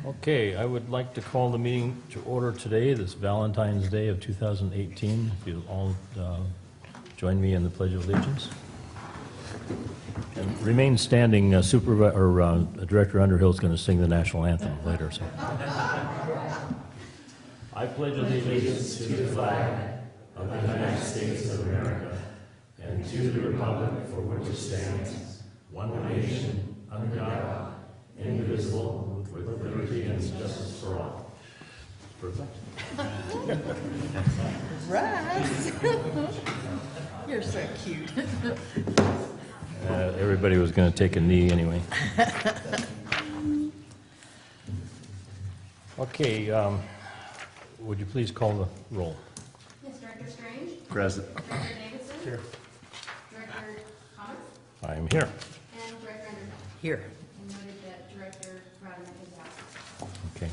Okay, I would like to call the meeting to order today, this Valentine's Day of 2018. If you'll all join me in the Pledge of Allegiance. And remain standing. Director Underhill is going to sing the national anthem later. So. I pledge allegiance to the flag of the United States of America and to the republic for which it stands, one nation, under God, indivisible, with liberty and justice for all. Perfect. Right. You're so cute. Everybody was going to take a knee anyway. Okay, would you please call the roll? Yes, Director Strange. Present. Director Davidson. Here. Director Thomas. I am here. And Director Underhill. Here. And noted that Director Rodman is absent.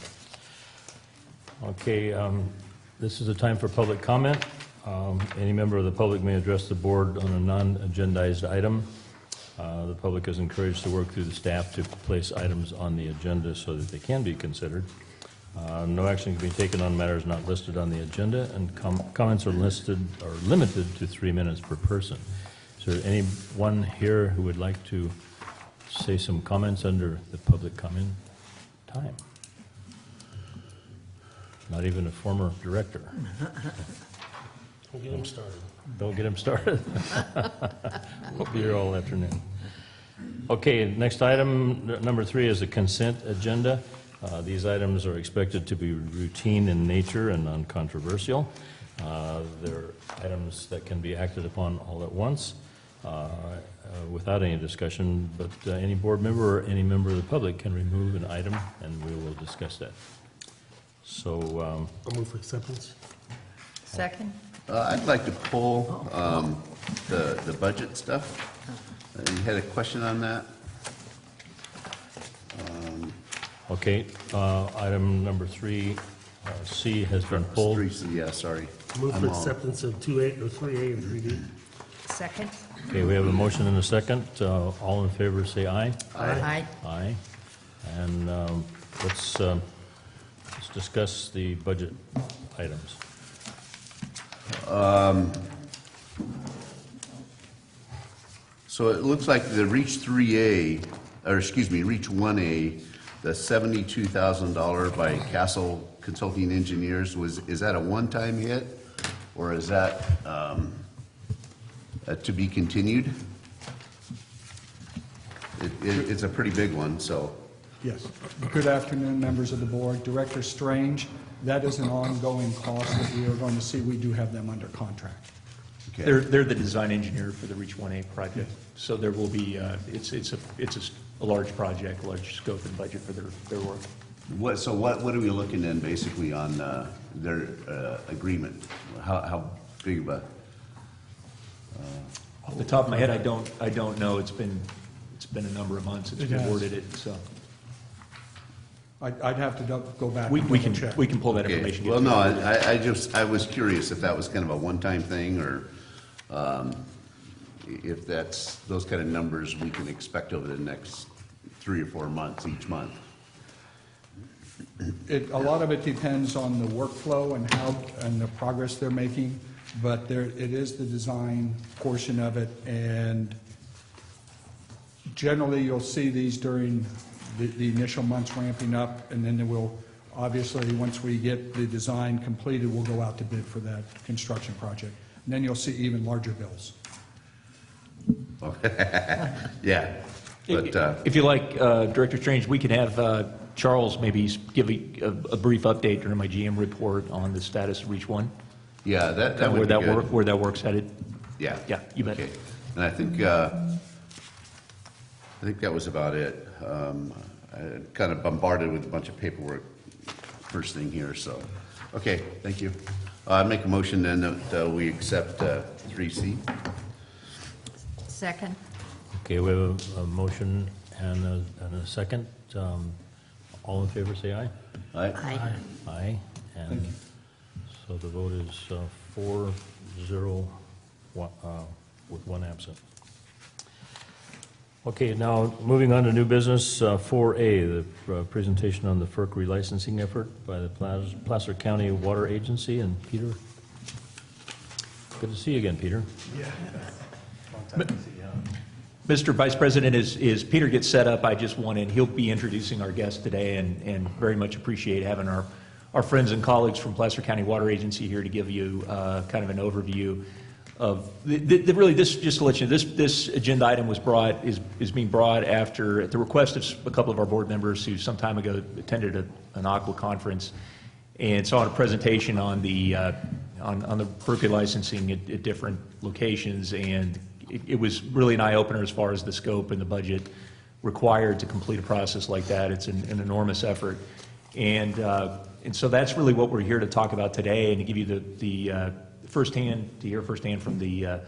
Okay, this is a time for public comment. Any member of the public may address the board on a non-agendized item. The public is encouraged to work through the staff to place items on the agenda so that they can be considered. No action can be taken on matters not listed on the agenda, and comments are limited to 3 minutes per person. Is there anyone here who would like to say some comments under the public comment time? Not even a former director. Don't get him started. Don't get him started. We'll be here all afternoon. Okay, next item, number 3, is the consent agenda. These items are expected to be routine in nature and non-controversial. They're items that can be acted upon all at once without any discussion, but any board member or any member of the public can remove an item, and we will discuss that. So, I'll move for acceptance. Second? I'd like to pull the budget stuff. You had a question on that? okay, item number 3, C has been pulled. 3C, yeah, sorry. Move I'm for all- acceptance of 2A or 3A and 3D. Second? Okay, we have a motion and a second. All in favor say aye. Aye. Aye. And let's discuss the budget items. So it looks like the Reach 3A, or excuse me, Reach 1A, the $72,000 by Castle Consulting Engineers, is that a one-time hit? Or is that to be continued? It's a pretty big one, so. Yes. Good afternoon, members of the board. Director Strange, that is an ongoing cost that we are going to see. We do have them under contract. Okay. They're the design engineer for the Reach 1A project, so there will be, it's a large project, large scope and budget for their work. What are we looking in basically on their agreement? How big of a? Off the top of my head, I don't know. It's been a number of months since It we has. awarded it, so. I'd have to go back We and can check. pull that Okay. information. Well, no, I was curious if that was kind of a one-time thing, or if that's those kind of numbers we can expect over the next 3 or 4 months, each month. A lot of it depends on the workflow and the progress they're making, but it is the design portion of it, and generally you'll see these during the initial months ramping up, and then obviously, once we get the design completed, we'll go out to bid for that construction project. And then you'll see even larger bills. Yeah, but If you like, Director Strange, we can have Charles maybe give a brief update during my GM report on the status of Reach 1. yeah, that Where would be that good. where that work's headed. Yeah. Yeah, you bet. Okay. And I think that was about it. I kind of bombarded with a bunch of paperwork first thing here, so. Okay, thank you. I make a motion then that we accept 3C. Second? Okay, we have a motion and a second. All in favor say aye. Aye. Aye. Aye. And so the vote is 4-0 with one absent. Okay, now, moving on to new business, 4A, the presentation on the FERC relicensing effort by the Placer County Water Agency, and Peter. Good to see you again, Peter. Mr. Vice President, as Peter gets set up, I just want, and he'll be introducing our guest today, and very much appreciate having our friends and colleagues from Placer County Water Agency here to give you kind of an overview of, really, this, just to let you know, this agenda item is being brought after, at the request of a couple of our board members who some time ago attended an aqua conference and saw a presentation on the FERC licensing at different locations, and it was really an eye-opener as far as the scope and the budget required to complete a process like that. It's an enormous effort. And so that's really what we're here to talk about today, and to give you the firsthand, to hear firsthand from the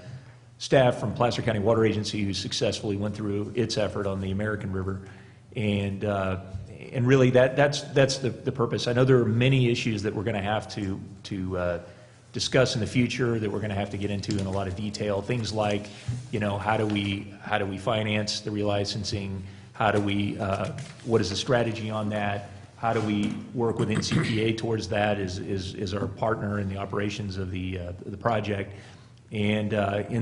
staff from Placer County Water Agency, who successfully went through its effort on the American River. And really that's the purpose. I know there are many issues that we're going to have to discuss in the future, that we're going to have to get into in a lot of detail. Things like, how do we finance the relicensing? What is the strategy on that? How do we work with NCPA towards that as our partner in the operations of the project? And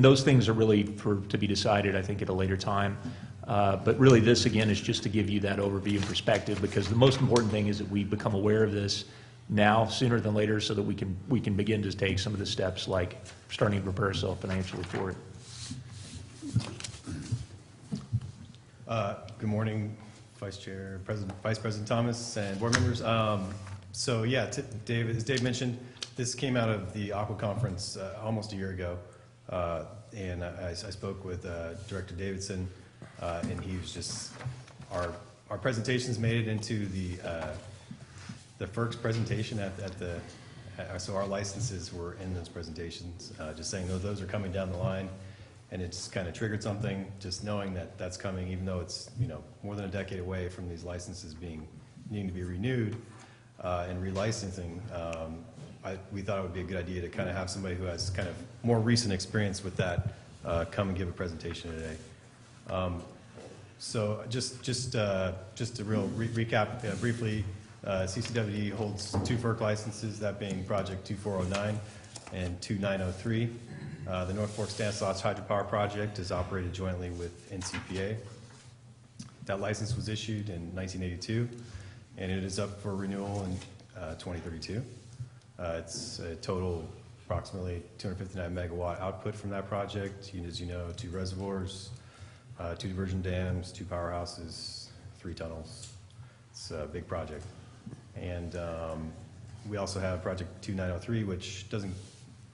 those things are really to be decided, I think, at a later time. But really, this, again, is just to give you that overview and perspective, because the most important thing is that we become aware of this now, sooner than later, so that we can begin to take some of the steps, like starting to prepare ourselves financially for it. Good morning, Vice President Thomas, and board members. So yeah, as Dave mentioned, this came out of the Aqua Conference almost a year ago, and I spoke with Director Davidson, and he was just, our presentations made it into the FERC's presentation so our licenses were in those presentations, just saying those are coming down the line. And it just kind of triggered something, just knowing that that's coming, even though it's more than a decade away from these licenses needing to be renewed and relicensing. We thought it would be a good idea to kind of have somebody who has kind of more recent experience with that come and give a presentation today. So just to recap briefly, CCWD holds 2 FERC licenses, that being Project 2409 and 2903. The North Fork Stanislaus Hydropower Project is operated jointly with NCPA. That license was issued in 1982, and it is up for renewal in 2032. It's a total approximately 259 megawatt output from that project. As you know, 2 reservoirs, 2 diversion dams, 2 powerhouses, 3 tunnels. It's a big project. And we also have Project 2903, which doesn't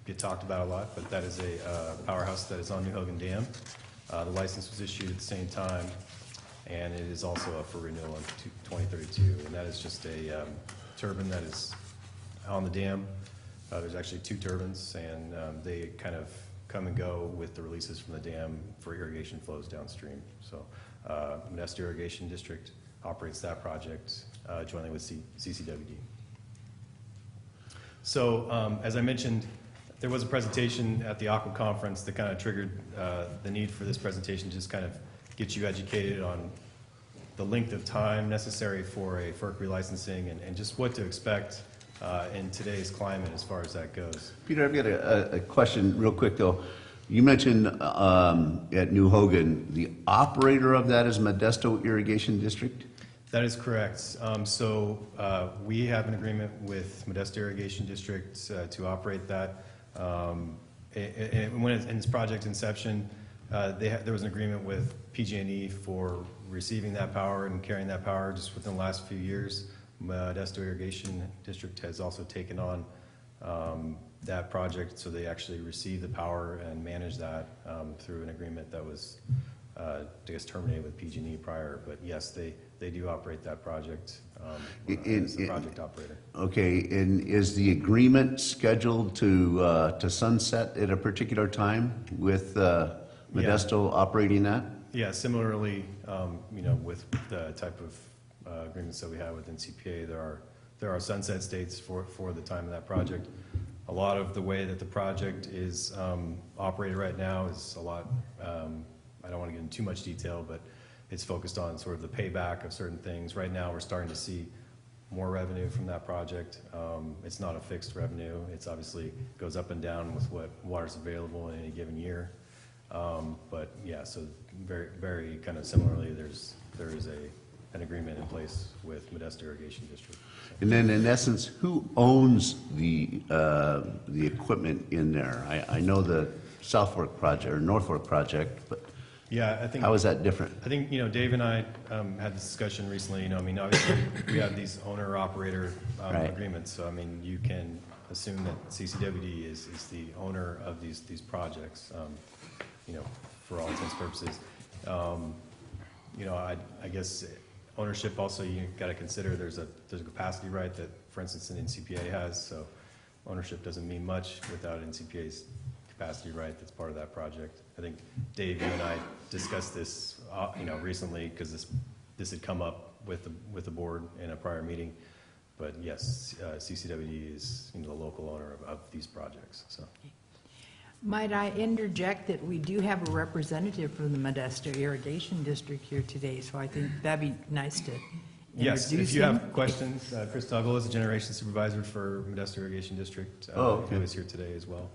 get talked about a lot, but that is a powerhouse that is on New Hogan Dam. The license was issued at the same time, and it is also up for renewal in 2032. And that is just a turbine that is on the dam. There's actually 2 turbines, and they kind of come and go with the releases from the dam for irrigation flows downstream. So Modesto Irrigation District operates that project jointly with CCWD. So as I mentioned, there was a presentation at the Aqua Conference that kind of triggered the need for this presentation, just kind of get you educated on the length of time necessary for a FERC relicensing and just what to expect in today's climate as far as that goes. Peter, I've got a question real quick, though. You mentioned at New Hogan, the operator of that is Modesto Irrigation District? That is correct. So we have an agreement with Modesto Irrigation District to operate that. In its project inception, there was an agreement with PG&E for receiving that power and carrying that power just within the last few years. Modesto Irrigation District has also taken on that project, so they actually receive the power and manage that through an agreement that was, I guess, terminated with PG&E prior. But yes, they do operate that project as the project operator. Okay, and is the agreement scheduled to sunset at a particular time with Modesto operating that? Yeah, similarly, with the type of agreements that we have with NCPA, there are sunset dates for the time of that project. A lot of the way that the project is operated right now is a lot I don't want to get into too much detail, but it's focused on sort of the payback of certain things. Right now, we're starting to see more revenue from that project. It's not a fixed revenue. It's obviously goes up and down with what water's available in any given year. But yeah, so very, very kind of similarly, there is an agreement in place with Modesto Irrigation District. And then in essence, who owns the equipment in there? I know the South Fork project or North Fork project, but Yeah, I think. how is that different? I think, Dave and I had this discussion recently, I mean, obviously, we have these owner-operator Right. agreements, so I mean, you can assume that CCWD is the owner of these projects, for all intents and purposes. I guess ownership also, you gotta consider, there's a capacity right that, for instance, an NCPA has, so ownership doesn't mean much without NCPA's capacity right that's part of that project. I think Dave, you and I discussed this, recently, because this had come up with the board in a prior meeting. But yes, CCWD is, the local owner of these projects, so. Might I interject that we do have a representative from the Modesto Irrigation District here today, so I think that'd be nice to Yes, introduce if you him. have questions, Chris Tuggle is the generation supervisor for Modesto Irrigation District. Okay. He was here today as well.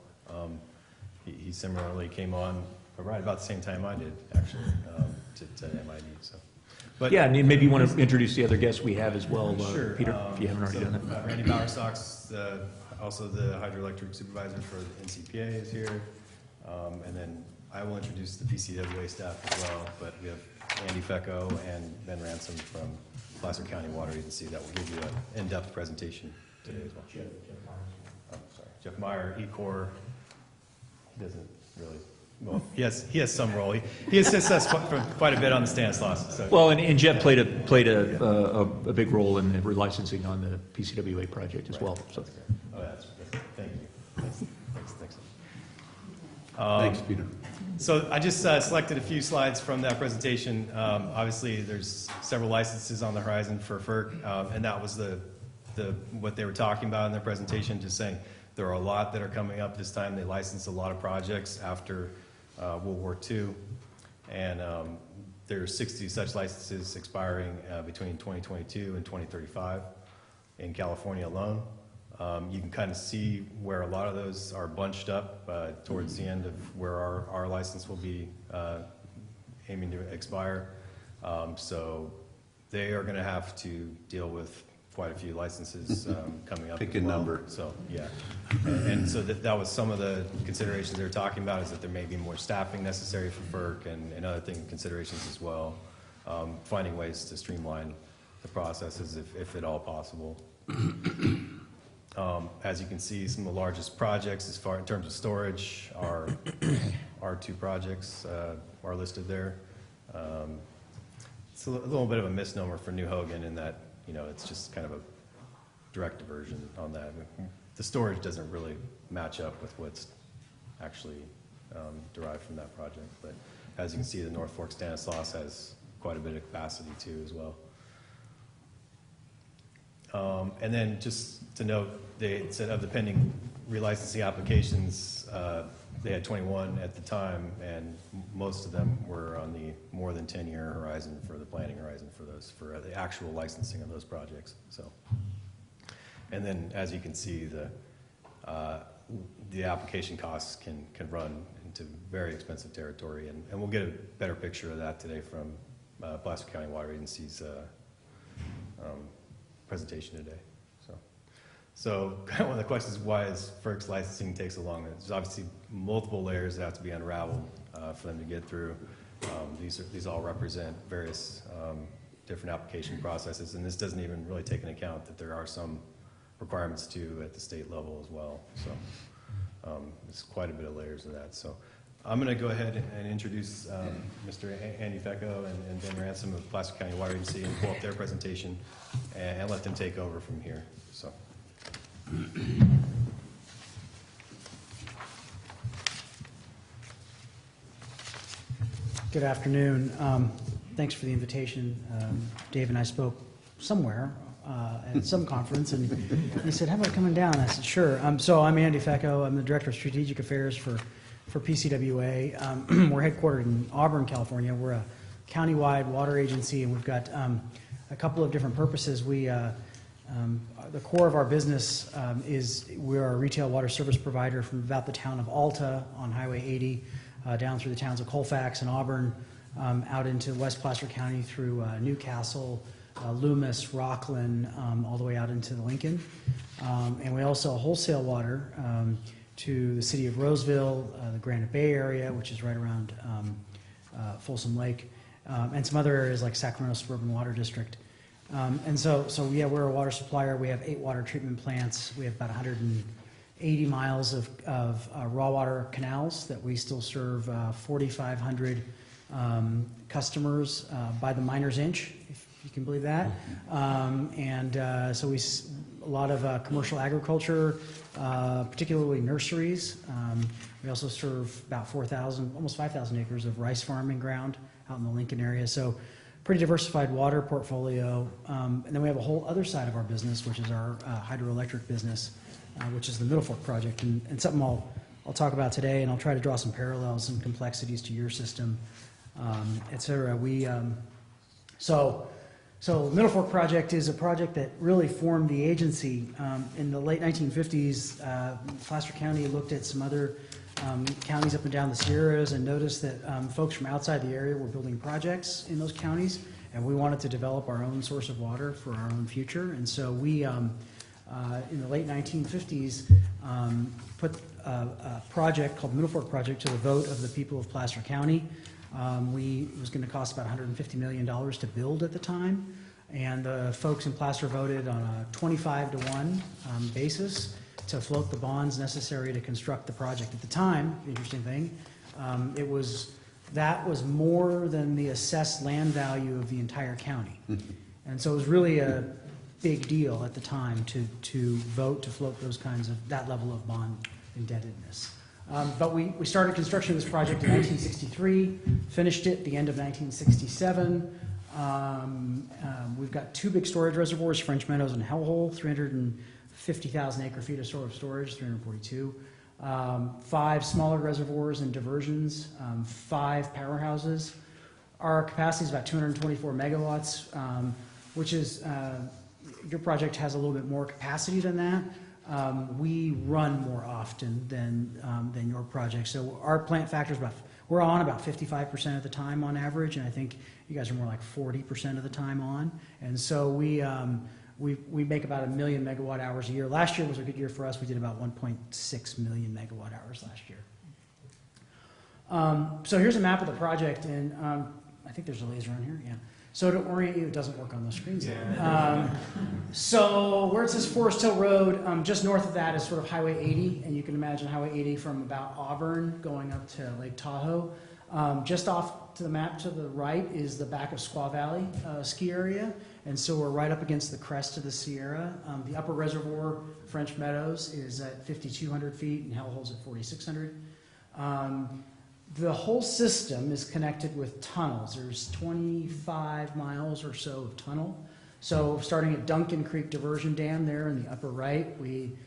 He similarly came on right about the same time I did, actually, to MID, so. But Yeah, and maybe you want to introduce the other guests we have as well, Sure. Peter, if you haven't already done that. Randy Bowersox, also the hydroelectric supervisor for the NCPA is here. And then I will introduce the PCWA staff as well, but we have Andy Fecco and Ben Ransom from Placer County Water Agency that will give you an in-depth presentation today as well. Jeff Meyer, E-Corps, he doesn't really, well, he has some role. He assists us quite a bit on the Stanislaus. So. Well, and Jeff played a big role in the relicensing on the PCWA project as well, so. Oh, thank you. Thanks. Thanks, Peter. So I just selected a few slides from that presentation. Obviously, there's several licenses on the horizon for FERC, and that was what they were talking about in their presentation, just saying there are a lot that are coming up this time. They licensed a lot of projects after World War II, and there are 60 such licenses expiring between 2022 and 2035 in California alone. You can kind of see where a lot of those are bunched up towards the end of where our license will be aiming to expire. So they are going to have to deal with quite a few licenses coming up. Pick as a well. number. So, yeah. And so that was some of the considerations they were talking about, is that there may be more staffing necessary for FERC and other considerations as well. Finding ways to streamline the processes if at all possible. As you can see, some of the largest projects as far in terms of storage are two projects are listed there. It's a little bit of a misnomer for New Hogan in that, it's just kind of a direct diversion on that. The storage doesn't really match up with what's actually derived from that project. But as you can see, the North Fork Stanislaus has quite a bit of capacity too as well. And then just to note, they said of the pending relicensing applications, they had 21 at the time, and most of them were on the more than 10-year horizon for the planning horizon for for the actual licensing of those projects. So, and then as you can see, the application costs can run into very expensive territory, and we'll get a better picture of that today from Placer County Water Agency's presentation today. So one of the questions is, why is FERC's licensing take so long? There's obviously multiple layers that have to be unraveled for them to get through. These all represent various different application processes, and this doesn't even really take into account that there are some requirements too at the state level as well. So there's quite a bit of layers of that. So I'm going to go ahead and introduce Mr. Andy Fecco and Ben Ransom of Placer County Water Agency and pull up their presentation and let them take over from here. So. Good afternoon. Thanks for the invitation. Dave and I spoke somewhere at some conference, and he said, "How about coming down?" I said, "Sure." So I'm Andy Fecco. I'm the Director of Strategic Affairs for for PCWA. We're headquartered in Auburn, California. We're a countywide water agency, and we've got a couple of different purposes. The core of our business is we're a retail water service provider from about the town of Alta on Highway 80 down through the towns of Colfax and Auburn, out into West Placer County through Newcastle, Loomis, Rockland, all the way out into Lincoln. And we also wholesale water to the city of Roseville, the Granite Bay area, which is right around Folsom Lake, and some other areas like Sacramento Suburban Water District. And so yeah, we're a water supplier. We have 8 water treatment plants. We have about 180 miles of raw water canals that we still serve 4,500 customers by the miner's inch, if you can believe that. So a lot of commercial agriculture, particularly nurseries. We also serve about 4,000, almost 5,000 acres of rice farming ground out in the Lincoln area. So pretty diversified water portfolio. And then we have a whole other side of our business, which is our hydroelectric business, which is the Middle Fork project, and something I'll talk about today, and I'll try to draw some parallels and complexities to your system, et cetera. So Middle Fork project is a project that really formed the agency. In the late 1950s, Placer County looked at some other counties up and down the Sierras and noticed that folks from outside the area were building projects in those counties, and we wanted to develop our own source of water for our own future. And so we, in the late 1950s, put a project called Middle Fork Project to the vote of the people of Placer County. It was going to cost about $150 million to build at the time, and the folks in Placer voted on a 25-to-1 basis to float the bonds necessary to construct the project. At the time, the interesting thing, that was more than the assessed land value of the entire county. And so it was really a big deal at the time to vote to float that level of bond indebtedness. But we started construction of this project in 1963, finished it at the end of 1967. We've got 2 big storage reservoirs, French Meadows and Hellhole, 350,000 acre-feet of storage, 342. 5 smaller reservoirs and diversions, 5 powerhouses. Our capacity is about 224 megawatts, which is, your project has a little bit more capacity than that. We run more often than your project. So our plant factor is we're on about 55% of the time on average, and I think you guys are more like 40% of the time on. And so we make about 1 million megawatt hours a year. Last year was a good year for us. We did about 1.6 million megawatt hours last year. So here's a map of the project, and I think there's a laser on here, yeah. So to orient you, it doesn't work on the screens. So where it says Forest Hill Road, just north of that is sort of Highway 80, and you can imagine Highway 80 from about Auburn going up to Lake Tahoe. Just off to the map to the right is the back of Squaw Valley ski area, and so we're right up against the crest of the Sierra. The upper reservoir, French Meadows, is at 5,200 feet, and Hellhole's at 4,600. The whole system is connected with tunnels. There's 25 miles or so of tunnel. So starting at Duncan Creek Diversion Dam there in the upper right, we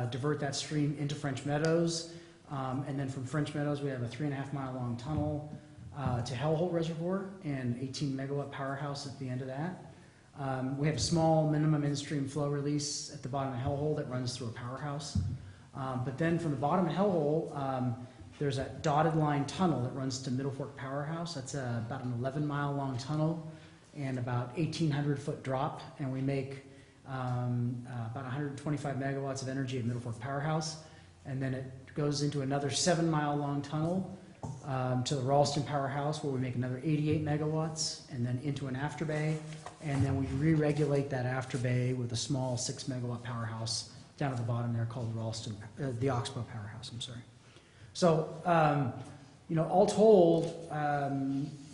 divert that stream into French Meadows. And then from French Meadows, we have a 3.5-mile long tunnel to Hellhole Reservoir and 18 megawatt powerhouse at the end of that. We have a small minimum in-stream flow release at the bottom of Hellhole that runs through a powerhouse. But then from the bottom of Hellhole, there's a dotted line tunnel that runs to Middle Fork Powerhouse. That's about an 11-mile long tunnel and about 1,800-foot drop. And we make about 125 megawatts of energy at Middle Fork Powerhouse. And then it goes into another 7-mile long tunnel to the Ralston Powerhouse, where we make another 88 megawatts, and then into an afterbay. And then we re-regulate that afterbay with a small 6-megawatt powerhouse down at the bottom there called the Oxbow Powerhouse, I'm sorry. So, all told,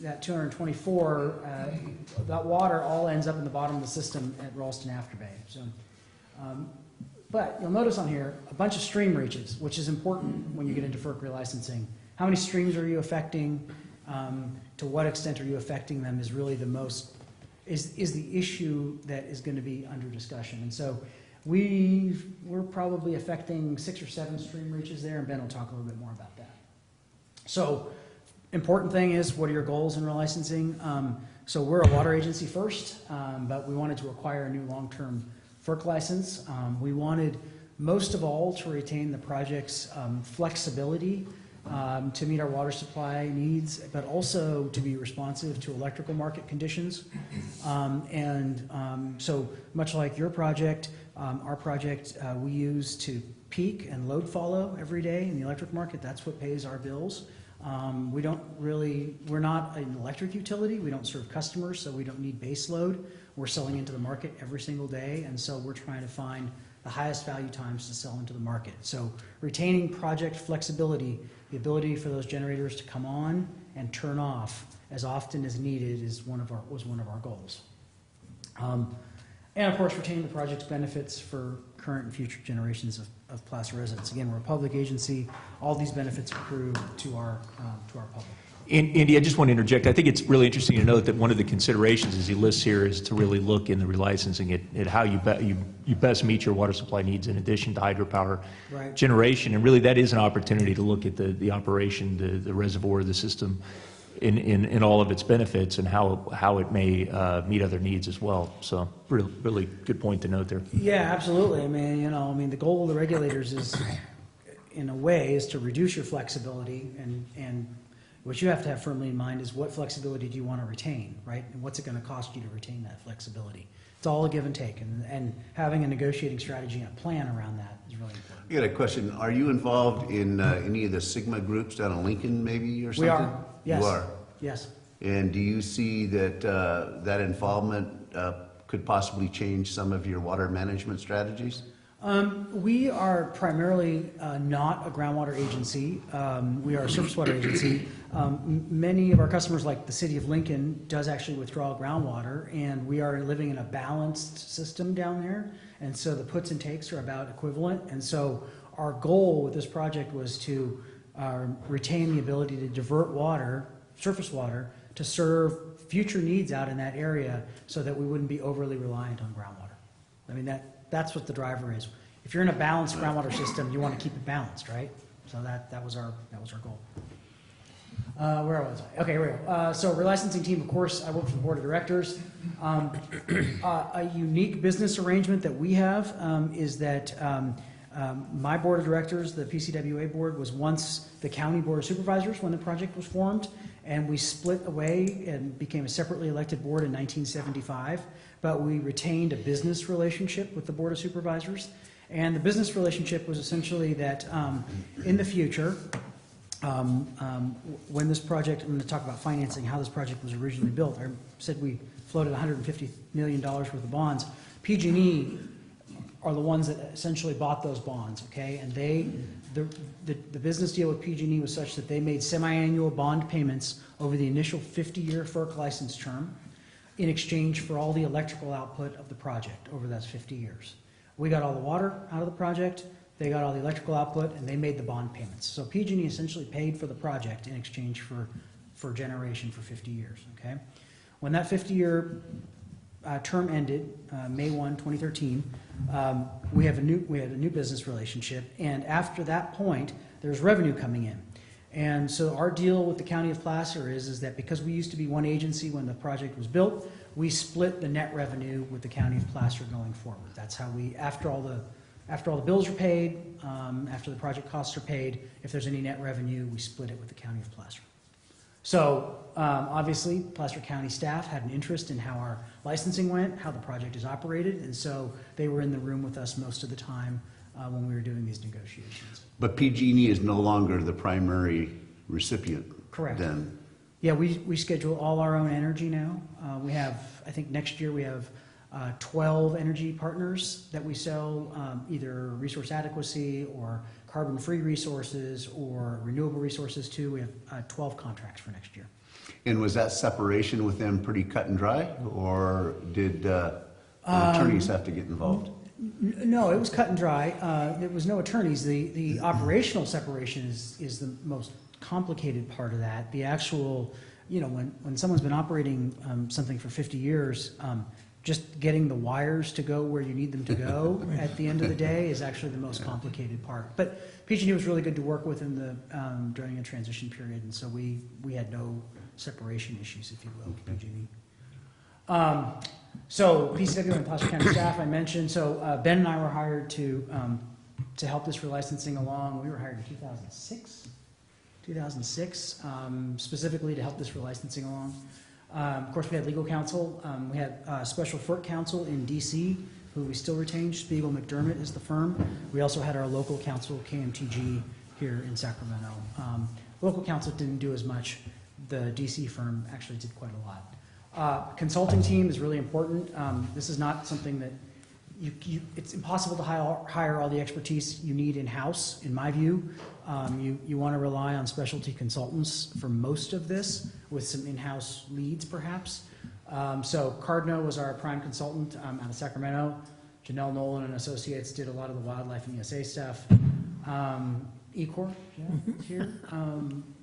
that 224, that water all ends up in the bottom of the system at Ralston Afterbay. So, but you'll notice on here a bunch of stream reaches, which is important when you get into FERC relicensing. How many streams are you affecting? To what extent are you affecting them is really is the issue that is going to be under discussion. And so we're probably affecting 6 or 7 stream reaches there, and Ben will talk a little bit more about that. So, important thing is, what are your goals in relicensing? So we're a water agency first, but we wanted to acquire a new long-term FERC license. We wanted, most of all, to retain the project's flexibility to meet our water supply needs, but also to be responsive to electrical market conditions. So much like your project, our project, we use to peak and load follow every day in the electric market. That's what pays our bills. We're not an electric utility. We don't serve customers, so we don't need base load. We're selling into the market every single day, and so we're trying to find the highest value times to sell into the market. So retaining project flexibility, the ability for those generators to come on and turn off as often as needed was one of our goals. And of course, retain the project's benefits for current and future generations of Placer residents. Again, we're a public agency. All these benefits accrue to our public. Andy, I just want to interject. I think it's really interesting to note that one of the considerations, as he lists here, is to really look in the relicensing at how you best meet your water supply needs in addition to hydropower Right. generation. And really, that is an opportunity to look at the operation, the reservoir, the system, in all of its benefits and how it may meet other needs as well. So really good point to note there. Yeah, absolutely. The goal of the regulators is, in a way, is to reduce your flexibility, and what you have to have firmly in mind is what flexibility do you want to retain, right? And what's it going to cost you to retain that flexibility? It's all a give and take, and having a negotiating strategy and a plan around that is really important. I got a question. Are you involved in any of the Sigma groups down in Lincoln, maybe, or something? We are, yes. You are? Yes. And do you see that that involvement could possibly change some of your water management strategies? We are primarily not a groundwater agency. We are a surface water agency. Many of our customers, like the city of Lincoln, does actually withdraw groundwater, and we are living in a balanced system down there, and so the puts and takes are about equivalent. And so our goal with this project was to retain the ability to divert water, surface water, to serve future needs out in that area so that we wouldn't be overly reliant on groundwater. That's what the driver is. If you're in a balanced groundwater system, you want to keep it balanced, right? So that was our goal. Where was I? Okay, here we go. So relicensing team, of course, I work for the board of directors. A unique business arrangement that we have is that my board of directors, the PCWA board, was once the county board of supervisors when the project was formed, and we split away and became a separately elected board in 1975. But we retained a business relationship with the Board of Supervisors. And the business relationship was essentially that in the future, when this project, I'm going to talk about financing, how this project was originally built. I said we floated $150 million worth of bonds. PG&E are the ones that essentially bought those bonds, okay? And the business deal with PG&E was such that they made semi-annual bond payments over the initial 50-year FERC license term, in exchange for all the electrical output of the project over those 50 years. We got all the water out of the project, they got all the electrical output, and they made the bond payments. So PG&E essentially paid for the project in exchange for generation for 50 years, okay? When that 50-year term ended, May 1, 2013, we had a new business relationship, and after that point, there's revenue coming in. And so our deal with the County of Placer is that because we used to be one agency when the project was built, we split the net revenue with the County of Placer going forward. That's how we, after all the bills are paid, after the project costs are paid, if there's any net revenue, we split it with the County of Placer. So obviously, Placer County staff had an interest in how our licensing went, how the project is operated, and so they were in the room with us most of the time when we were doing these negotiations. But PG&E is no longer the primary recipient. Correct. Then. Yeah, we schedule all our own energy now. We have, I think next year we have 12 energy partners that we sell either resource adequacy or carbon-free resources or renewable resources to. We have 12 contracts for next year. And was that separation with them pretty cut and dry, or did attorneys have to get involved? No, it was cut and dry. There was no attorneys. The operational separation is the most complicated part of that. The actual, when someone's been operating something for 50 years, just getting the wires to go where you need them to go at the end of the day is actually the most complicated part. But PG&E was really good to work with in the, during a transition period, and so we had no separation issues, if you will, with PG&E. So PCW and Placer County staff I mentioned, so Ben and I were hired to help this relicensing along. We were hired in 2006, specifically to help this relicensing along. Of course, we had legal counsel. We had special FERC counsel in DC, who we still retain. Spiegel McDermott is the firm. We also had our local counsel, KMTG, here in Sacramento. Local counsel didn't do as much. The DC firm actually did quite a lot. Consulting team is really important. This is not something that it's impossible to hire all the expertise you need in-house, in my view. You want to rely on specialty consultants for most of this, with some in-house leads, perhaps. So Cardno was our prime consultant out of Sacramento. Janelle Nolan and Associates did a lot of the wildlife and ESA stuff. Ecor, here,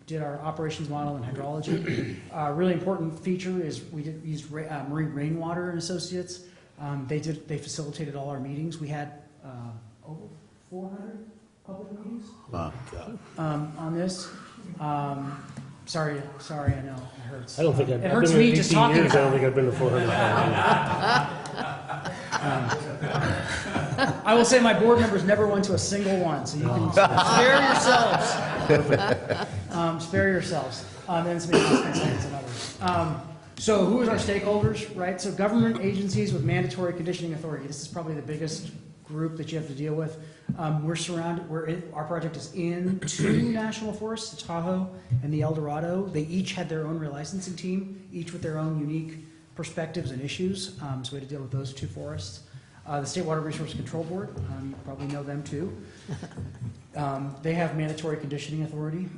did our operations model and hydrology. Really important feature is we used Marine Rainwater and Associates. They facilitated all our meetings. We had over 400 public meetings on this. Sorry, I know it hurts. I don't think it I've hurts been me in just 18 talking years. I don't about think I've been to 400. I will say my board members never went to a single one, so you can spare yourselves. Spare yourselves. And some consultants and others. So who is our stakeholders, right? So government agencies with mandatory conditioning authority. This is probably the biggest group that you have to deal with. We're surrounded, our project is in 2 national forests, the Tahoe and the El Dorado. They each had their own relicensing team, each with their own unique perspectives and issues. So we had to deal with those 2 forests. The State Water Resource Control Board, you probably know them too. They have mandatory conditioning authority.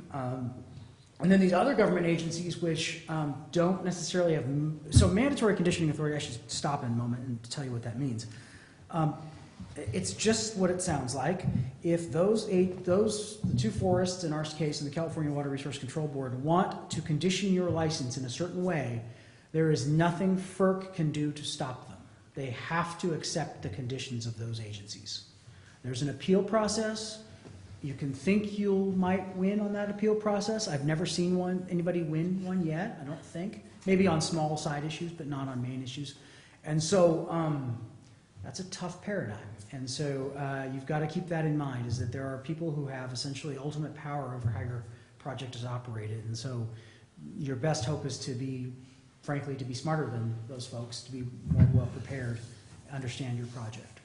And then these other government agencies which don't necessarily have, so mandatory conditioning authority, I should stop in a moment and tell you what that means. It's just what it sounds like. If the 2 forests, in our case, and the California Water Resource Control Board, want to condition your license in a certain way, there is nothing FERC can do to stop them. They have to accept the conditions of those agencies. There's an appeal process. You can think you might win on that appeal process. I've never seen anybody win one yet, I don't think. Maybe on small side issues, but not on main issues. And so that's a tough paradigm. And so you've got to keep that in mind, is that there are people who have essentially ultimate power over how your project is operated. And so your best hope is to be, frankly, to be smarter than those folks, to be more well prepared, understand your project.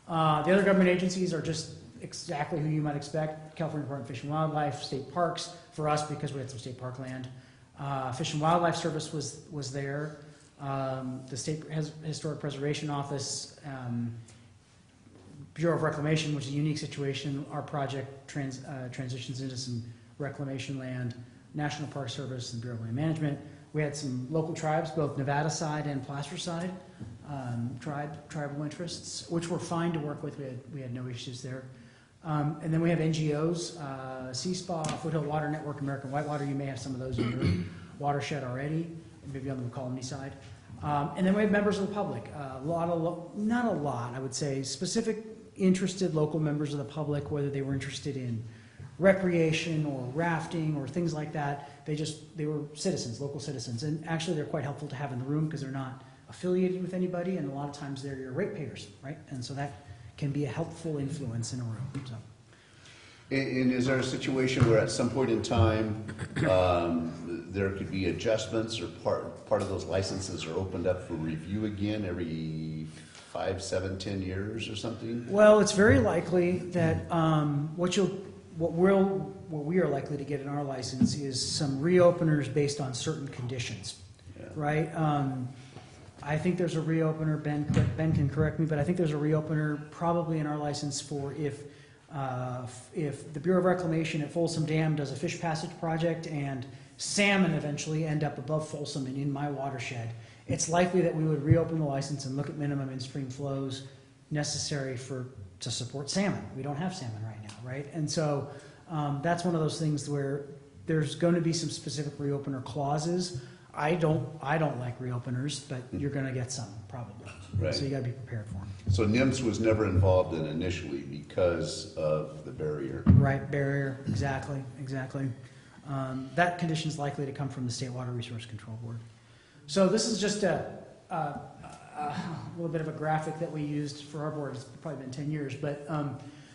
The other government agencies are just exactly who you might expect. California Department of Fish and Wildlife, state parks, for us because we had some state park land. Fish and Wildlife Service was there. The State Historic Preservation Office, Bureau of Reclamation, which is a unique situation. Our project transitions into some reclamation land, National Park Service and Bureau of Land Management. We had some local tribes, both Nevada side and Placer side, tribal interests, which were fine to work with. We had no issues there. And then we have NGOs, CSPA, Foothill Water Network, American Whitewater. You may have some of those in your watershed already, maybe on the Colony side. And then we have members of the public. Not a lot, I would say, specific interested local members of the public, whether they were interested in recreation or rafting or things like that. They were citizens, local citizens. And actually they're quite helpful to have in the room because they're not affiliated with anybody, and a lot of times they're your ratepayers, right? And so that can be a helpful influence in a room. So. And is there a situation where at some point in time there could be adjustments, or part of those licenses are opened up for review again every 5, 7, 10 years or something? Well, it's very likely that what we are likely to get in our license is some reopeners based on certain conditions, right? I think there's a reopener, Ben can correct me, but I think there's a reopener probably in our license for if the Bureau of Reclamation at Folsom Dam does a fish passage project and salmon eventually end up above Folsom and in my watershed, it's likely that we would reopen the license and look at minimum in-stream flows necessary to support salmon. We don't have salmon right now, right? And so that's one of those things where there's going to be some specific reopener clauses. I don't like reopeners, but you're gonna get some, probably. Right. So you gotta be prepared for them. So NIMS was never involved in initially because of the barrier. Right, barrier, exactly. That condition is likely to come from the State Water Resource Control Board. So this is just a little bit of a graphic that we used for our board. It's probably been 10 years, but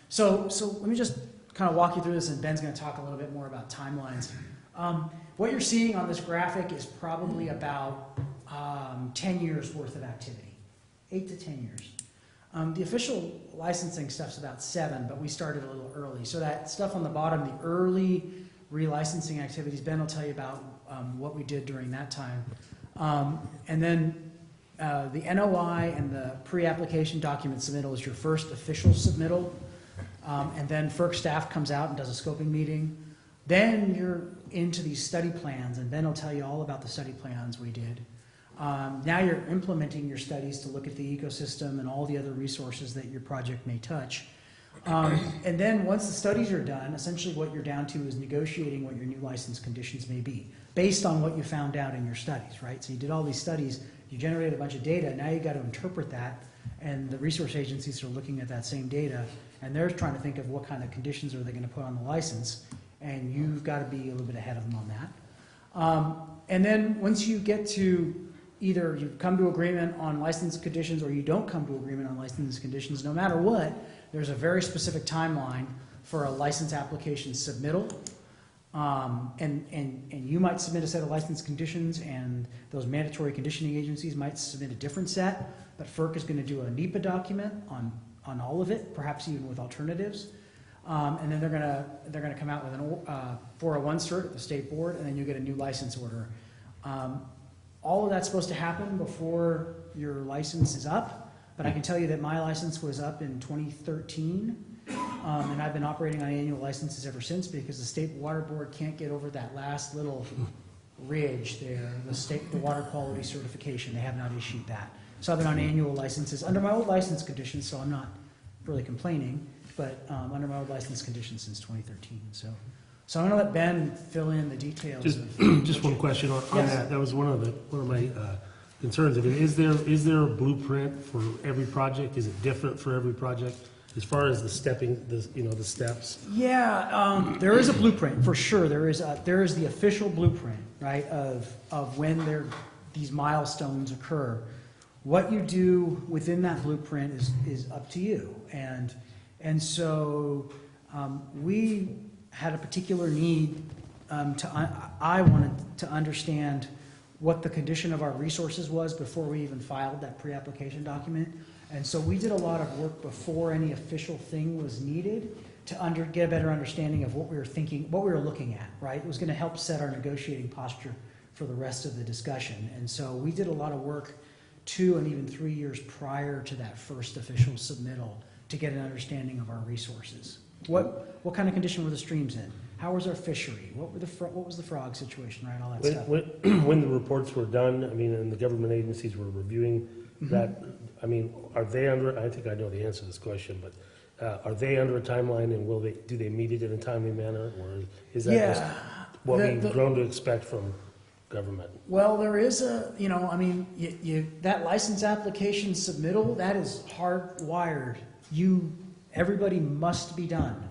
so let me just kind of walk you through this, and Ben's going to talk a little bit more about timelines. What you're seeing on this graphic is probably about 10 years worth of activity, 8 to 10 years. The official licensing stuff's about 7, but we started a little early. So that stuff on the bottom, the early relicensing activities, Ben will tell you about what we did during that time. And then the NOI and the pre-application document submittal is your first official submittal. And then FERC staff comes out and does a scoping meeting. Then you're into these study plans, and Ben will tell you all about the study plans we did. Now you're implementing your studies to look at the ecosystem and all the other resources that your project may touch. And then once the studies are done, essentially what you're down to is negotiating what your new license conditions may be, based on what you found out in your studies, right? So you did all these studies, you generated a bunch of data, now you got to interpret that, and the resource agencies are looking at that same data, and they're trying to think of what kind of conditions are they going to put on the license, and you've got to be a little bit ahead of them on that. And then once you get to either you come to agreement on license conditions or you don't come to agreement on license conditions, no matter what, there's a very specific timeline for a license application submittal. And you might submit a set of license conditions, and those mandatory conditioning agencies might submit a different set, but FERC is going to do a NEPA document on all of it, perhaps even with alternatives. And then they're going to come out with an 401 cert at the state board, and then you get a new license order. All of that's supposed to happen before your license is up, but I can tell you that my license was up in 2013, and I've been operating on annual licenses ever since because the state water board can't get over that last little ridge there, the water quality certification. They have not issued that. So I've been on annual licenses under my old license conditions, so I'm not really complaining, but under my old license conditions since 2013. So I'm going to let Ben fill in the details. Just one question on Yes. that. That was one of my concerns. I mean, is there a blueprint for every project? Is it different for every project as far as the steps? Yeah, there is a blueprint for sure. There is the official blueprint, right, of when these milestones occur. What you do within that blueprint is up to you, and so we had a particular need I wanted to understand what the condition of our resources was before we even filed that pre-application document. And so we did a lot of work before any official thing was needed to get a better understanding of what we were thinking, what we were looking at, right? It was going to help set our negotiating posture for the rest of the discussion. And so we did a lot of work 2 and even 3 years prior to that first official submittal to get an understanding of our resources. What kind of condition were the streams in? How was our fishery? What was the frog situation, right? All that stuff. When the reports were done, I mean, and the government agencies were reviewing that, I mean, are they under, I think I know the answer to this question, but are they under a timeline, and do they meet it in a timely manner, or is that just what we've grown to expect from government? Well, there is that license application submittal, that is hardwired. Everybody must be done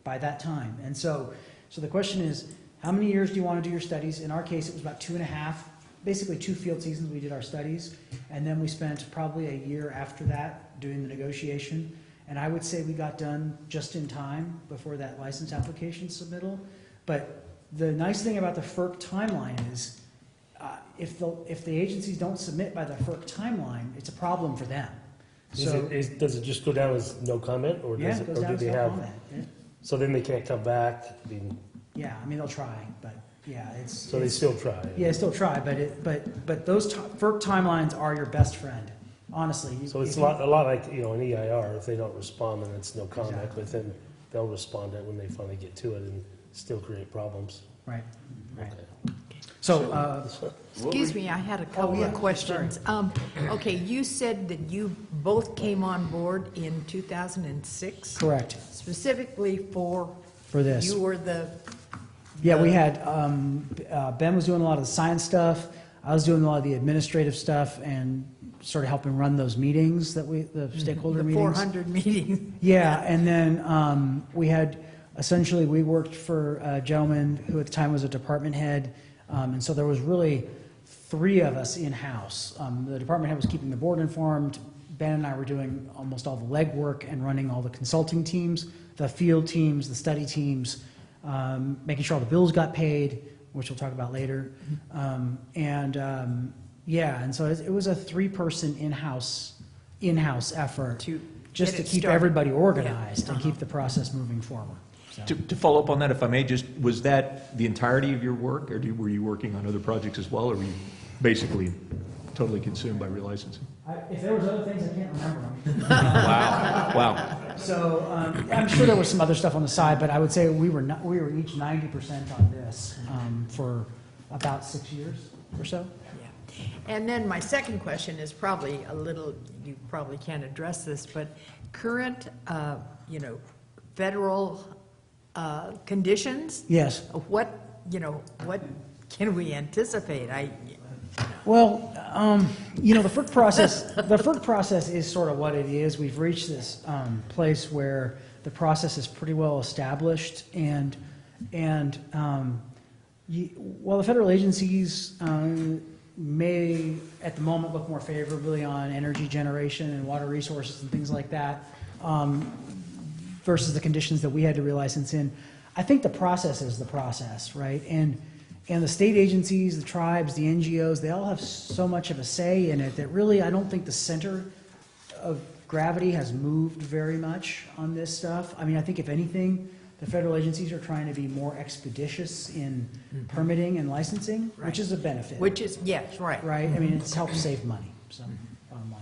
by that time. And so the question is, how many years do you want to do your studies? In our case, it was about 2.5, basically 2 field seasons we did our studies. And then we spent probably a year after that doing the negotiation. And I would say we got done just in time before that license application submittal. But the nice thing about the FERC timeline is if the agencies don't submit by the FERC timeline, it's a problem for them. Does it just go down as no comment, or Yeah, it goes down as no comment. Yeah. So then they can't come back? Yeah, I mean, they'll try, but yeah, they still try? Yeah, still try, but those FERC timelines are your best friend, honestly. So it's a lot like, an EIR. If they don't respond, then it's no comment, Exactly. but then they'll respond to it when they finally get to it and still create problems. Right. Okay. So, Excuse me, I had a couple yeah, of questions. Okay, you said that you both came on board in 2006? correct, Specifically for? for this. You were the Yeah, we had, Ben was doing a lot of the science stuff, I was doing a lot of the administrative stuff, and sort of helping run those meetings that the stakeholder The meetings. 400 meetings. Yeah, and then we had, essentially, we worked for a gentleman who at the time was a department head, and so there was really 3 of us in-house. The department head was keeping the board informed, Ben and I were doing almost all the legwork and running all the consulting teams, the field teams, the study teams, making sure all the bills got paid, which we'll talk about later. Yeah, and so it was a 3-person in-house effort To just get to it keep started. everybody organized and Uh-huh. keep the process moving forward. So- To follow up on that, if I may, just, was that the entirety of your work, or were you working on other projects as well, or were you basically totally consumed by relicensing? If there was other things, I can't remember them. Wow. So I'm sure there was some other stuff on the side, but I would say we were each 90% on this for about 6 years or so. Yeah. And then my second question is probably a little, you probably can't address this, but current, federal conditions, Yes. what can we anticipate? Well, the FERC process is sort of what it is. We've reached this place where the process is pretty well established, and while the federal agencies may, at the moment, look more favorably on energy generation and water resources and things like that, versus the conditions that we had to relicense in, I think the process is the process, right? And the state agencies, the tribes, the NGOs, they all have so much of a say in it that really I don't think the center of gravity has moved very much on this stuff. I mean, I think if anything, the federal agencies are trying to be more expeditious in permitting and licensing, Right. which is a benefit. Which is, yes, right. Right? I mean, it's helped save money, so, bottom line.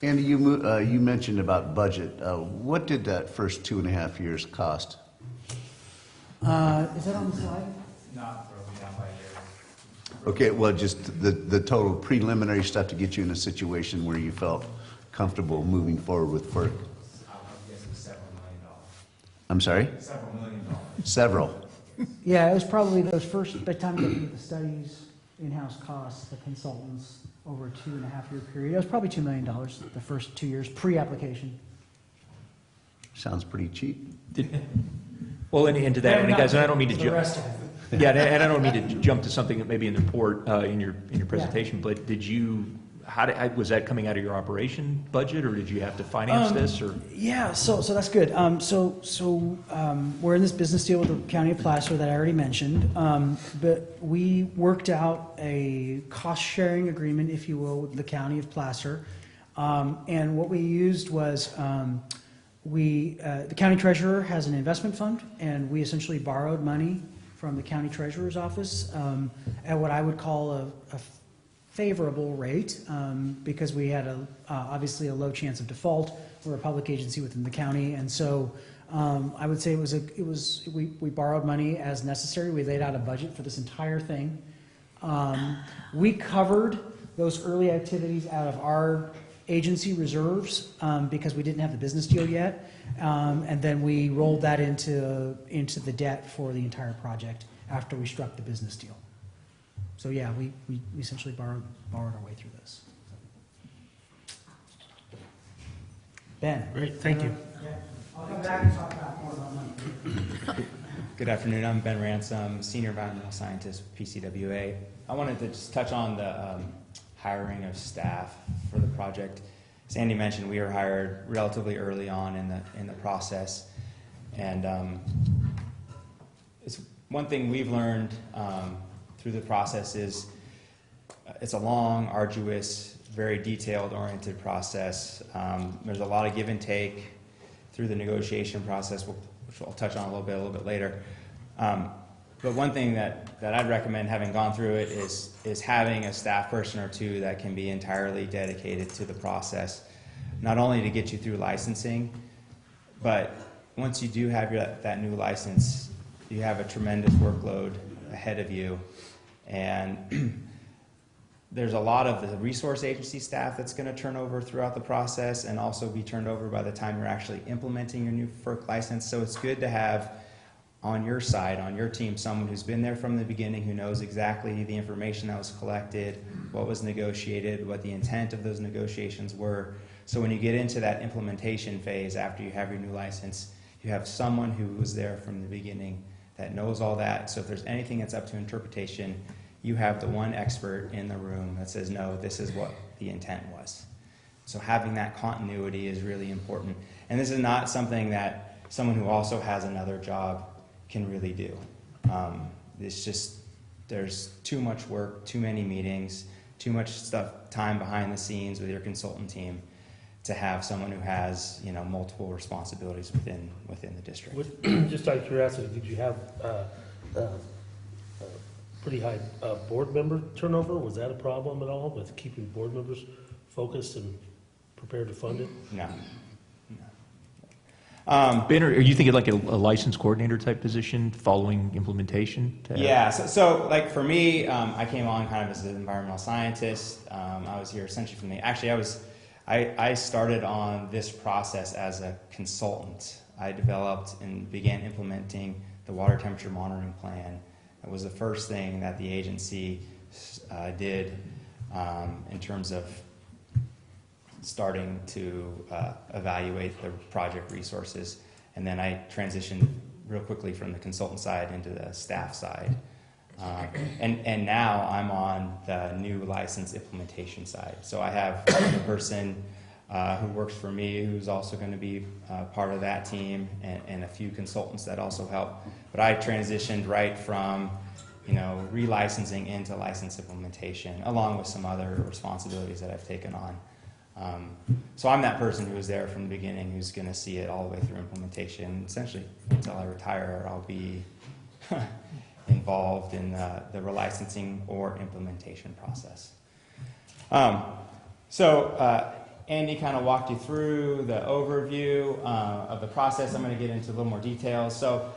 Andy, you mentioned about budget. What did that first 2.5 years cost? Is that on the slide? Not broken down by year. Okay, well, just the total preliminary stuff to get you in a situation where you felt comfortable moving forward with FERC. I'm guessing $several million. I'm sorry? $Several million. Several. Yeah, it was probably those first, by the time you get the studies, in-house costs, the consultants, over a 2.5-year period. It was probably $2 million the first 2 years, pre-application. Sounds pretty cheap. Well, and to that, and guys, and I don't mean to The jump. rest of it. Yeah, and I don't mean to jump to something that may be in the report, in your presentation, but did you, was that coming out of your operation budget, or did you have to finance this, or? Yeah, so that's good. We're in this business deal with the County of Placer that I already mentioned, but we worked out a cost-sharing agreement, if you will, with the County of Placer, and what we used was the county treasurer has an investment fund, and we essentially borrowed money from the county treasurer's office at what I would call a favorable rate, because we had obviously a low chance of default. We're a public agency within the county, and so I would say we borrowed money as necessary. We laid out a budget for this entire thing. We covered those early activities out of our agency reserves because we didn't have the business deal yet, and then we rolled that into the debt for the entire project after we struck the business deal. So yeah, we essentially borrowed our way through this. Ben. Great, thank you. Yeah, I'll come back and talk about more about money. Good afternoon, I'm Ben Ransom, Senior Environmental Scientist, PCWA. I wanted to just touch on the hiring of staff for the project. As Andy mentioned, we were hired relatively early on in the process, and it's one thing we've learned through the process is it's a long, arduous, very detailed-oriented process. There's a lot of give and take through the negotiation process, which I'll touch on a little bit later. But one thing that I'd recommend, having gone through it, is having a staff person or two that can be entirely dedicated to the process, not only to get you through licensing, but once you do have that new license, you have a tremendous workload ahead of you, and there's a lot of the resource agency staff that's going to turn over throughout the process and also be turned over by the time you're actually implementing your new FERC license. So it's good to have on your side, on your team, someone who's been there from the beginning, who knows exactly the information that was collected, what was negotiated, what the intent of those negotiations were. So when you get into that implementation phase after you have your new license, you have someone who was there from the beginning that knows all that. So if there's anything that's up to interpretation, you have the one expert in the room that says, no, this is what the intent was. So having that continuity is really important. And this is not something that someone who also has another job can really do. It's just, there's too much work, too many meetings, too much stuff, time behind the scenes with your consultant team to have someone who has, you know, multiple responsibilities within the district. Just out of curiosity, did you have pretty high board member turnover? Was that a problem at all with keeping board members focused and prepared to fund it? No. Ben, are you thinking like a license coordinator type position following implementation? Yeah, so like for me, I came on kind of as an environmental scientist. I was here essentially from I started on this process as a consultant. I developed and began implementing the water temperature monitoring plan. It was the first thing that the agency did in terms of starting to evaluate the project resources. And then I transitioned real quickly from the consultant side into the staff side. And now I'm on the new license implementation side. So I have a person who works for me who's also going to be part of that team, and a few consultants that also help. But I transitioned right from, you know, relicensing into license implementation, along with some other responsibilities that I've taken on. So I'm that person who was there from the beginning, who's going to see it all the way through implementation. Essentially, until I retire, I'll be involved in the relicensing or implementation process. Andy kind of walked you through the overview of the process. I'm going to get into a little more detail. So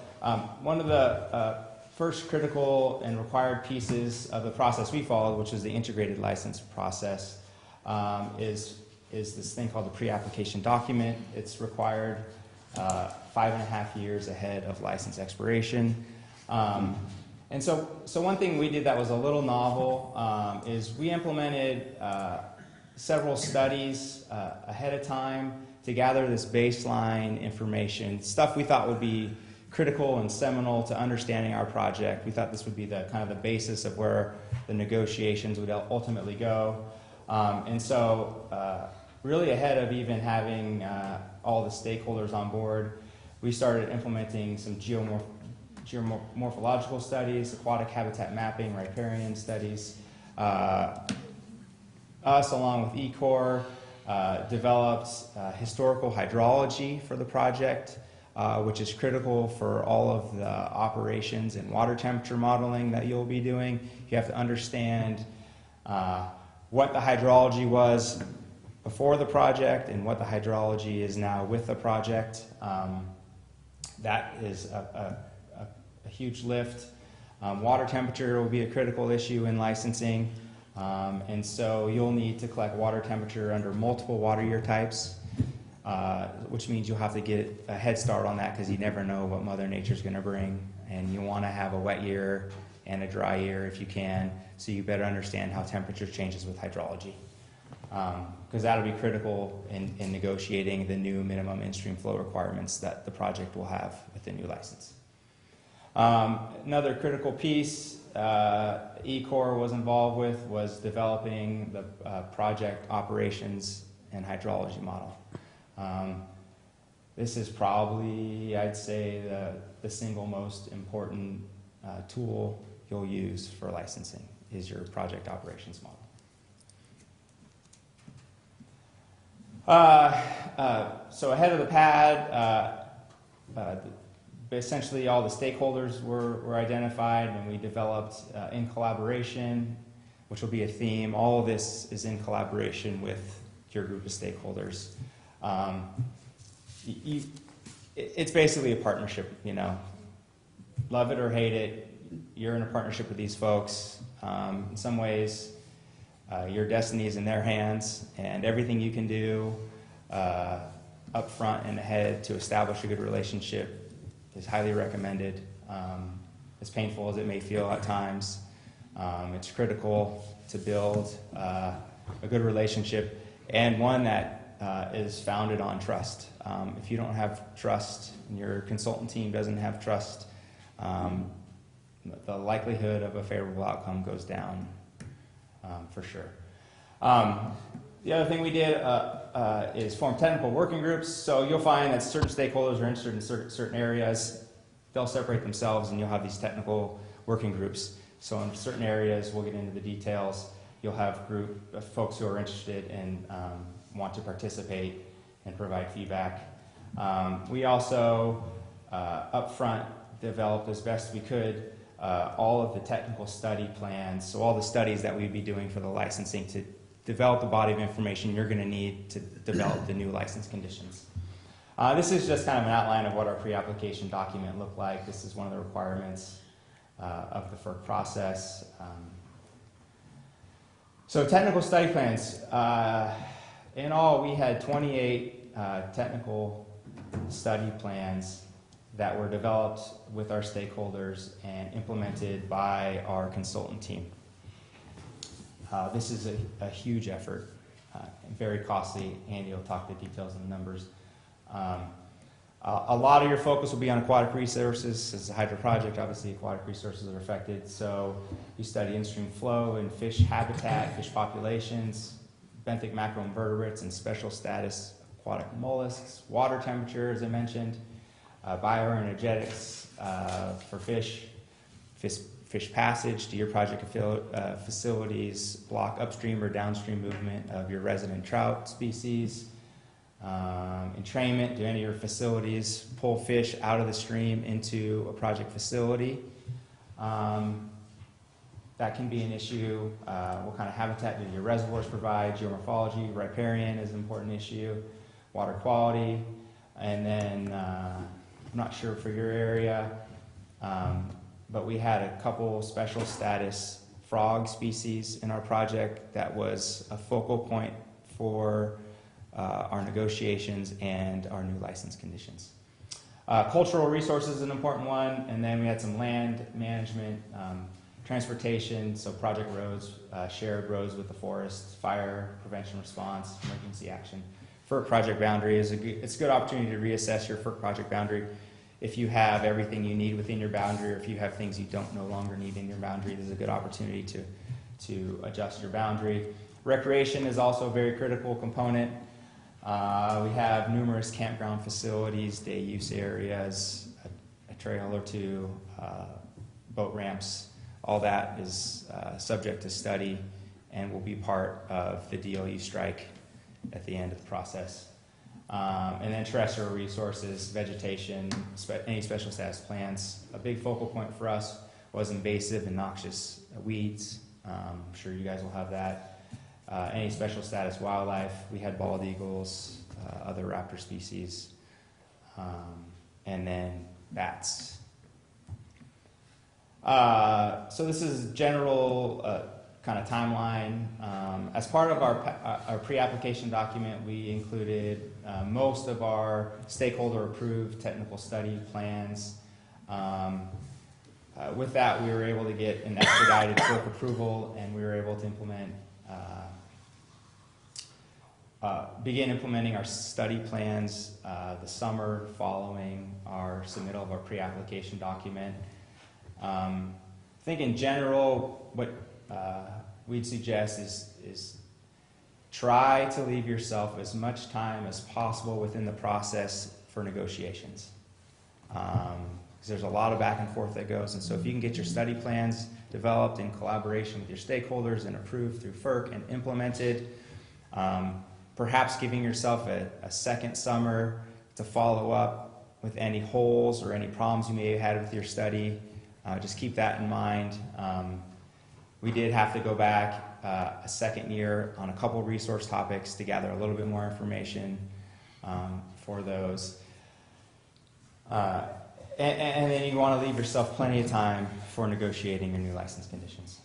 one of the first critical and required pieces of the process we followed, which is the integrated license process, is this thing called the pre-application document. It's required 5.5 years ahead of license expiration. And so one thing we did that was a little novel is we implemented several studies ahead of time to gather this baseline information, stuff we thought would be critical and seminal to understanding our project. We thought this would be the kind of the basis of where the negotiations would ultimately go. And so really ahead of even having all the stakeholders on board, we started implementing some geomorphological studies, aquatic habitat mapping, riparian studies. Us, along with ECOR, developed historical hydrology for the project, which is critical for all of the operations and water temperature modeling that you'll be doing. You have to understand what the hydrology was before the project and what the hydrology is now with the project. That is a huge lift. Water temperature will be a critical issue in licensing, and so you'll need to collect water temperature under multiple water year types, which means you'll have to get a head start on that because you never know what Mother Nature's going to bring, and you want to have a wet year and a dry year if you can, so you better understand how temperature changes with hydrology, because that'll be critical in negotiating the new minimum in-stream flow requirements that the project will have with the new license. Another critical piece ECOR was involved with was developing the project operations and hydrology model. This is probably, I'd say, the single most important tool you'll use for licensing is your project operations model. So ahead of the pad, essentially all the stakeholders were identified, and we developed in collaboration, which will be a theme. All of this is in collaboration with your group of stakeholders. It's basically a partnership, you know. Love it or hate it, you're in a partnership with these folks. In some ways, your destiny is in their hands, and everything you can do up front and ahead to establish a good relationship is highly recommended. as painful as it may feel at times. It's critical to build a good relationship, and one that is founded on trust. If you don't have trust, and your consultant team doesn't have trust, the likelihood of a favorable outcome goes down for sure. The other thing we did is form technical working groups. So you'll find that certain stakeholders are interested in certain areas. They'll separate themselves, and you'll have these technical working groups. So in certain areas, we'll get into the details. You'll have group of folks who are interested and want to participate and provide feedback. We also, up front, developed as best we could all of the technical study plans, so all the studies that we'd be doing for the licensing to develop the body of information you're going to need to develop the new license conditions. This is just kind of an outline of what our pre-application document looked like. This is one of the requirements of the FERC process. So technical study plans. In all, we had 28 technical study plans that were developed with our stakeholders and implemented by our consultant team. This is a huge effort, very costly. Andy will talk the details and the numbers. A lot of your focus will be on aquatic resources. As a hydro project, obviously aquatic resources are affected. So you study in-stream flow and fish habitat, fish populations, benthic macroinvertebrates and special status aquatic mollusks, water temperature, as I mentioned, bioenergetics for fish passage to your project facilities, block upstream or downstream movement of your resident trout species, entrainment to any of your facilities, pull fish out of the stream into a project facility. That can be an issue. What kind of habitat do your reservoirs provide? Geomorphology, riparian is an important issue. Water quality. And then, I'm not sure for your area, but we had a couple special status frog species in our project that was a focal point for our negotiations and our new license conditions. Cultural resources is an important one, and then we had some land management, transportation, so project roads, shared roads with the forest, fire prevention response, emergency action. FERC project boundary is it's a good opportunity to reassess your FERC project boundary. If you have everything you need within your boundary, or if you have things you don't no longer need in your boundary, this is a good opportunity to adjust your boundary. Recreation is also a very critical component. We have numerous campground facilities, day use areas, a trail or two, boat ramps. All that is subject to study and will be part of the DLU strike at the end of the process. And then terrestrial resources, vegetation, any special status plants. A big focal point for us was invasive and noxious weeds. I'm sure you guys will have that. Any special status wildlife. We had bald eagles, other raptor species, and then bats. So this is general kind of timeline. As part of our pre-application document, we included most of our stakeholder-approved technical study plans. With that, we were able to get an expedited FERC approval, and we were able to begin implementing our study plans the summer following our submittal of our pre-application document. I think in general, what we'd suggest is try to leave yourself as much time as possible within the process for negotiations. Because there's a lot of back and forth that goes, and so if you can get your study plans developed in collaboration with your stakeholders and approved through FERC and implemented, perhaps giving yourself a second summer to follow up with any holes or any problems you may have had with your study. Just keep that in mind. We did have to go back a second year on a couple resource topics to gather a little bit more information for those. And then you want to leave yourself plenty of time for negotiating your new license conditions.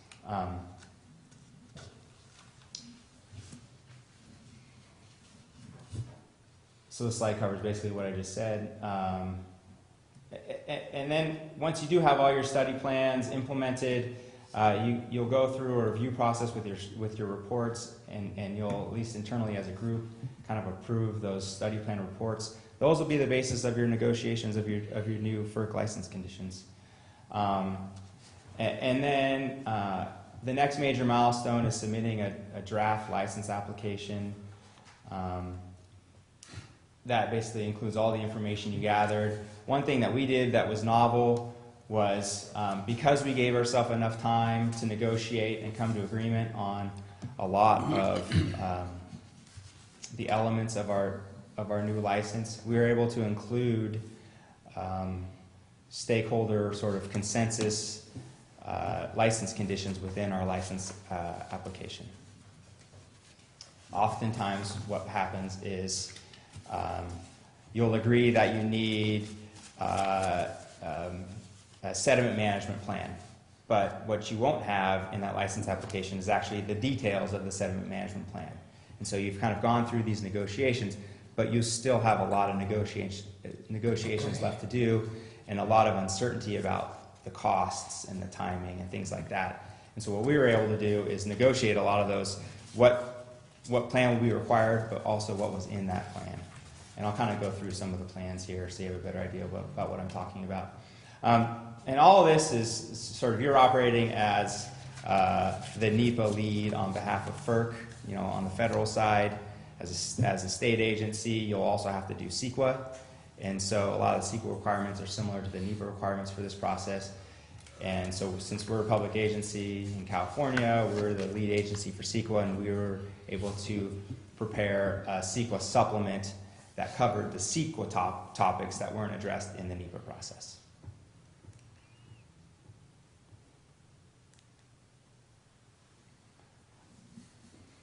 So this slide covers basically what I just said. And then, once you do have all your study plans implemented, you'll go through a review process with your reports, and you'll, at least internally as a group, kind of approve those study plan reports. Those will be the basis of your negotiations of your new FERC license conditions. And then the next major milestone is submitting a draft license application. That basically includes all the information you gathered. One thing that we did that was novel was, because we gave ourselves enough time to negotiate and come to agreement on a lot of the elements of our new license, we were able to include stakeholder sort of consensus license conditions within our license application. Oftentimes what happens is you'll agree that you need a sediment management plan, but what you won't have in that license application is actually the details of the sediment management plan. And so you've kind of gone through these negotiations, but you still have a lot of negotiations left to do, and a lot of uncertainty about the costs and the timing and things like that. And so what we were able to do is negotiate a lot of those, what plan will be required, but also what was in that plan. And I'll kind of go through some of the plans here so you have a better idea about what I'm talking about. And all of this is sort of, you're operating as the NEPA lead on behalf of FERC, on the federal side. As a state agency, you'll also have to do CEQA. And so a lot of the CEQA requirements are similar to the NEPA requirements for this process. And so since we're a public agency in California, we're the lead agency for CEQA, and we were able to prepare a CEQA supplement that covered the CEQA topics that weren't addressed in the NEPA process.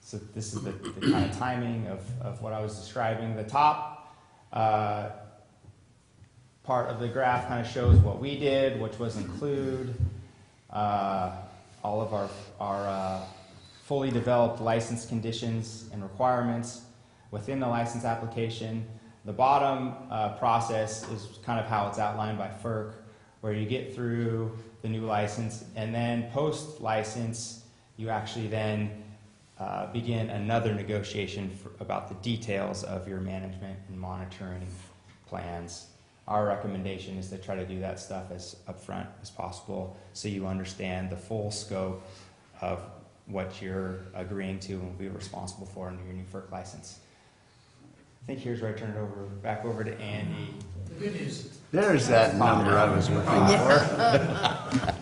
So this is the kind of timing of what I was describing. The top part of the graph kind of shows what we did, which was include all of our fully developed license conditions and requirements within the license application. The bottom process is kind of how it's outlined by FERC, where you get through the new license, and then post-license, you actually then begin another negotiation about the details of your management and monitoring plans. Our recommendation is to try to do that stuff as upfront as possible, so you understand the full scope of what you're agreeing to and will be responsible for under your new FERC license. I think here's where I turn it back over to Andy. The good news. There's that number I was looking for.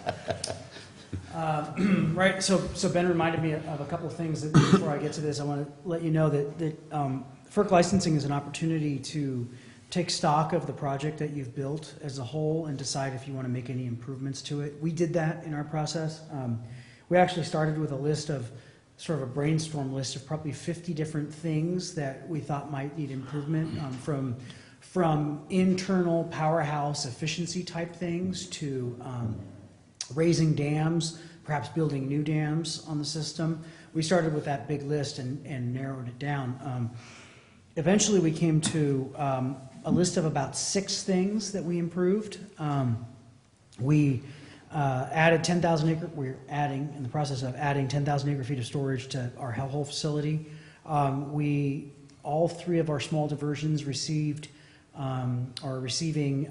Right, so Ben reminded me of a couple of things that before I get to this. I want to let you know that FERC licensing is an opportunity to take stock of the project that you've built as a whole and decide if you want to make any improvements to it. We did that in our process. We actually started with a list of, sort of a brainstorm list of probably 50 different things that we thought might need improvement, from internal powerhouse efficiency type things to raising dams, perhaps building new dams on the system. We started with that big list and narrowed it down. Eventually we came to a list of about 6 things that we improved. We added 10,000 acre, we're adding, in the process of adding 10,000 acre feet of storage to our hellhole facility. All 3 of our small diversions received, are receiving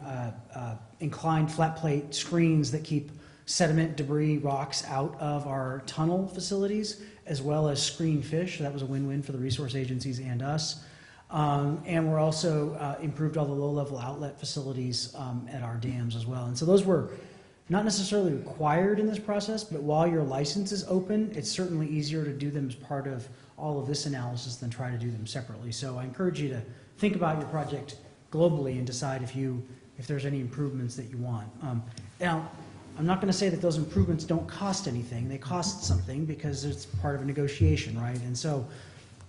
inclined flat plate screens that keep sediment, debris, rocks out of our tunnel facilities, as well as screen fish. So that was a win-win for the resource agencies and us. And we're also improved all the low-level outlet facilities at our dams as well. And so those were not necessarily required in this process, but while your license is open, it's certainly easier to do them as part of all of this analysis than try to do them separately. So I encourage you to think about your project globally and decide if there's any improvements that you want. Now, I'm not going to say that those improvements don't cost anything. They cost something because it's part of a negotiation, right? And so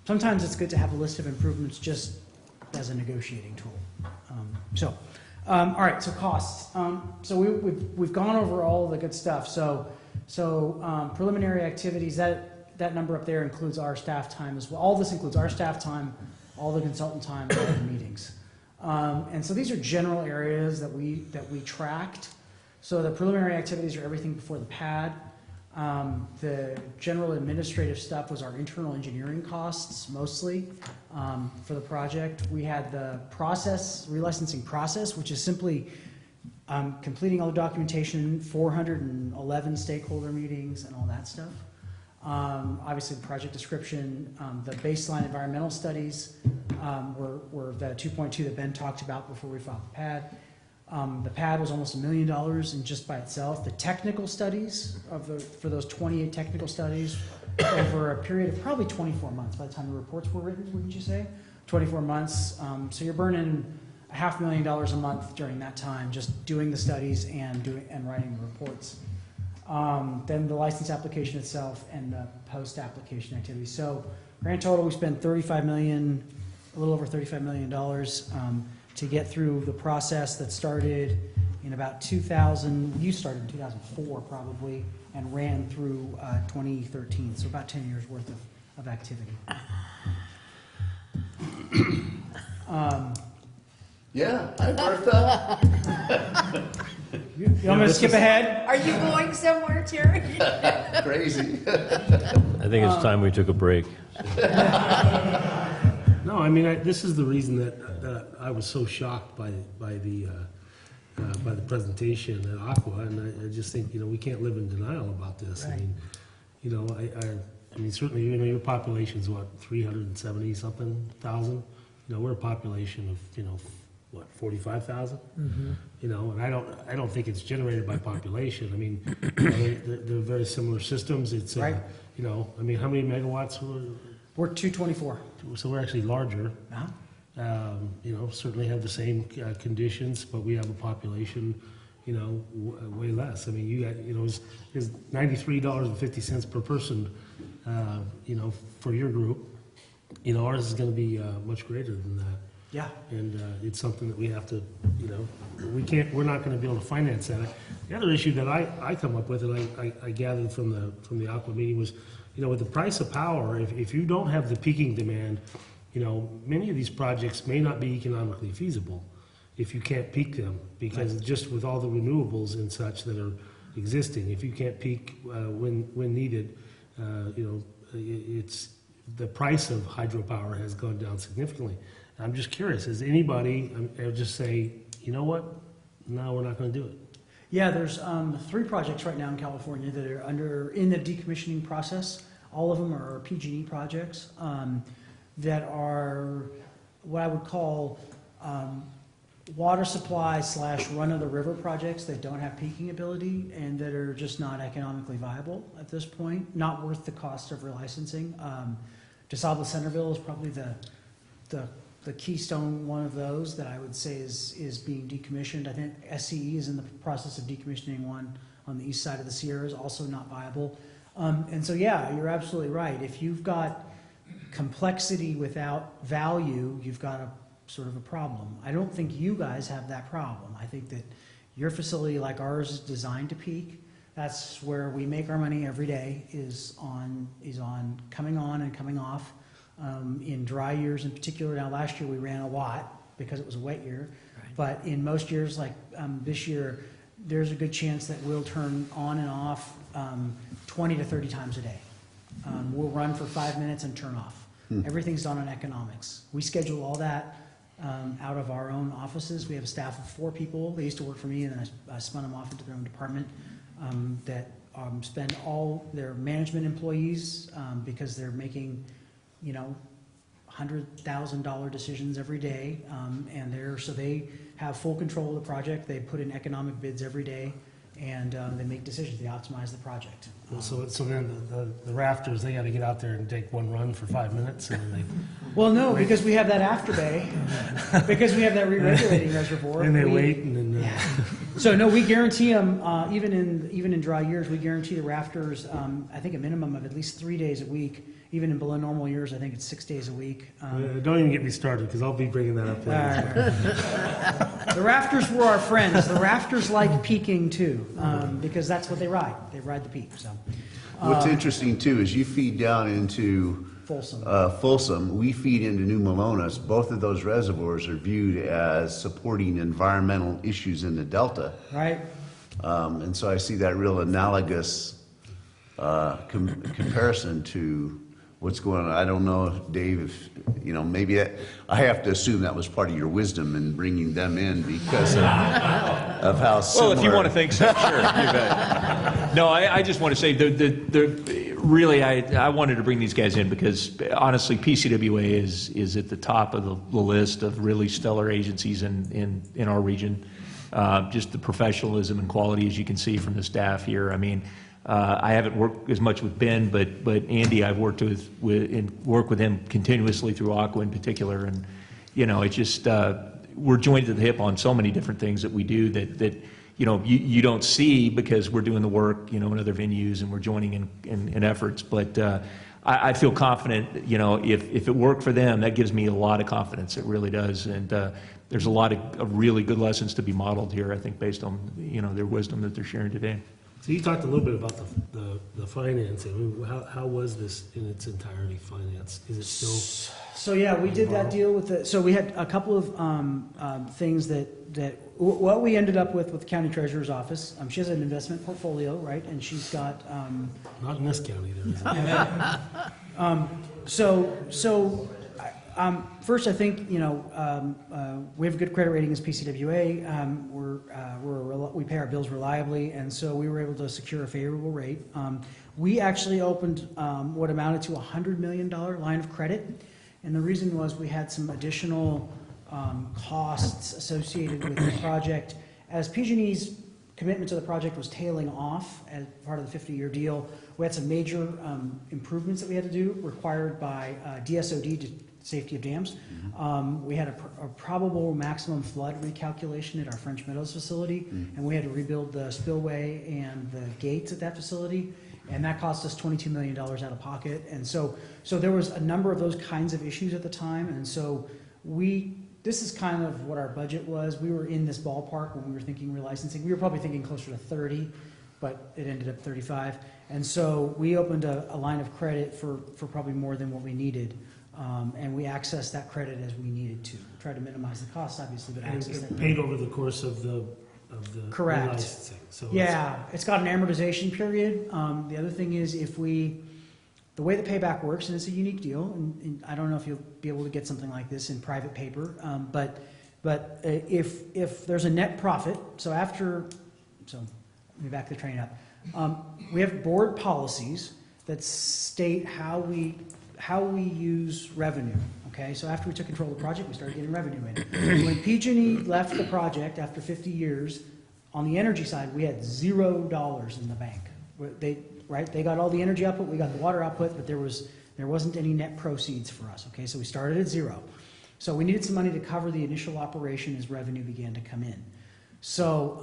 sometimes it's good to have a list of improvements just as a negotiating tool. All right, so costs. So we've gone over all of the good stuff. So preliminary activities, that number up there includes our staff time as well. All this includes our staff time, all the consultant time, all the meetings. And so these are general areas that we tracked. So the preliminary activities are everything before the pad. The general administrative stuff was our internal engineering costs mostly for the project. We had the relicensing process, which is simply completing all the documentation, 411 stakeholder meetings and all that stuff. Obviously, the project description, the baseline environmental studies were the 2.2 that Ben talked about before we filed the pad. The pad was almost $1 million in just by itself. The technical studies for those 28 technical studies over a period of probably 24 months by the time the reports were written, wouldn't you say? 24 months. So you're burning $500,000 a month during that time just doing the studies and writing the reports. Then the license application itself and the post-application activities. So grand total, we spent a little over $35 million to get through the process that started in about 2000. You started in 2004 probably and ran through 2013. So about 10 years worth of activity. Yeah, hi Bertha. You want me to skip ahead? Are you going somewhere, Terry? Crazy. I think it's time we took a break. No, I mean, this is the reason that I was so shocked by the presentation at Aqua, and I just think, we can't live in denial about this. I Right. mean, I mean, certainly, your population's what, 370 something thousand? We're a population of, what, 45,000? And I don't think it's generated by population. I mean, they're very similar systems. It's, Right. I mean, how many megawatts? We're 224. So we're actually larger. Uh-huh. Certainly have the same conditions, but we have a population, way less. I mean, you got, is $93.50 per person, for your group. Ours is going to be much greater than that. Yeah. And it's something that we have to, we're not going to be able to finance that. The other issue that I come up with, and I gathered from the Aqua meeting was, with the price of power, if you don't have the peaking demand, many of these projects may not be economically feasible if you can't peak them, because just with all the renewables and such that are existing, if you can't peak when needed, it's the price of hydropower has gone down significantly. I'm just curious, has anybody just say, you know what, no, we're not going to do it? Yeah, there's 3 projects right now in California that are in the decommissioning process. All of them are PG&E projects that are what I would call water supply / run-of-the-river projects that don't have peaking ability and that are just not economically viable at this point, not worth the cost of relicensing. DeSable Centerville is probably the keystone one of those that I would say is being decommissioned. I think SCE is in the process of decommissioning one on the east side of the Sierras, also not viable. And so, yeah, you're absolutely right. If you've got complexity without value, you've got a sort of a problem. I don't think you guys have that problem. I think that your facility like ours is designed to peak. That's where we make our money every day, is on coming on and coming off. In dry years in particular, now last year we ran a lot because it was a wet year, but in most years like this year, there's a good chance that we'll turn on and off 20 to 30 times a day. We'll run for 5 minutes and turn off. Everything's done on economics. We schedule all that out of our own offices. We have a staff of 4 people. They used to work for me, and then I spun them off into their own department that spend all their management employees because they're making $100,000 decisions every day, and so they have full control of the project. They put in economic bids every day, and they make decisions. They optimize the project. Well, so then the rafters, they got to get out there and take one run for 5 minutes, and then Well, no, because we have that after bay, because we have that re-regulating reservoir. they wait, and then So no, we guarantee them even in dry years. We guarantee the rafters. I think a minimum of at least 3 days a week. Even in below normal years, I think it's 6 days a week. don't even get me started, because I'll be bringing that up later. The rafters were our friends. The rafters like peaking too, because that's what they ride. They ride the peak. So What's interesting too is you feed down into Folsom. Folsom, we feed into New Malones. Both of those reservoirs are viewed as supporting environmental issues in the Delta. Right? And so I see that real analogous comparison to what's going on. I don't know, Dave, if, you know, maybe I have to assume that was part of your wisdom in bringing them in because of how similar. Well, if you want to think so, sure. You bet. No, I just want to say, really, I wanted to bring these guys in because, honestly, PCWA is at the top of the list of really stellar agencies in our region. Just the professionalism and quality, as you can see from the staff here. I mean, I haven't worked as much with Ben, but Andy, I've worked with him continuously through Aqua in particular, and you know, it's just we're joined to the hip on so many different things that we do that you know you don't see because we're doing the work, you know, in other venues and we're joining in efforts. But I feel confident, you know, if it worked for them, that gives me a lot of confidence. It really does, and there's a lot of really good lessons to be modeled here, I think, based on, you know, their wisdom that they're sharing today. So you talked a little bit about the financing. I mean, how was this in its entirety financed? Is it still? So yeah, we did that deal with so we had a couple of things that what we ended up with the county treasurer's office. She has an investment portfolio, right? And she's got. Not in this county, there is. First, I think, you know, we have a good credit rating as PCWA. We pay our bills reliably, and so we were able to secure a favorable rate. We actually opened what amounted to a $100 million line of credit, and the reason was we had some additional costs associated with the project. As PG&E's commitment to the project was tailing off as part of the 50-year deal, we had some major improvements that we had to do required by DSOD, safety of dams. We had a probable maximum flood recalculation at our French Meadows facility, and we had to rebuild the spillway and the gates at that facility, and that cost us $22 million out of pocket. And so there was a number of those kinds of issues at the time, and so this is kind of what our budget was. We were in this ballpark when we were thinking relicensing. We were probably thinking closer to 30, but it ended up 35. And so we opened a line of credit for probably more than what we needed. And we accessed that credit as we needed to. Try to minimize the cost, obviously, but access that. Paid over the course of the correct licensing. So yeah, it's got an amortization period. The other thing is the way the payback works, and it's a unique deal, and I don't know if you'll be able to get something like this in private paper, but if there's a net profit, so let me back the train up. We have board policies that state how we use revenue. Okay, so after we took control of the project, we started getting revenue in. When PG&E left the project after 50 years, on the energy side, we had $0 in the bank. They got all the energy output, we got the water output, but there wasn't any net proceeds for us. Okay, so we started at zero. So we needed some money to cover the initial operation as revenue began to come in. So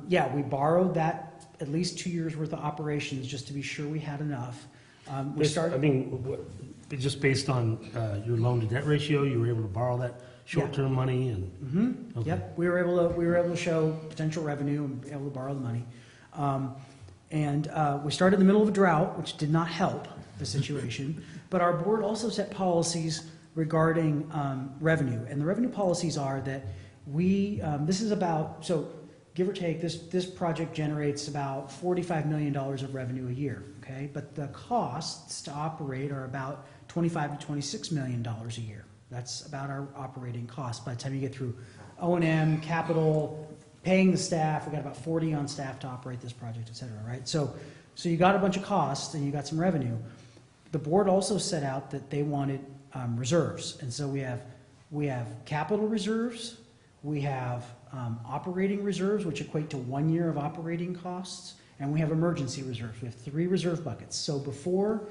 yeah, we borrowed that at least 2 years worth of operations just to be sure we had enough. Just based on your loan to debt ratio, you were able to borrow that short-term money and. Okay. Yep, we were able to show potential revenue and be able to borrow the money. We started in the middle of a drought, which did not help the situation. But our board also set policies regarding revenue, and the revenue policies are that this is about, so give or take, this project generates about $45 million of revenue a year. Okay, but the costs to operate are about $25 to $26 million a year. That's about our operating cost by the time you get through O&M, capital, paying the staff. We got about 40 on staff to operate this project, et cetera, right? So you got a bunch of costs and you got some revenue. The board also set out that they wanted reserves, and so we have capital reserves, we have operating reserves, which equate to 1 year of operating costs, and we have emergency reserves. We have 3 reserve buckets. So before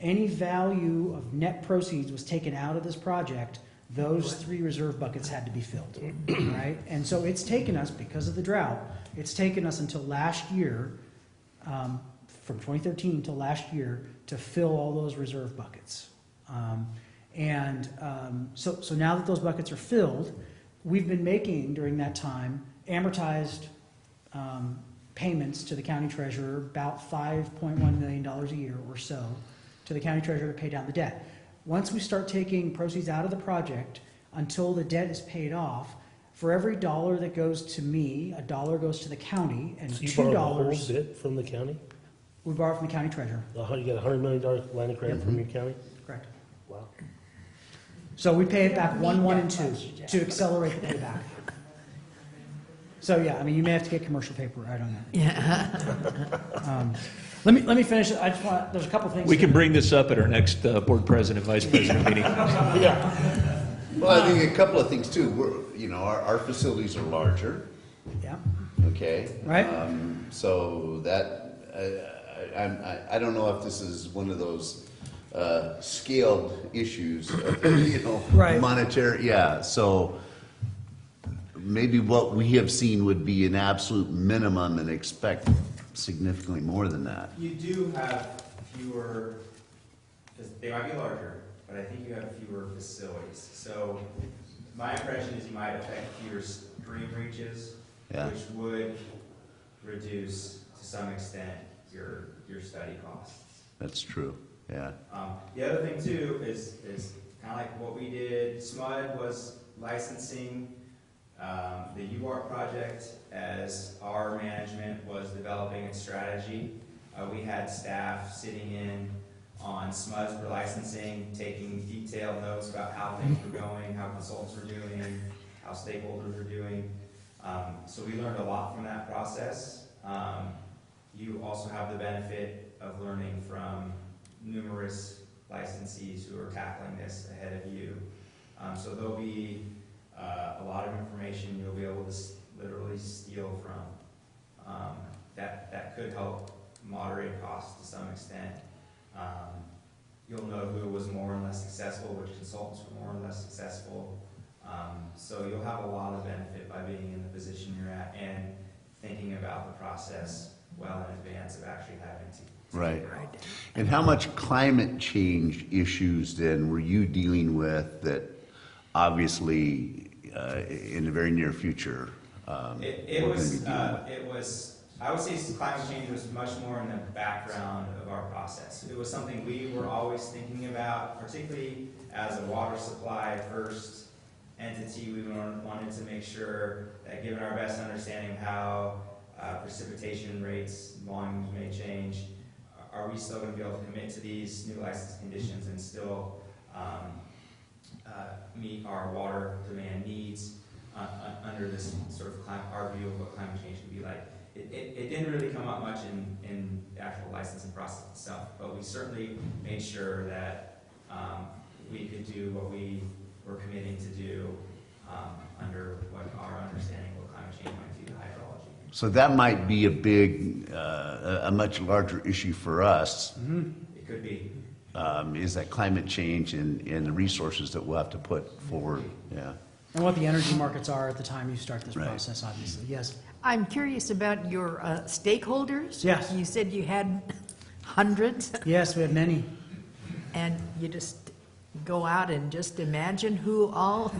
any value of net proceeds was taken out of this project, those 3 reserve buckets had to be filled, right? And so it's taken us, because of the drought, it's taken us until last year, from 2013 to last year, to fill all those reserve buckets. So now that those buckets are filled, we've been making, during that time, amortized payments to the county treasurer, about $5.1 million a year or so, to the county treasurer to pay down the debt. Once we start taking proceeds out of the project, until the debt is paid off, for every dollar that goes to me, a dollar goes to the county, and So you borrowed the whole $2 bit from the county? we borrow from the county treasurer. You got a $100 million line of credit from your county? Correct. Wow. So we pay it back Don't 1, need 1, that and 2 much, Jeff. to accelerate the payback. So yeah, I mean, you may have to get commercial paper right on that. Yeah. Let me finish. I just want, there's a couple things. We can bring this up at our next board president, vice president meeting. Well, I think a couple of things too. Our facilities are larger, Yeah, okay? Right. So that, I don't know if this is one of those scaled issues, Right. monetary, yeah. So maybe what we have seen would be an absolute minimum and expect significantly more than that. You do have fewer, they might be larger, but I think you have fewer facilities. So my impression is you might affect fewer stream reaches, Yeah. which would reduce to some extent your study costs. That's true, yeah. The other thing too is kind of like what we did. SMUD was licensing the UART project as our management was developing its strategy. We had staff sitting in on SMUDs for licensing, taking detailed notes about how things were going, how consultants were doing, how stakeholders were doing. So we learned a lot from that process. You also have the benefit of learning from numerous licensees who are tackling this ahead of you. So there'll be a lot of information you'll be able to literally steal from that could help moderate costs to some extent. You'll know who was more and less successful, which consultants were more and less successful. So you'll have a lot of benefit by being in the position you're at and thinking about the process well in advance of actually having to. Right. And how much climate change issues then were you dealing with that obviously in the very near future It was, I would say climate change was much more in the background of our process. It was something we were always thinking about, particularly as a water supply first entity. We wanted to make sure that given our best understanding of how precipitation rates, volumes may change, are we still going to be able to commit to these new license conditions and still meet our water demand needs under this sort of our view of what climate change can be like. It didn't really come up much in the actual licensing process itself, but we certainly made sure that we could do what we were committing to do under what our understanding of what climate change might do to hydrology. So that might be a big, a much larger issue for us. It could be. Is that climate change and the resources that we'll have to put forward, yeah. and what the energy markets are at the time you start this Right. process, obviously, yes. I'm curious about your stakeholders. Yes. You said you had hundreds, Yes, we have many. and you just go out and just imagine who all,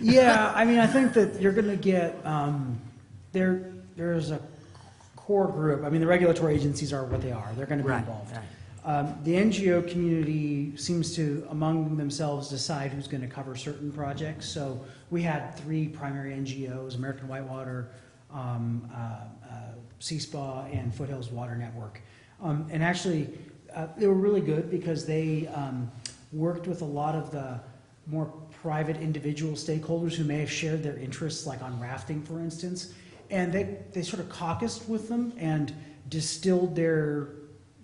Yeah, I mean, I think that you're going to get, there's a core group. I mean, the regulatory agencies are what they are. They're going to be Right, involved. right. The NGO community seems to, among themselves, decide who's going to cover certain projects. So we had 3 primary NGOs, American Whitewater, CSPA, and Foothills Water Network. And actually, they were really good because they worked with a lot of the more private individual stakeholders who may have shared their interests, like on rafting, for instance. And they sort of caucused with them and distilled their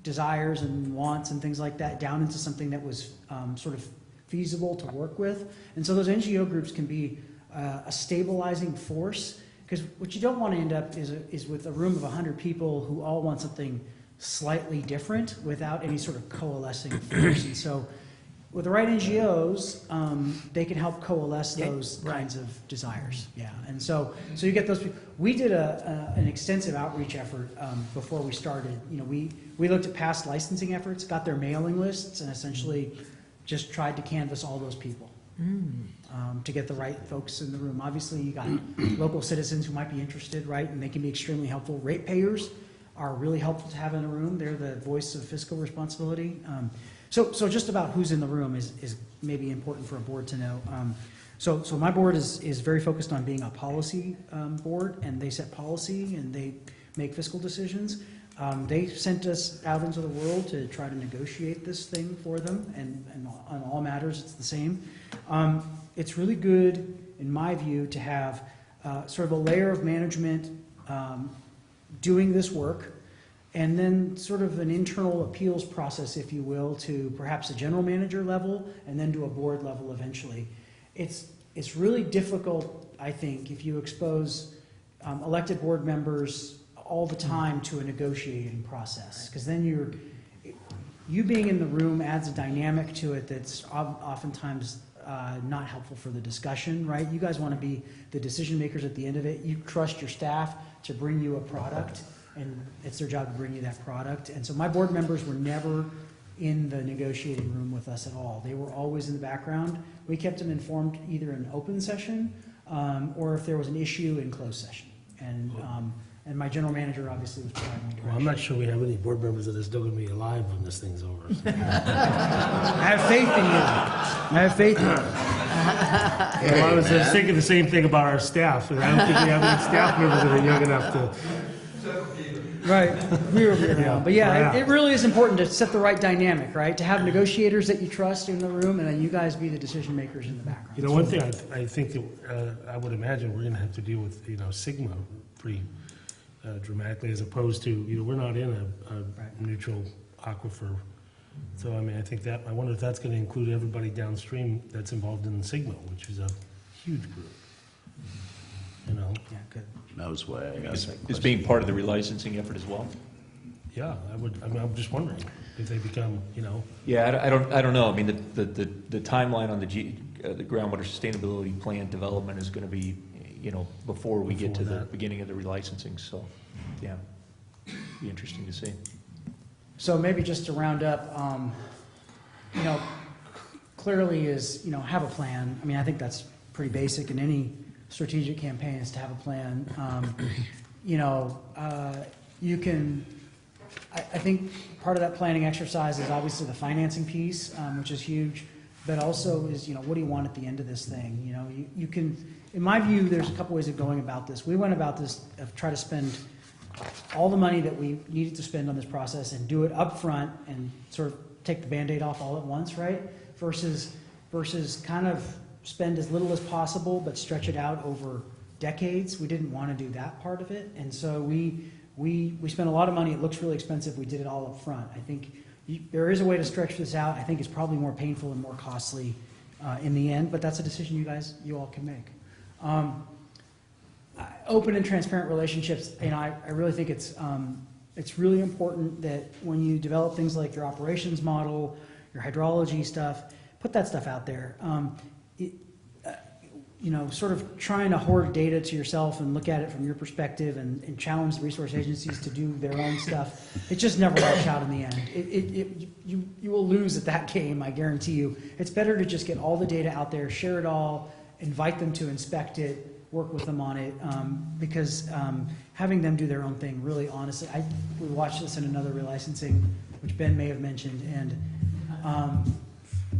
desires and wants and things like that down into something that was sort of feasible to work with. And so those NGO groups can be a stabilizing force, because what you don't want to end up is with a room of 100 people who all want something slightly different without any sort of coalescing force. And so with the right NGOs, they can help coalesce those kinds of desires. Yeah, and so you get those people. We did an extensive outreach effort before we started. You know, we looked at past licensing efforts, got their mailing lists, and essentially just tried to canvass all those people to get the right folks in the room. Obviously, you got local citizens who might be interested, right, and they can be extremely helpful. Ratepayers, are really helpful to have in the room. They're the voice of fiscal responsibility. So just about who's in the room is maybe important for a board to know. So my board is very focused on being a policy board, and they set policy and they make fiscal decisions. They sent us out into the world to try to negotiate this thing for them, and on all matters it's the same. It's really good, in my view, to have sort of a layer of management doing this work, and then sort of an internal appeals process, if you will, to perhaps a general manager level, and then to a board level eventually. It's really difficult, I think, if you expose elected board members all the time to a negotiating process, because then you being in the room adds a dynamic to it that's oftentimes not helpful for the discussion, right? You guys want to be the decision makers at the end of it. You trust your staff to bring you a product, and it's their job to bring you that product. And so my board members were never in the negotiating room with us at all. They were always in the background. We kept them informed either in open session or if there was an issue in closed session. And my general manager obviously was providing direction. Well, I'm not sure we have any board members that are still going to be alive when this thing's over. I have faith in you. I have faith in you. Well, I was thinking the same thing about our staff, and I don't think we have any staff members that are young enough to. Right, we were around. Yeah. But yeah, Yeah. it really is important to set the right dynamic, right? To have negotiators that you trust in the room, and then you guys be the decision makers in the background. You know, one thing I think that I would imagine we're going to have to deal with, Sigma pretty dramatically, as opposed to, we're not in a neutral aquifer. So, I mean, I wonder if that's going to include everybody downstream that's involved in Sigma, which is a huge group. Yeah, good. That was why I asked that Is question. being part of the relicensing effort as well? Yeah, I'm just wondering if they become, Yeah, I don't know. I mean, the timeline on the groundwater sustainability plan development is going to be, before we get to Before the that. beginning of the relicensing, so, yeah, be interesting to see. So maybe just to round up, clearly is, have a plan. I mean, I think that's pretty basic in any strategic campaign, is to have a plan. I think part of that planning exercise is obviously the financing piece, which is huge, but also is, what do you want at the end of this thing? You can, in my view, there's a couple ways of going about this. We went about this of try to spend all the money that we needed to spend on this process and do it up front and sort of take the Band-Aid off all at once, right? Versus kind of spend as little as possible but stretch it out over decades. We didn't want to do that part of it, and so we spent a lot of money. It looks really expensive. We did it all up front. I think there is a way to stretch this out. I think it's probably more painful and more costly in the end, but that's a decision you all can make. Open and transparent relationships, I really think it's really important that when you develop things like your operations model, your hydrology stuff, put that stuff out there. Sort of trying to hoard data to yourself and look at it from your perspective and challenge the resource agencies to do their own stuff, it just never works out in the end. You will lose at that game, I guarantee you. It's better to just get all the data out there, share it all, invite them to inspect it, work with them on it, because having them do their own thing, really honestly, we watched this in another relicensing, which Ben may have mentioned, and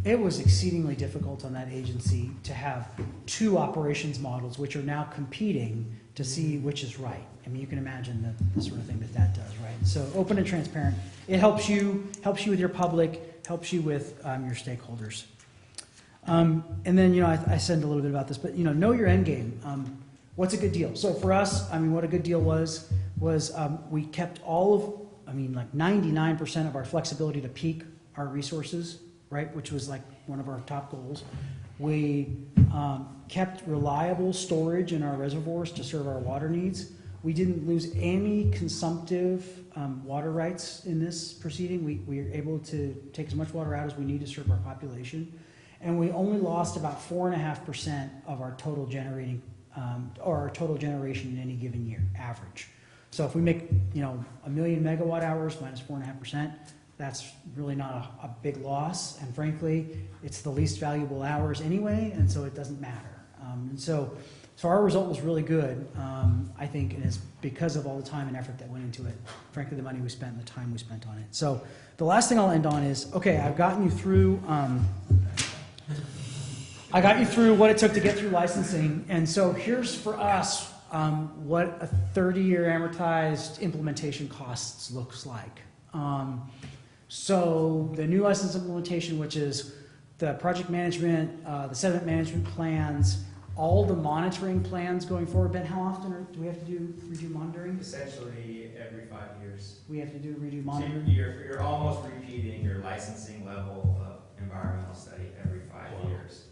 it was exceedingly difficult on that agency to have two operations models, which are now competing to see which is right. I mean, you can imagine the sort of thing that does, right? So open and transparent. It helps you with your public, helps you with your stakeholders. And then, I said a little bit about this, but, know your end game. What's a good deal? So for us, what a good deal was we kept like 99% of our flexibility to peak our resources, right, which was like one of our top goals. We kept reliable storage in our reservoirs to serve our water needs. We didn't lose any consumptive water rights in this proceeding. We were able to take as much water out as we need to serve our population. And we only lost about 4.5% of our total generating, or our total generation in any given year, average. So if we make, 1 million megawatt hours minus 4.5%, that's really not a big loss. And frankly, it's the least valuable hours anyway, and so it doesn't matter. And so So our result was really good, I think, and it's because of all the time and effort that went into it. Frankly, the money we spent and the time we spent on it. So the last thing I'll end on is, okay, I've gotten you through, what it took to get through licensing, and so here's for us what a 30-year amortized implementation costs looks like. So the new license implementation, which is the project management, the sediment management plans, all the monitoring plans going forward. Ben, how often do we have to redo monitoring? Essentially, every 5 years. We have to redo So monitoring? you're almost repeating your licensing level of environmental study every 5 years.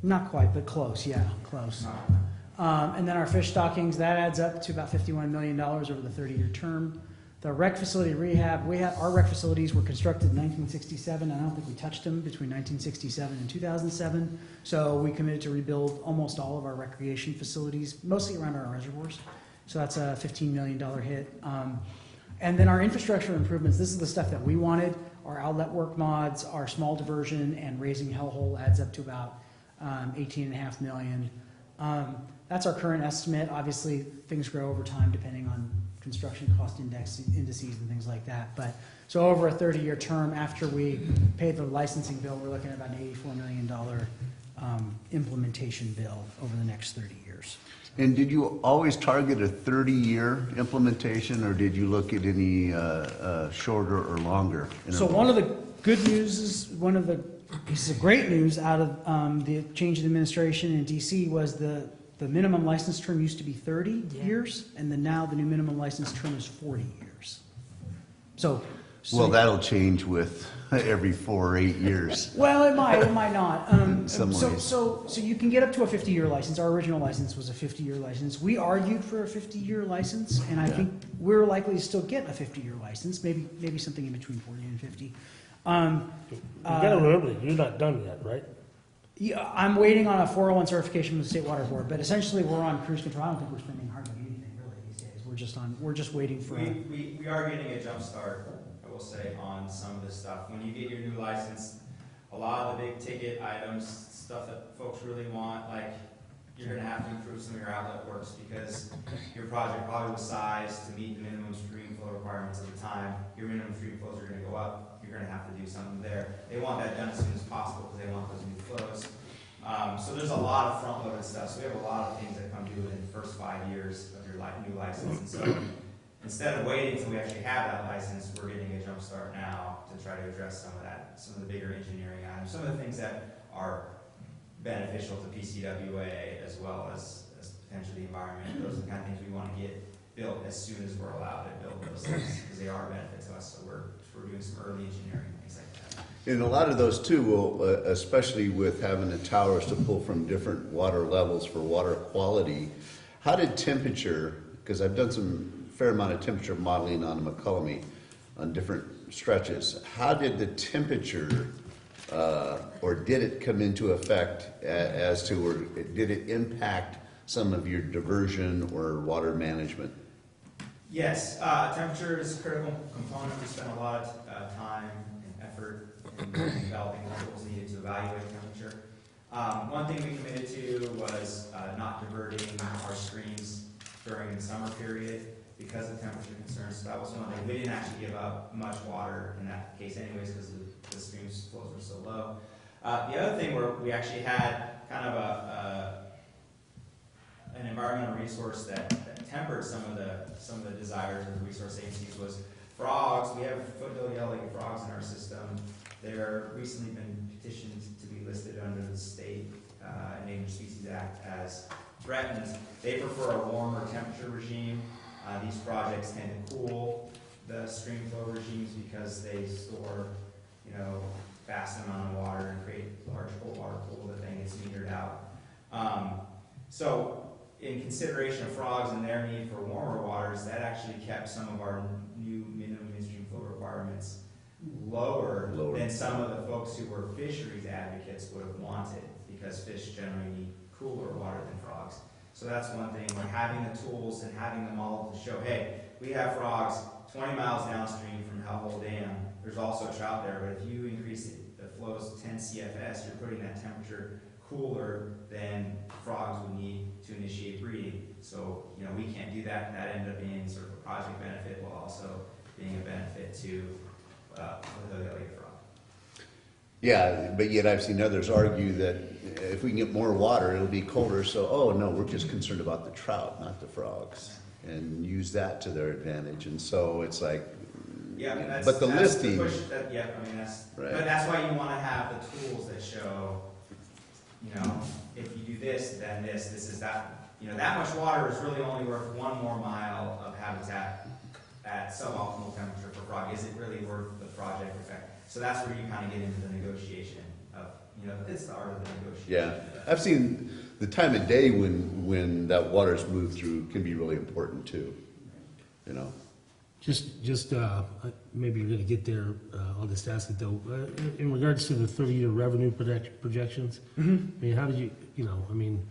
Not quite, but close, yeah, close. And then our fish stockings, that adds up to about $51 million over the 30-year term. The rec facility rehab, our rec facilities were constructed in 1967. I don't think we touched them between 1967 and 2007. So we committed to rebuild almost all of our recreation facilities, mostly around our reservoirs. So that's a $15 million hit. And then our infrastructure improvements, this is the stuff that we wanted. Our outlet work mods, our small diversion, and raising hellhole adds up to about $18.5 million. That's our current estimate. Obviously, things grow over time depending on construction cost indices and things like that. But so over a 30-year term, after we pay the licensing bill, we're looking at about an $84 million implementation bill over the next 30 years. And did you always target a 30-year implementation, or did you look at any shorter or longer So intervals? one of the good news is, one of the pieces of great news out of the change in administration in DC was the minimum license term used to be 30 years, and then now the new minimum license term is 40 years. So Well, that'll change with every 4 or 8 years. well, it might not. Some ways. So you can get up to a 50-year license. Our original license was a 50-year license. We argued for a 50-year license, and I think we're likely to still get a 50-year license, maybe something in between 40 and 50. You gotta remember that you're not done yet, right? Yeah, I'm waiting on a 401 certification from the State Water Board, but essentially we're on cruise control. I don't think we're spending hardly anything really these days. We're just waiting for. We are getting a jump start, I will say, on some of this stuff. When you get your new license, a lot of the big ticket items, stuff that folks really want, like you're gonna have to improve some of your outlet works because your project probably was sized to meet the minimum stream flow requirements at the time. Your minimum stream flows are gonna go up. You're gonna have to do something there. They want that done as soon as possible because they want those new flows. So there's a lot of front-loaded stuff. So we have a lot of things that come due in the first 5 years of your new license. And so instead of waiting until we actually have that license, we're getting a jump start now to try to address some of that, some of the bigger engineering items, some of the things that are beneficial to PCWA as well as potentially the environment. Those are the kind of things we want to get built as soon as we're allowed to build those things because they are a benefit to us. So we're doing some early engineering, things like that. And a lot of those too will, especially with having the towers to pull from different water levels for water quality. How did temperature, because I've done some fair amount of temperature modeling on McCullum on different stretches. How did the temperature, or did it come into effect as to, or did it impact some of your diversion or water management? Yes, temperature is a critical component. We spend a lot of time and effort in developing the tools needed to evaluate temperature. One thing we committed to was not diverting our streams during the summer period because of temperature concerns. So that was one thing. We didn't actually give up much water in that case anyways because the streams flows were so low. The other thing where we actually had kind of an environmental resource that tempered some of the desires of the resource agencies was frogs. We have foot-bill yellow-legged frogs in our system. They're recently been petitioned to be listed under the State Endangered Species Act as threatened. They prefer a warmer temperature regime. These projects tend to cool the stream flow regimes because they store, vast amount of water and create large cold water pool that then gets metered out. So in consideration of frogs and their need for warmer waters, that actually kept some of our new minimum midstream flow requirements lower than some of the folks who were fisheries advocates would have wanted, because fish generally need cooler water than frogs. So that's one thing, like having the tools and having the model to show, hey, we have frogs 20 miles downstream from Hellhole Dam. There's also trout there, but if you increase the flows 10 CFS, you're putting that temperature cooler, then frogs would need to initiate breeding. So, you know, we can't do that, and that ended up being sort of a project benefit while also being a benefit to the lake frog. Yeah, but yet I've seen others argue that if we can get more water, it'll be colder, so, oh, no, we're just concerned about the trout, not the frogs, and use that to their advantage, and so it's like, Yeah, but that's, but the that's listing, the push, yeah, I mean, that's, Right. but that's why you wanna have the tools that show, you know, if you do this, then this is that. You know, that much water is really only worth 1 more mile of habitat at suboptimal temperature for frog. Is it really worth the project effect? So that's where you kind of get into the negotiation of, you know, it's the art of the negotiation. yeah. I've seen the time of day when that water's moved through can be really important too, you know? Just maybe you're gonna get there, I'll just ask it though, in regards to the 30-year revenue projections, I mean, how did you know, I mean,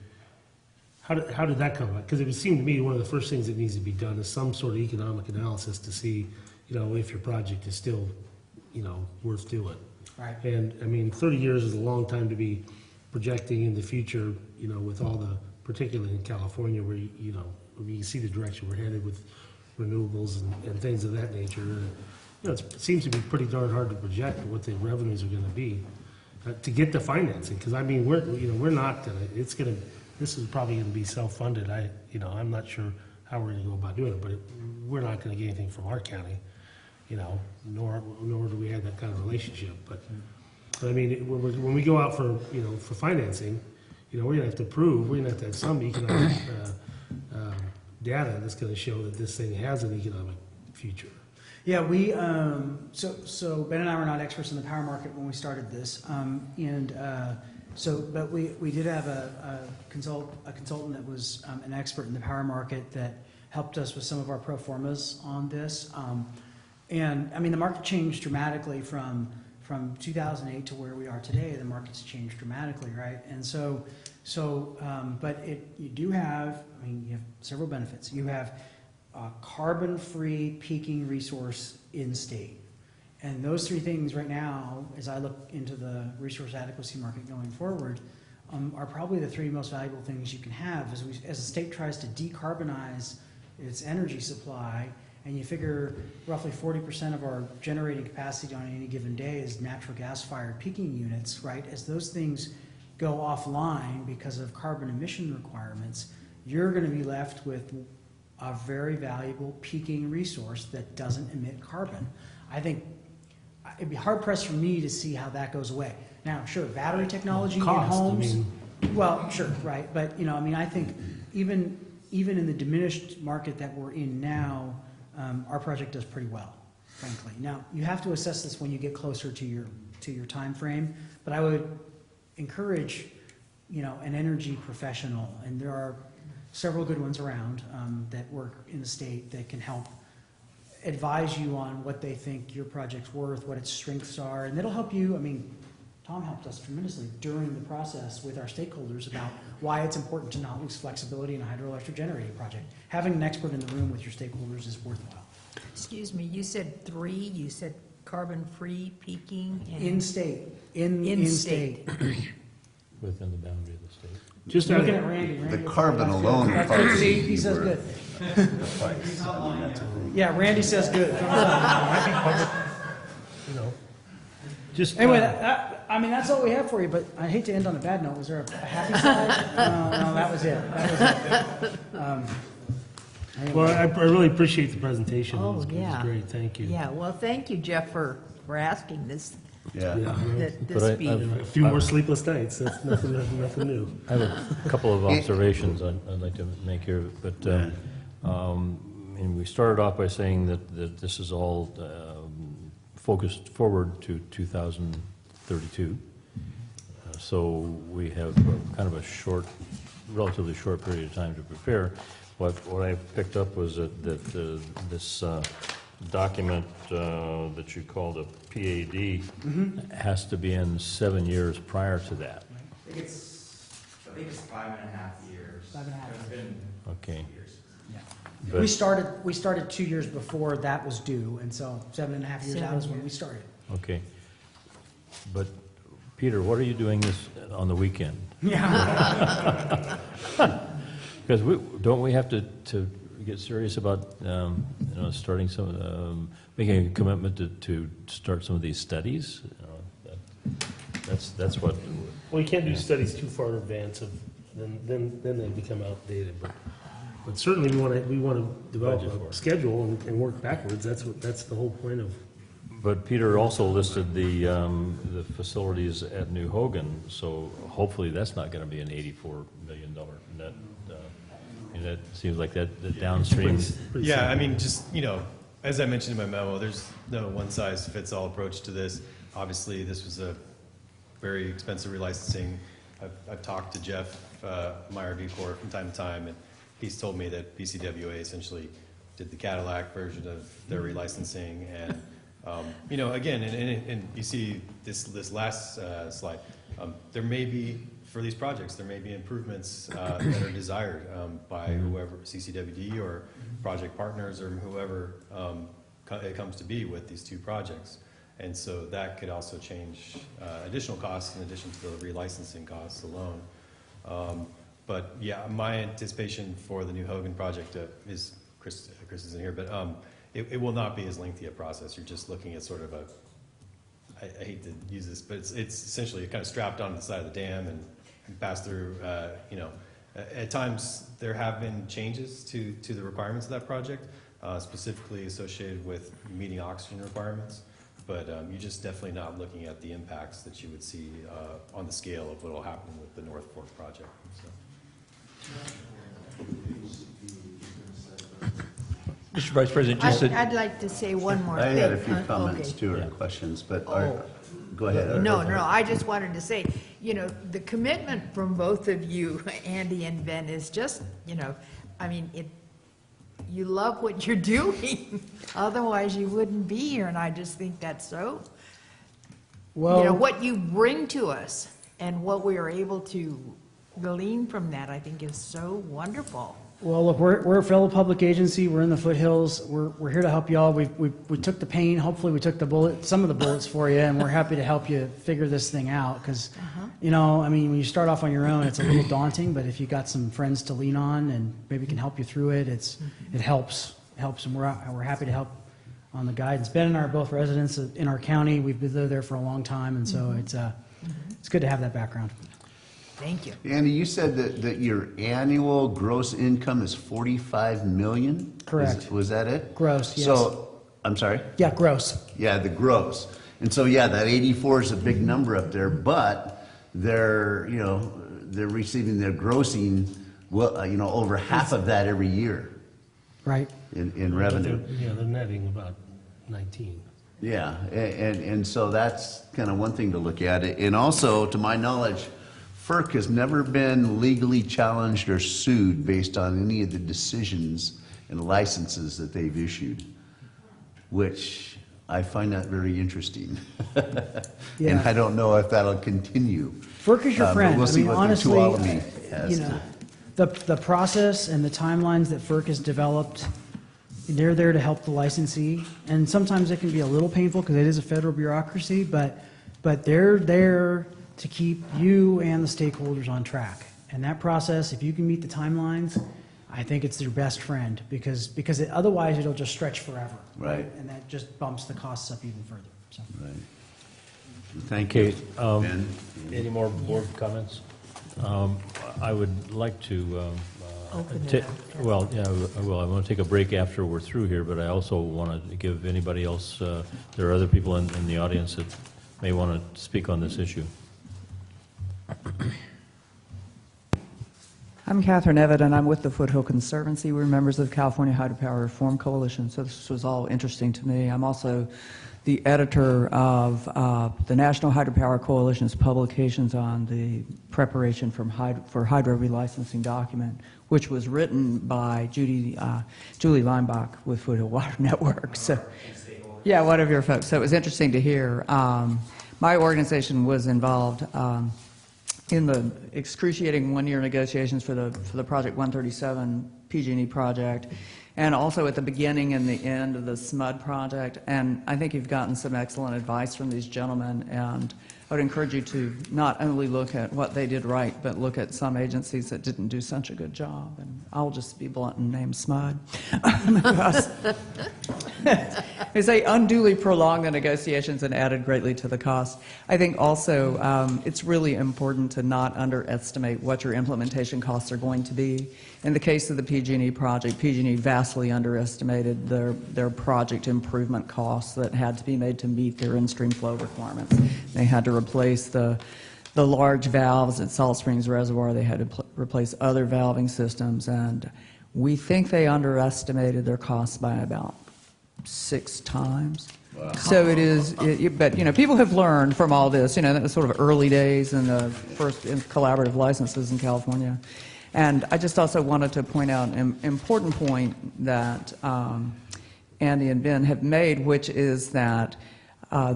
how did that come about? Because it would seem to me one of the first things that needs to be done is some sort of economic analysis to see, you know, if your project is still, you know, worth doing. Right. And, I mean, 30 years is a long time to be projecting in the future, you know, with all the, particularly in California, where, you know, you see the direction we're headed with renewables and things of that nature. And, you know, it seems to be pretty darn hard to project what the revenues are gonna be to get the financing. Because, I mean, we're not gonna, this is probably gonna be self-funded. I'm not sure how we're gonna go about doing it, but we're not gonna get anything from our county, you know, nor do we have that kind of relationship. But I mean, when we go out for, you know, for financing, you know, we're gonna have to prove, we're gonna have to have some economic data that's gonna show that this thing has an economic future. Yeah, we, so Ben and I were not experts in the power market when we started this. But we did have a consultant that was an expert in the power market that helped us with some of our pro formas on this. And I mean, the market changed dramatically from 2008 to where we are today. The market's changed dramatically, right? And but you do have, I mean, you have several benefits. You have a carbon-free peaking resource in state. And those 3 things right now, as I look into the resource adequacy market going forward, are probably the 3 most valuable things you can have as the state tries to decarbonize its energy supply. And you figure roughly 40% of our generating capacity on any given day is natural gas-fired peaking units, right? As those things go offline because of carbon emission requirements, you're going to be left with a very valuable peaking resource that doesn't emit carbon. I think it'd be hard-pressed for me to see how that goes away. Now, sure, battery technology in homes, well, sure, right, but, you know, I mean, I think even in the diminished market that we're in now, our project does pretty well, frankly. Now, you have to assess this when you get closer to your time frame, but I would encourage, you know, an energy professional, and there are several good ones around that work in the state that can help advise you on what they think your project's worth, what its strengths are, and it'll help you. I mean, Tom helped us tremendously during the process with our stakeholders about why it's important to not lose flexibility in a hydroelectric generating project. Having an expert in the room with your stakeholders is worthwhile. Excuse me, you said 3, you said carbon-free peaking? And In state. In state. Within the boundary of the state. Just Looking at Randy. The carbon alone That's part good. is See, the he says word. good. Yeah, Randy says good. You know, just. Anyway, I mean, that's all we have for you, but I hate to end on a bad note. Was there a happy side? No, that was it. That was it. Anyway. Well, I really appreciate the presentation. Oh, It was yeah. great, thank you. Yeah, well, thank you, Jeff, for asking this Yeah. But be. A few more sleepless nights, that's nothing new. I have a couple of observations I'd like to make here, but and we started off by saying that this is all focused forward to 2032. So we have kind of a relatively short period of time to prepare. What I picked up was that this document that you called a PAD has to be in 7 years prior to that. I think it's 5.5 years. 5.5. It's been Okay. years. Yeah. But- We started 2 years before that was due, and so 7.5 years out is when we started. Okay. But Peter, what are you doing this on the weekend? Yeah. Because don't we have to get serious about, starting making a commitment to start some of these studies? That's what, Well, you can't do studies too far in advance of, then they become outdated, but certainly we want to develop Budget for a it. schedule and work backwards, that's the whole point of. but Peter also listed the facilities at New Hogan, so hopefully that's not going to be an $84 million net. That seems like that the downstream. Pretty Yeah, simple. I mean, just, as I mentioned in my memo, there's no one-size-fits-all approach to this. Obviously, this was a very expensive relicensing. I've talked to Jeff Meyer Corps from time to time, and he's told me that BCWA essentially did the Cadillac version of their relicensing. And, again, and you see this last slide, there may be, for these projects, there may be improvements that are desired by whoever, CCWD or project partners or whoever it comes to be with these two projects. And so that could also change additional costs in addition to the relicensing costs alone. But yeah, my anticipation for the New Hogan project is, Chris isn't here, but it will not be as lengthy a process. You're just looking at sort of I hate to use this, but it's essentially kind of strapped onto the side of the dam and pass through, at times there have been changes to the requirements of that project, specifically associated with meeting oxygen requirements. But you're just definitely not looking at the impacts that you would see on the scale of what will happen with the North Fork project. Mr. Vice President, just I'd like to say one more I thing. had a few Okay. comments too, or questions, but go ahead. No, I just wanted to say, the commitment from both of you, Andy and Ben, is just, you love what you're doing. Otherwise, you wouldn't be here, and I just think that's so, what you bring to us and what we are able to glean from that, I think is so wonderful. Well, look, we're a fellow public agency. We're in the foothills. We're here to help you all. We took the pain. Hopefully, we took some of the bullets for you, and we're happy to help you figure this thing out. Because, when you start off on your own, it's a little daunting. But if you got some friends to lean on and maybe can help you through it, it helps. And we're happy to help on the guidance. Ben and I are both residents in our county. We've been there for a long time, and so it's good to have that background. Thank you. Andy, you said that your annual gross income is 45 million? Correct. Was that it? Gross, yes. So, I'm sorry? Yeah, gross. Yeah, the gross. And so, yeah, that 84 is a big number up there, but they're receiving their grossing, over half of that every year Right. in revenue. They're netting about 19. Yeah, and so that's kind of one thing to look at. And also, to my knowledge, FERC has never been legally challenged or sued based on any of the decisions and licenses that they've issued, which I find that very interesting. Yeah. And I don't know if that'll continue. FERC is your But friend. we'll see what honestly, the Tuolumne has to. the process and the timelines that FERC has developed, they're there to help the licensee. And sometimes it can be a little painful because it is a federal bureaucracy, but they're there to keep you and the stakeholders on track. And that process, if you can meet the timelines, I think it's your best friend because otherwise it'll just stretch forever. Right. And that just bumps the costs up even further. So. Right. Thank you, Okay, Ben. any more board comments? I would like to, Open it ta- up. well, yeah, I will. I want to take a break after we're through here, but I also want to give anybody else, there are other people in the audience that may want to speak on this issue. I'm Catherine Evett, and I'm with the Foothill Conservancy. We're members of the California Hydropower Reform Coalition, so this was all interesting to me. I'm also the editor of the National Hydropower Coalition's publications on the preparation for hydro relicensing document, which was written by Julie Leinbach with Foothill Water Network. So, yeah, one of your folks. So it was interesting to hear. My organization was involved in the excruciating one-year negotiations for the Project 137 PG&E project, and also at the beginning and the end of the SMUD project. And I think you've gotten some excellent advice from these gentlemen, and I would encourage you to not only look at what they did right, but look at some agencies that didn't do such a good job. And I'll just be blunt and name SMUD. Because they unduly prolonged the negotiations and added greatly to the cost. I think also it's really important to not underestimate what your implementation costs are going to be. In the case of the PG&E project, PG&E vastly underestimated their project improvement costs that had to be made to meet their in-stream flow requirements. They had to replace the large valves at Salt Springs Reservoir. They had to replace other valving systems, and we think they underestimated their costs by about 6 times. Wow. So it is, but people have learned from all this, that was sort of early days in the first collaborative licenses in California. And I just also wanted to point out an important point that Andy and Ben have made, which is that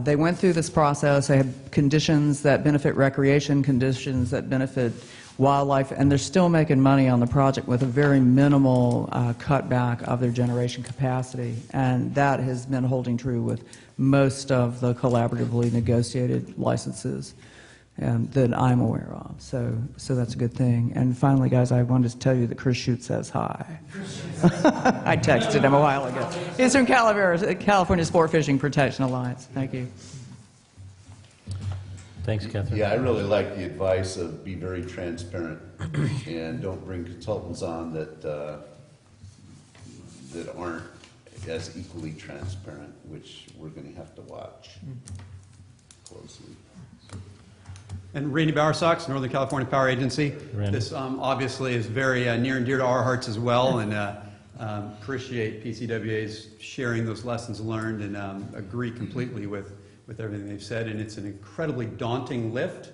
they went through this process. They have conditions that benefit recreation, conditions that benefit wildlife, and they're still making money on the project with a very minimal cutback of their generation capacity. And that has been holding true with most of the collaboratively negotiated licenses that I'm aware of. So that's a good thing. And finally, guys, I wanted to tell you that Chris Shute says hi. I texted him a while ago. He's from California Sport Fishing Protection Alliance. Thank you. Thanks, Catherine. Yeah, I really like the advice of be very transparent and don't bring consultants on that aren't as equally transparent, which we're going to have to watch closely. And Randy Bowersox, Northern California Power Agency. Randy. This obviously is very near and dear to our hearts as well, and appreciate PCWA's sharing those lessons learned, and agree completely with everything they've said. And it's an incredibly daunting lift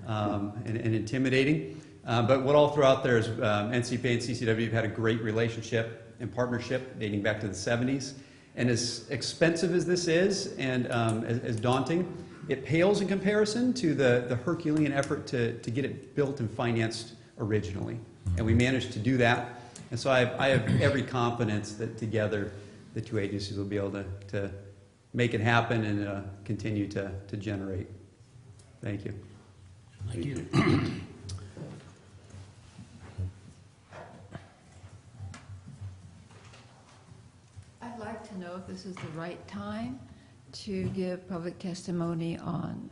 and intimidating. But what all throughout there is NCPA and CCW have had a great relationship and partnership dating back to the 70s. And as expensive as this is, and as daunting, it pales in comparison to the Herculean effort to get it built and financed originally. And we managed to do that. And so I have every confidence that together the two agencies will be able to make it happen and continue to generate. Thank you. Thank you. I'd like to know if this is the right time to give public testimony on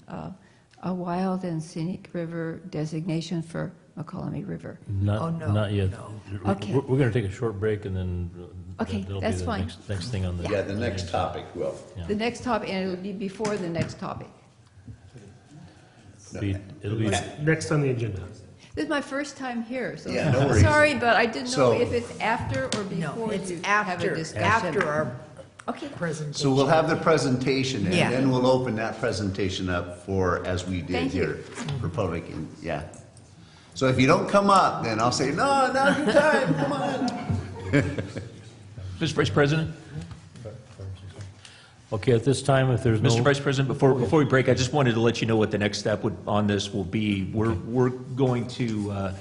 a wild and scenic river designation for McCollum River. Not yet. Okay. We're going to take a short break, and then Okay, that'll that's be the fine. next thing on the... Yeah, the next topic will. Yeah. The next topic, and it'll be before the next topic. It'll be Next on the agenda. This is my first time here, so Yeah, no worries. sorry, but I didn't know So- if it's after or No, before it's you have a after discussion. our Okay. presentation. So we'll have the presentation, and Yeah. then we'll open that presentation up for, as we did Thank you. here, for public, and, yeah. So if you don't come up, then I'll say, no, now's your time, come on. Mr. Vice President? Okay, at this time, if there's no... Mr. Vice President, before we break, I just wanted to let you know what the next step on this will be. We're going to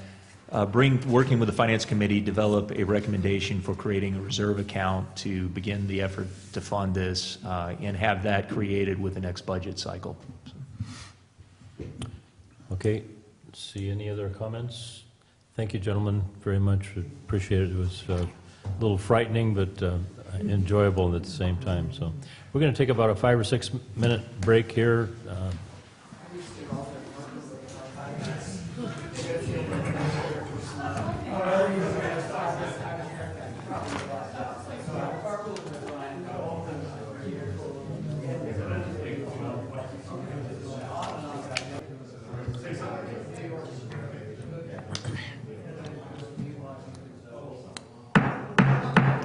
working with the Finance Committee, develop a recommendation for creating a reserve account to begin the effort to fund this and have that created with the next budget cycle. Okay, see any other comments? Thank you, gentlemen, very much. Appreciate it. It was a little frightening, but enjoyable at the same time. So we're going to take about a 5 or 6 minute break here.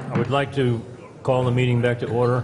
I would like to call the meeting back to order.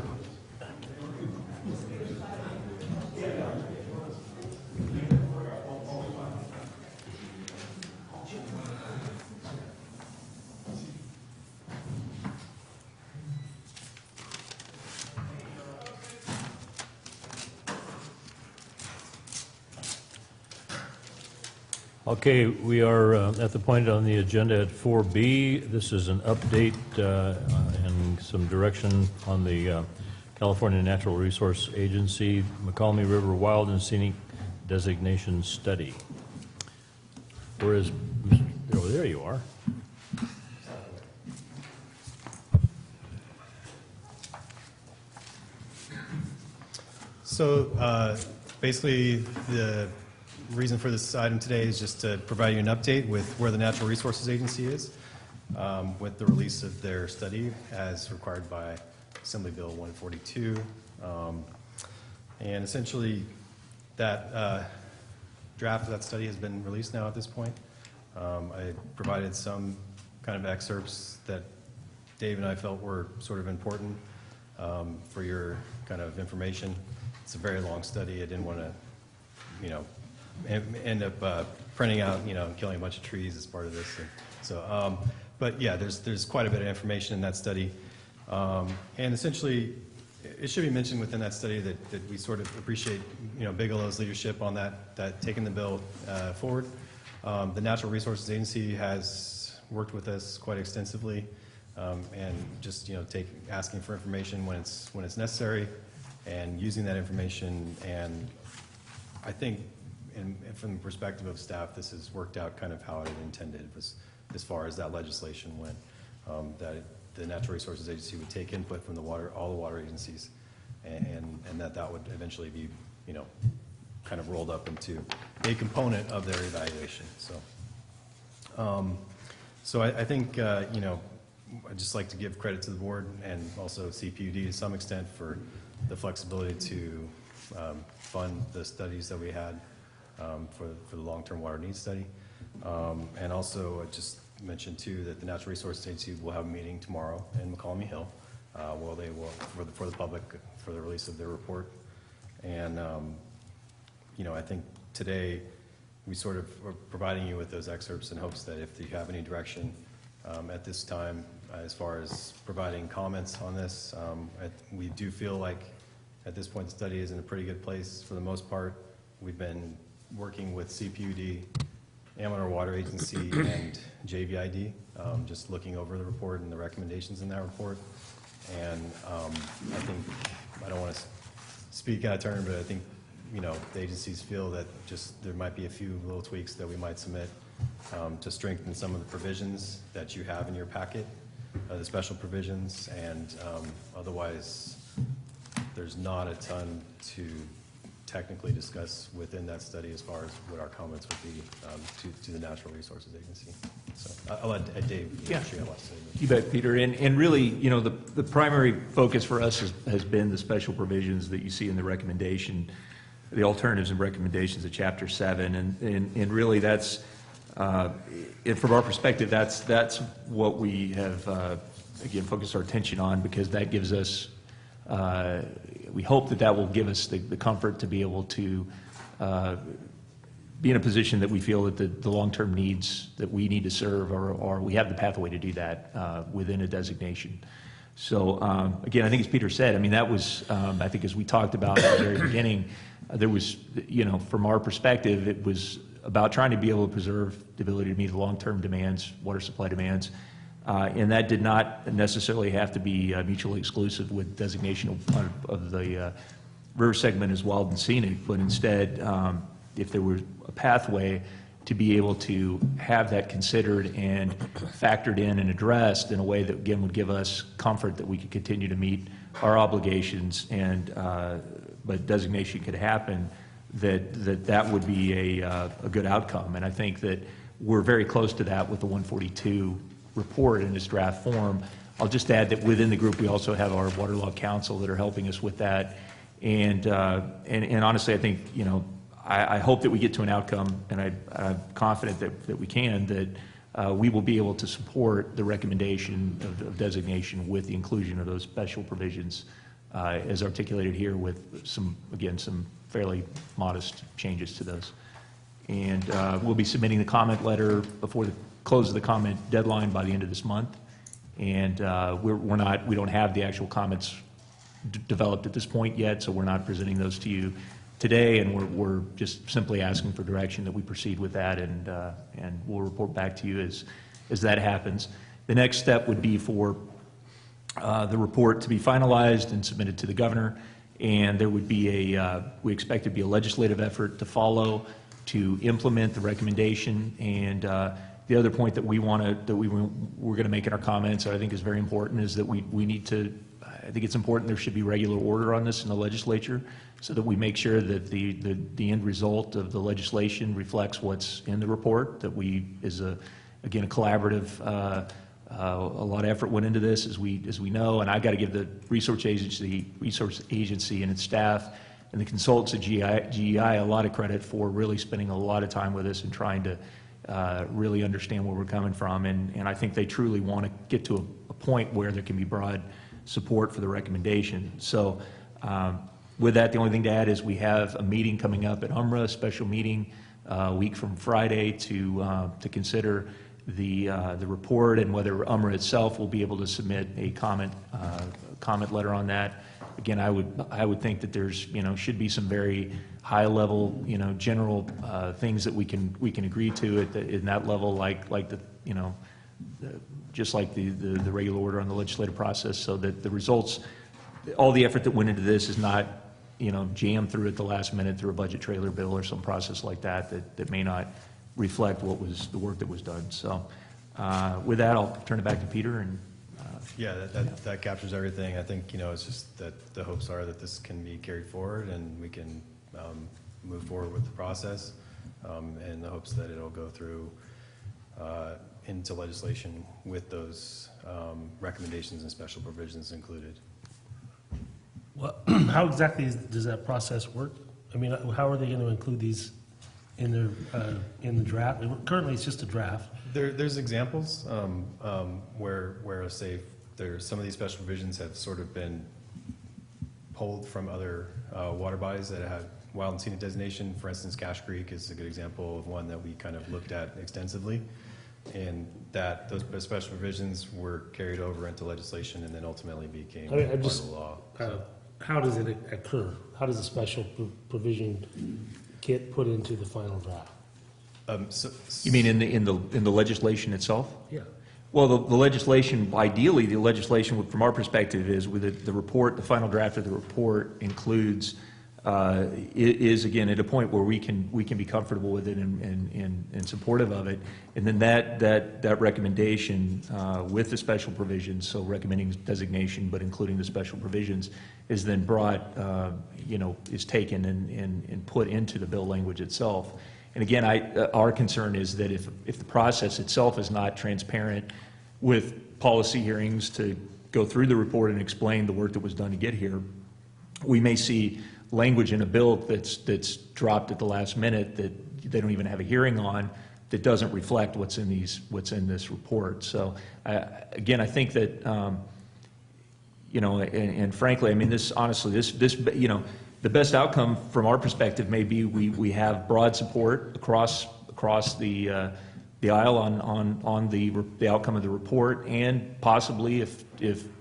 Okay, we are at the point on the agenda at 4B. This is an update and some direction on the California Natural Resource Agency McCallum River Wild and Scenic Designation Study. Where is, oh, there you are. So basically, the reason for this item today is just to provide you an update with where the Natural Resources Agency is with the release of their study as required by Assembly Bill 142. And essentially, that draft of that study has been released now at this point. I provided some kind of excerpts that Dave and I felt were sort of important for your kind of information. It's a very long study. I didn't want to, you know, end up printing out, you know, and killing a bunch of trees as part of this. And so, but yeah, there's quite a bit of information in that study. And essentially, it should be mentioned within that study that we sort of appreciate, you know, Bigelow's leadership on that taking the bill forward. The Natural Resources Agency has worked with us quite extensively, and just, you know, asking for information when it's necessary, and using that information. And I think, from the perspective of staff, this has worked out kind of how it intended, as far as that legislation went. That the Natural Resources Agency would take input from all the water agencies, and that would eventually be, you know, kind of rolled up into a component of their evaluation. So I think, you know, I'd just like to give credit to the board and also CPUD to some extent for the flexibility to fund the studies that we had for the long-term water needs study. And also, I just mentioned too that the Natural Resources Agency will have a meeting tomorrow in McCallum Hill, where they will, for the public, for the release of their report. And you know, I think today we sort of are providing you with those excerpts in hopes that if you have any direction at this time as far as providing comments on this, we do feel like at this point the study is in a pretty good place for the most part. We've been working with CPUD, Amador Water Agency, and JVID, just looking over the report and the recommendations in that report. And I think, I don't want to speak out of turn, but I think, you know, the agencies feel that just there might be a few little tweaks that we might submit to strengthen some of the provisions that you have in your packet, the special provisions, and otherwise there's not a ton to technically discuss within that study as far as what our comments would be to the Natural Resources Agency. So I'll let Dave, I'm sure you have a lot to say. You bet, Peter. And really, you know, the primary focus for us has been the special provisions that you see in the recommendation, the alternatives and recommendations of Chapter 7. And really that's, from our perspective, that's what we have, again, focused our attention on, because that gives us, we hope that will give us the comfort to be able to be in a position that we feel that the long-term needs that we need to serve or we have the pathway to do that within a designation. So again, I think as Peter said, I mean, that was, I think as we talked about at the very beginning, there was, you know, from our perspective, it was about trying to be able to preserve the ability to meet the long-term demands, water supply demands. And that did not necessarily have to be mutually exclusive with designation of the river segment as wild and scenic, but instead, if there were a pathway to be able to have that considered and factored in and addressed in a way that, again, would give us comfort that we could continue to meet our obligations, and but designation could happen, that would be a good outcome. And I think that we're very close to that with the 142 report in its draft form. I'll just add that within the group we also have our Water Law Council that are helping us with that. And honestly, I think, you know, I hope that we get to an outcome, and I'm confident that we can, that we will be able to support the recommendation of designation with the inclusion of those special provisions as articulated here, with some fairly modest changes to those. And we'll be submitting the comment letter before the close of the comment deadline by the end of this month. And we don't have the actual comments developed at this point yet, so we're not presenting those to you today, and we're just simply asking for direction that we proceed with that, and we'll report back to you as that happens. The next step would be for the report to be finalized and submitted to the governor, and there would be we expect it to be a legislative effort to follow to implement the recommendation. And the other point that we're going to make in our comments that I think is very important is that we need to, I think it's important there should be regular order on this in the legislature so that we make sure that the end result of the legislation reflects what's in the report, that again, a collaborative, a lot of effort went into this, as we know, and I've got to give the research agency and its staff and the consultants at GEI a lot of credit for really spending a lot of time with us and trying to really understand where we're coming from, and I think they truly want to get to a point where there can be broad support for the recommendation. So with that, the only thing to add is we have a meeting coming up at UMRA, a special meeting a week from Friday to consider the report and whether UMRA itself will be able to submit a comment letter on that. Again, I would think that there's should be some very high level general things that we can agree to in that level, like the just like the regular order on the legislative process, so that the results, all the effort that went into this is not jammed through at the last minute through a budget trailer bill or some process like that may not reflect what was the work that was done. So with that, I'll turn it back to Peter. And yeah, that captures everything. I think it's just that the hopes are that this can be carried forward and we can move forward with the process, in the hopes that it'll go through into legislation with those recommendations and special provisions included. Well, how exactly does that process work? I mean, how are they going to include these in the draft? Currently, it's just a draft. There's examples where say some of these special provisions have sort of been pulled from other water bodies that have wild and scenic designation. For instance, Cache Creek is a good example of one that we kind of looked at extensively, and that those special provisions were carried over into legislation and then ultimately became part of the law. How does it occur? How does a special provision get put into the final draft? you mean in the legislation itself? Yeah. Well, the legislation, ideally, the legislation from our perspective is with the report, the final draft of the report includes, is again at a point where we can be comfortable with it and supportive of it. And then that recommendation with the special provisions, so recommending designation but including the special provisions, is then brought, is taken and put into the bill language itself. And again, our concern is that if the process itself is not transparent with policy hearings to go through the report and explain the work that was done to get here, we may see language in a bill that's dropped at the last minute that they don't even have a hearing on, that doesn't reflect what's in this report. So again, I think that and frankly, I mean, this the best outcome from our perspective may be we have broad support across the aisle on the outcome of the report, and possibly if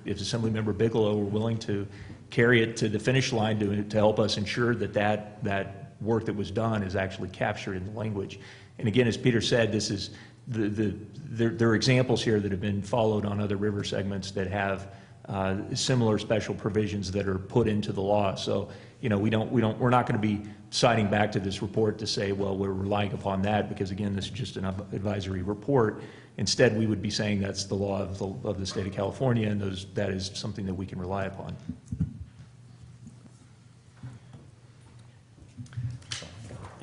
Assemblymember Bigelow were willing to carry it to the finish line to help us ensure that work that was done is actually captured in the language. And again, as Peter said, this is there are examples here that have been followed on other river segments that have similar special provisions that are put into the law. So we're not going to be citing back to this report to say, well, we're relying upon that, because again, this is just an advisory report. Instead, we would be saying that's the law of the state of California, and that is something that we can rely upon.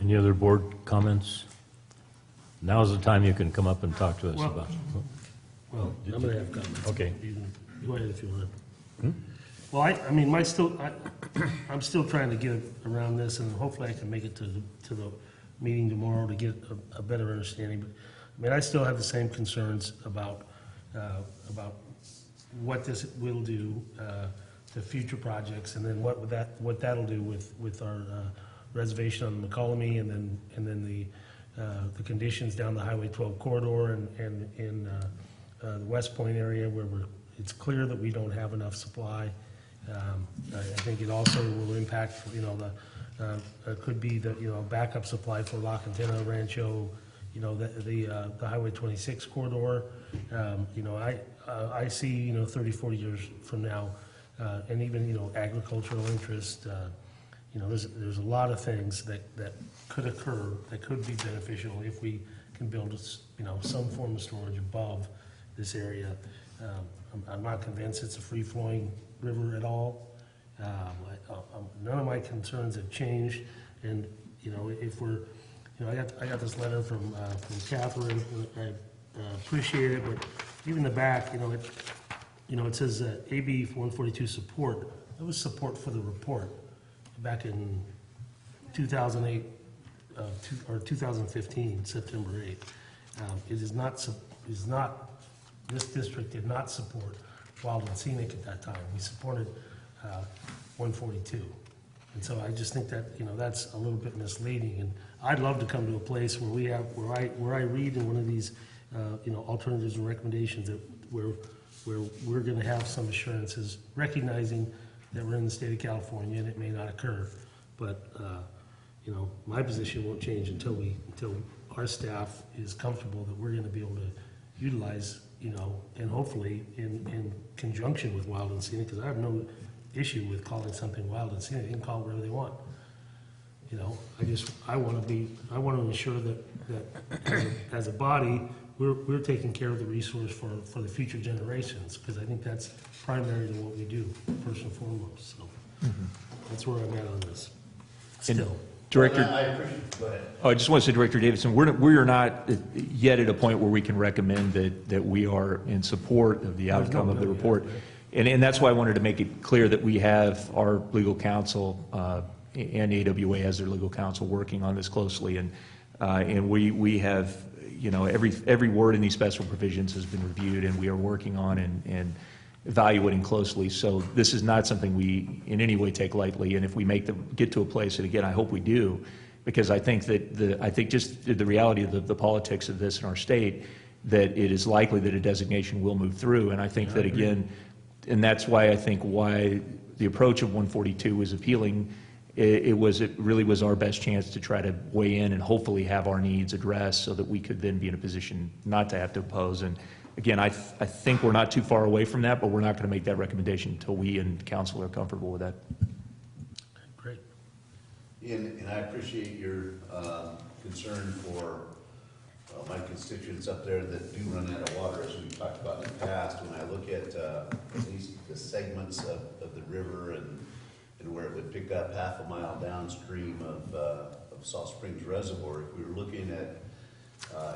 Any other board comments? Now's the time you can come up and talk to us about. Well, I'm going to have comments. Okay. Go ahead if you want. Well, I'm still trying to get around this, and hopefully I can make it to the meeting tomorrow to get a better understanding. But I mean, I still have the same concerns about what this will do to future projects, and then what that'll do with our reservation on McCollum, and then the conditions down the Highway 12 corridor and in the West Point area where it's clear that we don't have enough supply. I think it also will impact, could be the backup supply for La Quintana, Rancho, the Highway 26 corridor. I see, 30, 40 years from now, and even, agricultural interest, there's a lot of things that could occur, that could be beneficial if we can build, some form of storage above this area. I'm not convinced it's a free-flowing river at all. None of my concerns have changed, and, if we're, I got this letter from Catherine, and I appreciate it, but even the back, it says AB 142 support. That was support for the report back in 2008, or 2015, September 8th. This district did not support Wild and Scenic at that time. We supported 142. And so I just think that, that's a little bit misleading. And I'd love to come to a place where where I read in one of these, alternatives and recommendations that where we're gonna have some assurances, recognizing that we're in the state of California and it may not occur. But, my position won't change until our staff is comfortable that we're gonna be able to utilize, and hopefully in conjunction with Wild and Scenic, because I have no issue with calling something Wild and Scenic. They can call it whatever they want. I want to ensure that as a body, we're taking care of the resource for the future generations, because I think that's primary to what we do, first and foremost. So that's where I'm at on this. Still. Director, I appreciate, go ahead. I just want to say, Director Davidson, we are not yet at a point where we can recommend that we are in support of the outcome of the report. And that's why I wanted to make it clear that we have our legal counsel and AWA as their legal counsel working on this closely. And we have, every word in these special provisions has been reviewed, and we are working on and evaluating closely. So this is not something we in any way take lightly. And if we get to a place, and again, I hope we do, because I think that just the reality of the politics of this in our state, that it is likely that a designation will move through. And I think that, again, and that's why I think why the approach of 142 was appealing. It really was our best chance to try to weigh in and hopefully have our needs addressed so that we could then be in a position not to have to oppose. And again, I think we're not too far away from that, but we're not going to make that recommendation until we and council are comfortable with that. Great. And I appreciate your concern for my constituents up there that do run out of water, as we've talked about in the past. When I look at least the segments of the river and where it would pick up half a mile downstream of Salt Springs Reservoir, if we were looking at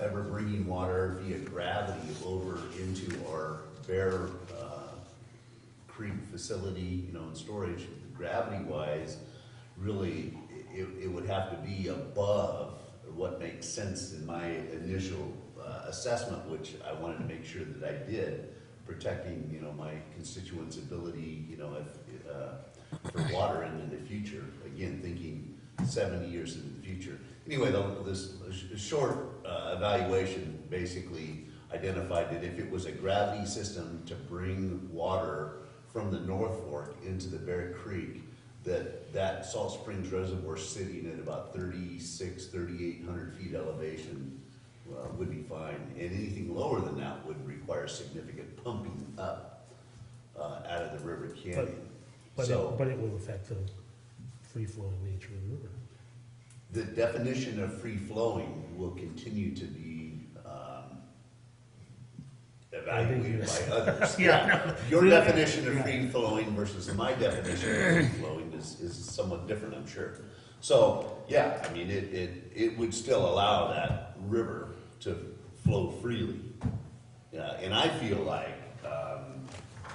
ever bringing water via gravity over into our Bear Creek facility, and storage, gravity-wise, really, it would have to be above what makes sense in my initial assessment, which I wanted to make sure that I did, protecting, my constituents' ability, for water into the future. Again, thinking 70 years into the future. Anyway, this short evaluation basically identified that if it was a gravity system to bring water from the North Fork into the Bear Creek, that Salt Springs Reservoir sitting at about 3,800 feet elevation would be fine. And anything lower than that would require significant pumping up out of the river canyon. But it will affect the free-flowing nature of the river. The definition of free-flowing will continue to be evaluated by others. Yeah. Your definition of free-flowing versus my definition of free-flowing is somewhat different, I'm sure. So, yeah, I mean, it would still allow that river to flow freely. And I feel like,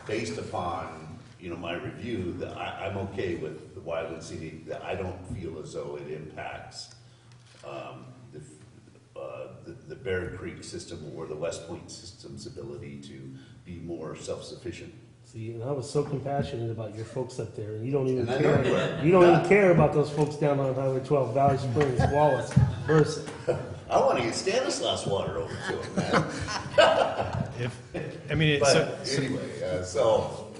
based upon my review, that I'm okay with the Wild and Scenic, that I don't feel as though it impacts the Bear Creek system or the West Point system's ability to be more self-sufficient. See, and I was so compassionate about your folks up there, and you don't even And I care. know You don't even care about those folks down on Highway 12, Valley Springs, Wallace, Mercer. I want to get Stanislaus water over to him, man.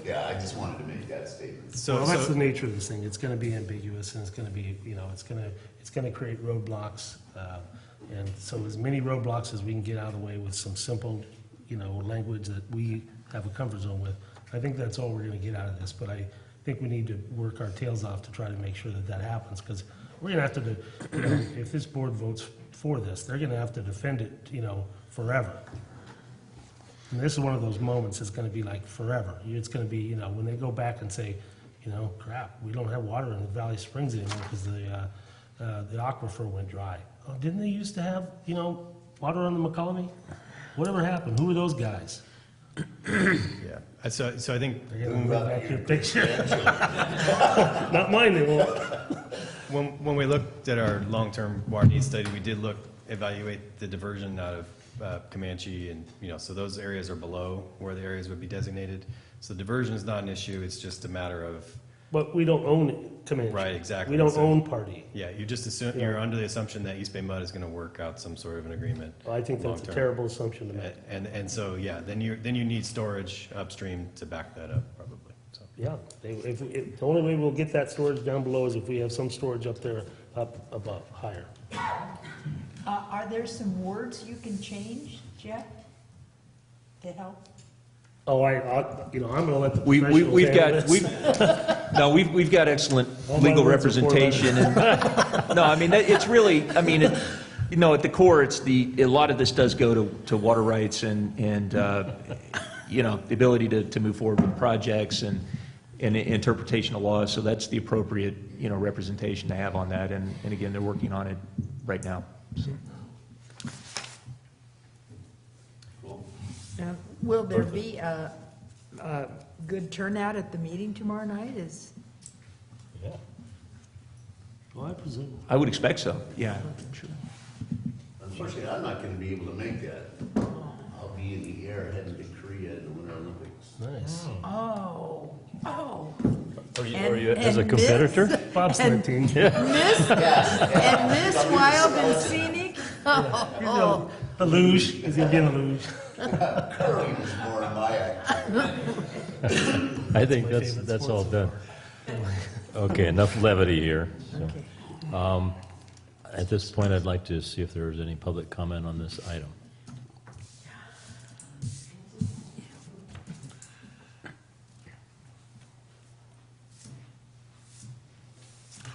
Yeah, I just wanted to make that statement. Well, that's the nature of this thing. It's going to be ambiguous, and it's going to be, it's going to create roadblocks. And so as many roadblocks as we can get out of the way with some simple, language that we have a comfort zone with. I think that's all we're gonna get out of this, but I think we need to work our tails off to try to make sure that that happens, because we're gonna have to, you know, if this board votes for this, they're gonna have to defend it, you know, forever. And this is one of those moments, it's gonna be like forever. It's gonna be, you know, when they go back and say, you know, crap, we don't have water in the Valley Springs anymore because the aquifer went dry. Oh, didn't they used to have, you know, water on the McCollum? Whatever happened? Who were those guys? Yeah, so I think They're gonna bring back your picture. Not mine, they won't. when we looked at our long-term water needs study, we did evaluate the diversion out of Comanche, and, you know, so those areas are below where the areas would be designated. So diversion is not an issue, it's just a matter of, But we don't own it, Comanche. right, exactly. We don't So- own Pardee. Yeah, you just assume, you're under the assumption that East Bay Mud is gonna work out some sort of an agreement. Well, I think that's a long-term. terrible assumption to make. And so, yeah, then you need storage upstream to back that up, probably, so. Yeah, the only way we'll get that storage down below is if we have some storage up there, up above, higher. Are there some words you can change, Jeff, to help? Oh, you know, I'm gonna let the We've professionals got, handle this. we've got excellent All my legal words are four representation. And no, I mean, it's really, I mean, you know, at the core, a lot of this does go to water rights and you know, the ability to move forward with projects and interpretation of laws. So that's the appropriate, you know, representation to have on that. And again, they're working on it right now. So. Will there be a good turnout at the meeting tomorrow night? Yeah. Well, I presume. I would expect so, yeah. Sure. Unfortunately, I'm not gonna be able to make that. I'll be in the air heading to Korea in the Winter Olympics. Nice. Oh. Are you, And- as a and competitor? Bob's And- 19. And Miss Wild and Scenic? Oh, A luge, he's gonna be in a luge. Curling is more in my act. I think my that's favorite all sport done. Okay, enough levity here. So, okay. At this point, I'd like to see if there is any public comment on this item.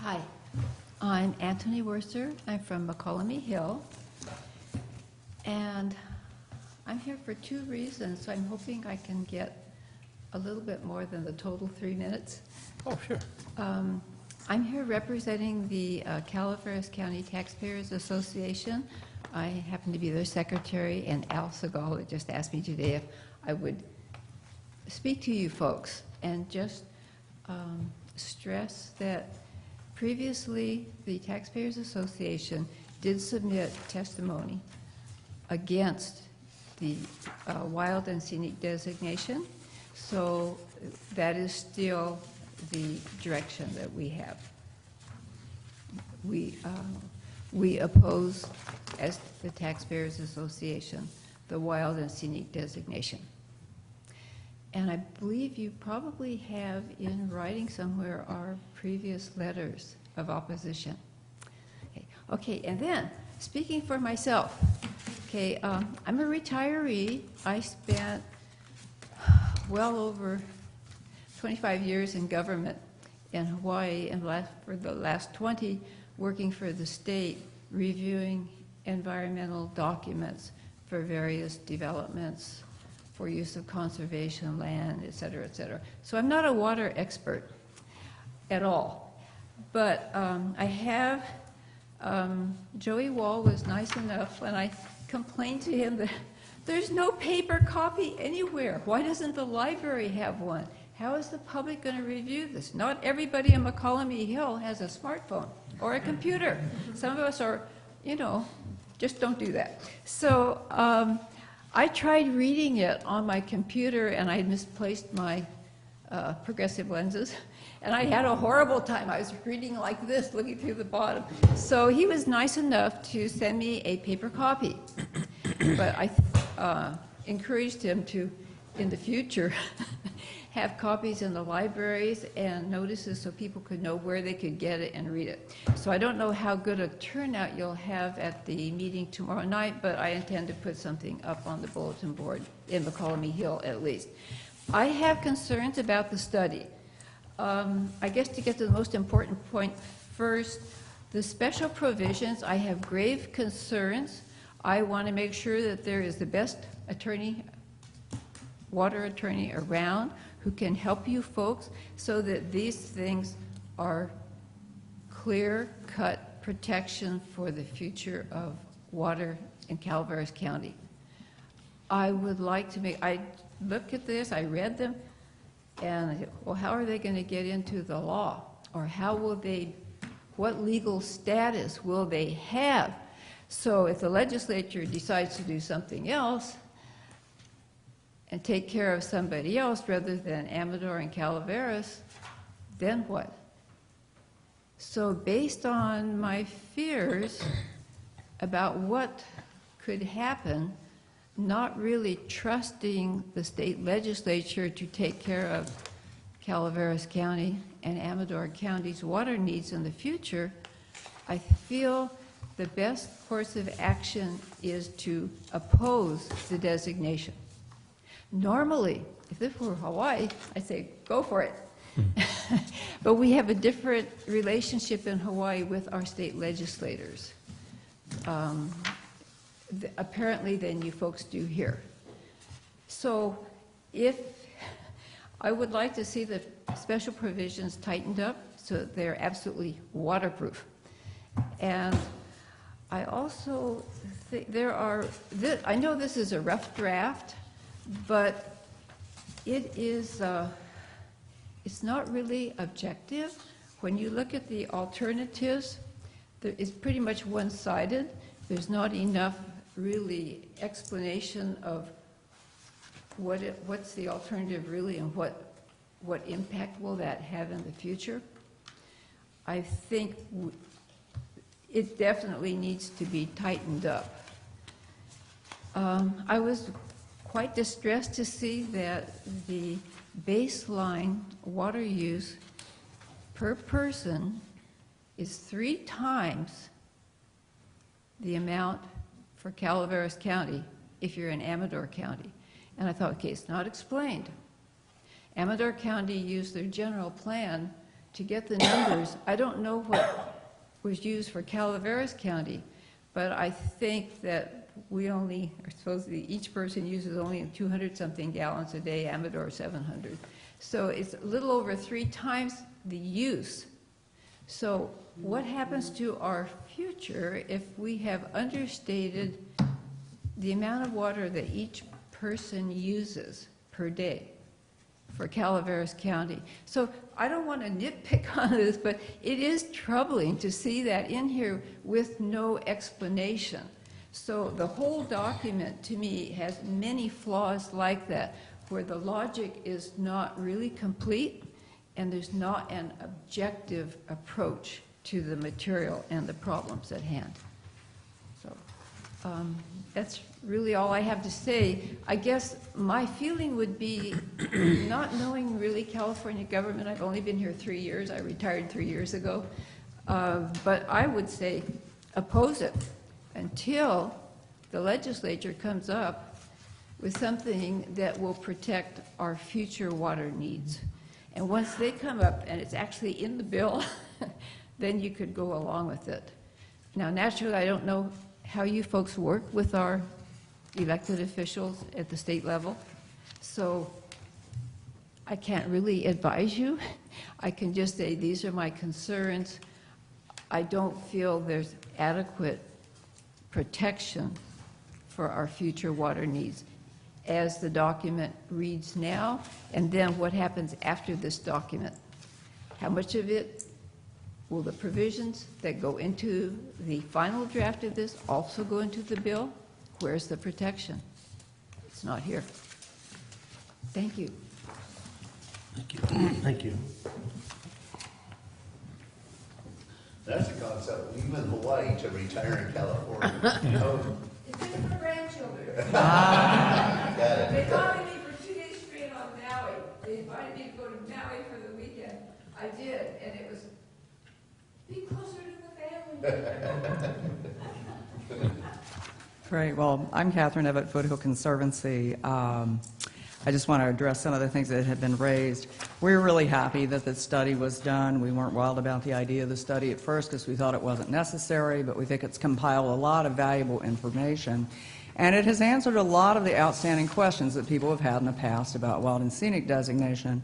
Hi, I'm Anthony Worcer. I'm from McCollum Hill. And I'm here for 2 reasons, so I'm hoping I can get a little bit more than the total 3 minutes. Oh, sure. I'm here representing the Calaveras County Taxpayers Association. I happen to be their secretary, and Al Segal had just asked me today if I would speak to you folks and just stress that previously the Taxpayers Association did submit testimony against the wild and scenic designation, so that is still the direction that we have. We oppose, as the Taxpayers Association, the wild and scenic designation. And I believe you probably have in writing somewhere our previous letters of opposition. Okay, and then, speaking for myself, okay, I'm a retiree. I spent well over 25 years in government in Hawaii, and for the last 20 working for the state, reviewing environmental documents for various developments, for use of conservation land, et cetera, et cetera. So I'm not a water expert at all, but I have, Joey Wall was nice enough when I complained to him that there's no paper copy anywhere. Why doesn't the library have one? How is the public going to review this? Not everybody in McCollum Hill has a smartphone or a computer. Some of us are, you know, just don't do that. So I tried reading it on my computer, and I misplaced my progressive lenses, and I had a horrible time. I was reading like this, looking through the bottom. So he was nice enough to send me a paper copy, but I encouraged him to, in the future, have copies in the libraries and notices so people could know where they could get it and read it. So I don't know how good a turnout you'll have at the meeting tomorrow night, but I intend to put something up on the bulletin board in McCollum Hill at least. I have concerns about the study. I guess to get to the most important point first, the special provisions, I have grave concerns. I want to make sure that there is the best attorney, water attorney around who can help you folks so that these things are clear-cut protection for the future of water in Calaveras County. I would like to make, I looked at this, I read them, and I said, well, how are they going to get into the law? Or how will they, what legal status will they have? So if the legislature decides to do something else and take care of somebody else rather than Amador and Calaveras, then what? So based on my fears about what could happen, not really trusting the state legislature to take care of Calaveras County and Amador County's water needs in the future, I feel the best course of action is to oppose the designation. Normally, if this were Hawaii, I'd say, go for it. But we have a different relationship in Hawaii with our state legislators, apparently than you folks do here. So if I would like to see the special provisions tightened up so that they're absolutely waterproof. And I also think there are, I know this is a rough draft, but it is, it's not really objective. When you look at the alternatives, it's pretty much one-sided. There's not enough really explanation of what's the alternative really and what impact will that have in the future. I think it definitely needs to be tightened up. I was quite distressed to see that the baseline water use per person is 3 times the amount for Calaveras County if you're in Amador County. And I thought, okay, it's not explained. Amador County used their general plan to get the numbers. I don't know what was used for Calaveras County, but I think that we only, or supposedly each person uses only 200-something gallons a day, Amador 700. So it's a little over 3 times the use. So what happens to our future if we have understated the amount of water that each person uses per day for Calaveras County? So I don't want to nitpick on this, but it is troubling to see that in here with no explanation. So the whole document, to me, has many flaws like that, where the logic is not really complete and there's not an objective approach to the material and the problems at hand. So that's really all I have to say. I guess my feeling would be, not knowing really California government, I've only been here 3 years, I retired 3 years ago, but I would say oppose it until the legislature comes up with something that will protect our future water needs. And once they come up and it's actually in the bill, then you could go along with it. Now, naturally, I don't know how you folks work with our elected officials at the state level, so I can't really advise you. I can just say these are my concerns. I don't feel there's adequate protection for our future water needs as the document reads now, and then what happens after this document. How much of it will the provisions that go into the final draft of this also go into the bill? Where's the protection? It's not here. Thank you. Thank you. Thank you. That's a concept. Leave in Hawaii to retire in California. Oh, It's in for grandchildren. got it. They invited me for 2 days straight on Maui. They invited invited me to go to Maui for the weekend. I did, and it was, be closer to the family. Great. Well, I'm Catherine Evatt, Foothill Conservancy. I just want to address some of the things that have been raised. We're really happy that the study was done. We weren't wild about the idea of the study at first because we thought it wasn't necessary, but we think it's compiled a lot of valuable information. And it has answered a lot of the outstanding questions that people have had in the past about wild and scenic designation.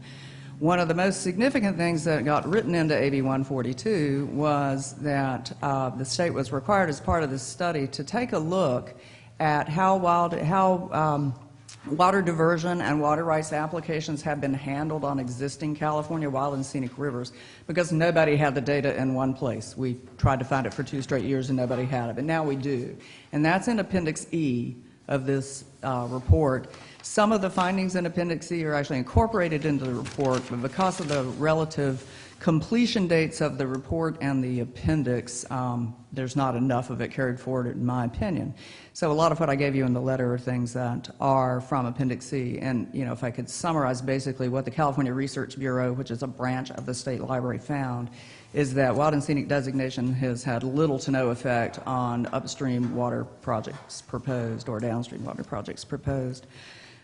One of the most significant things that got written into AB 142 was that the state was required as part of this study to take a look at how water diversion and water rights applications have been handled on existing California wild and scenic rivers, because nobody had the data in one place. We tried to find it for 2 straight years and nobody had it, but now we do. And that's in Appendix E of this report. Some of the findings in Appendix E are actually incorporated into the report, but because of the relative completion dates of the report and the appendix, there's not enough of it carried forward, in my opinion. So a lot of what I gave you in the letter are things that are from Appendix C. And, you know, if I could summarize basically what the California Research Bureau, which is a branch of the state library, found, is that wild and scenic designation has had little to no effect on upstream water projects proposed or downstream water projects proposed.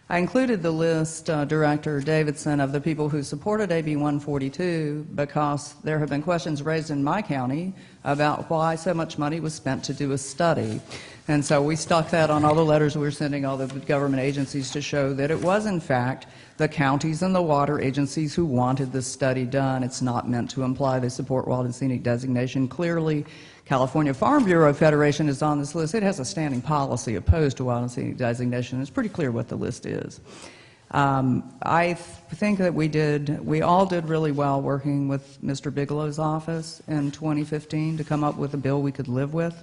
I included the list, Director Davidson, of the people who supported AB 142 because there have been questions raised in my county about why so much money was spent to do a study. And so we stuck that on all the letters we were sending all the government agencies to show that it was, in fact, the counties and the water agencies who wanted this study done. It's not meant to imply they support wild and scenic designation. Clearly, California Farm Bureau Federation is on this list. It has a standing policy opposed to wild and scenic designation. It's pretty clear what the list is. I think that we all did really well working with Mr. Bigelow's office in 2015 to come up with a bill we could live with.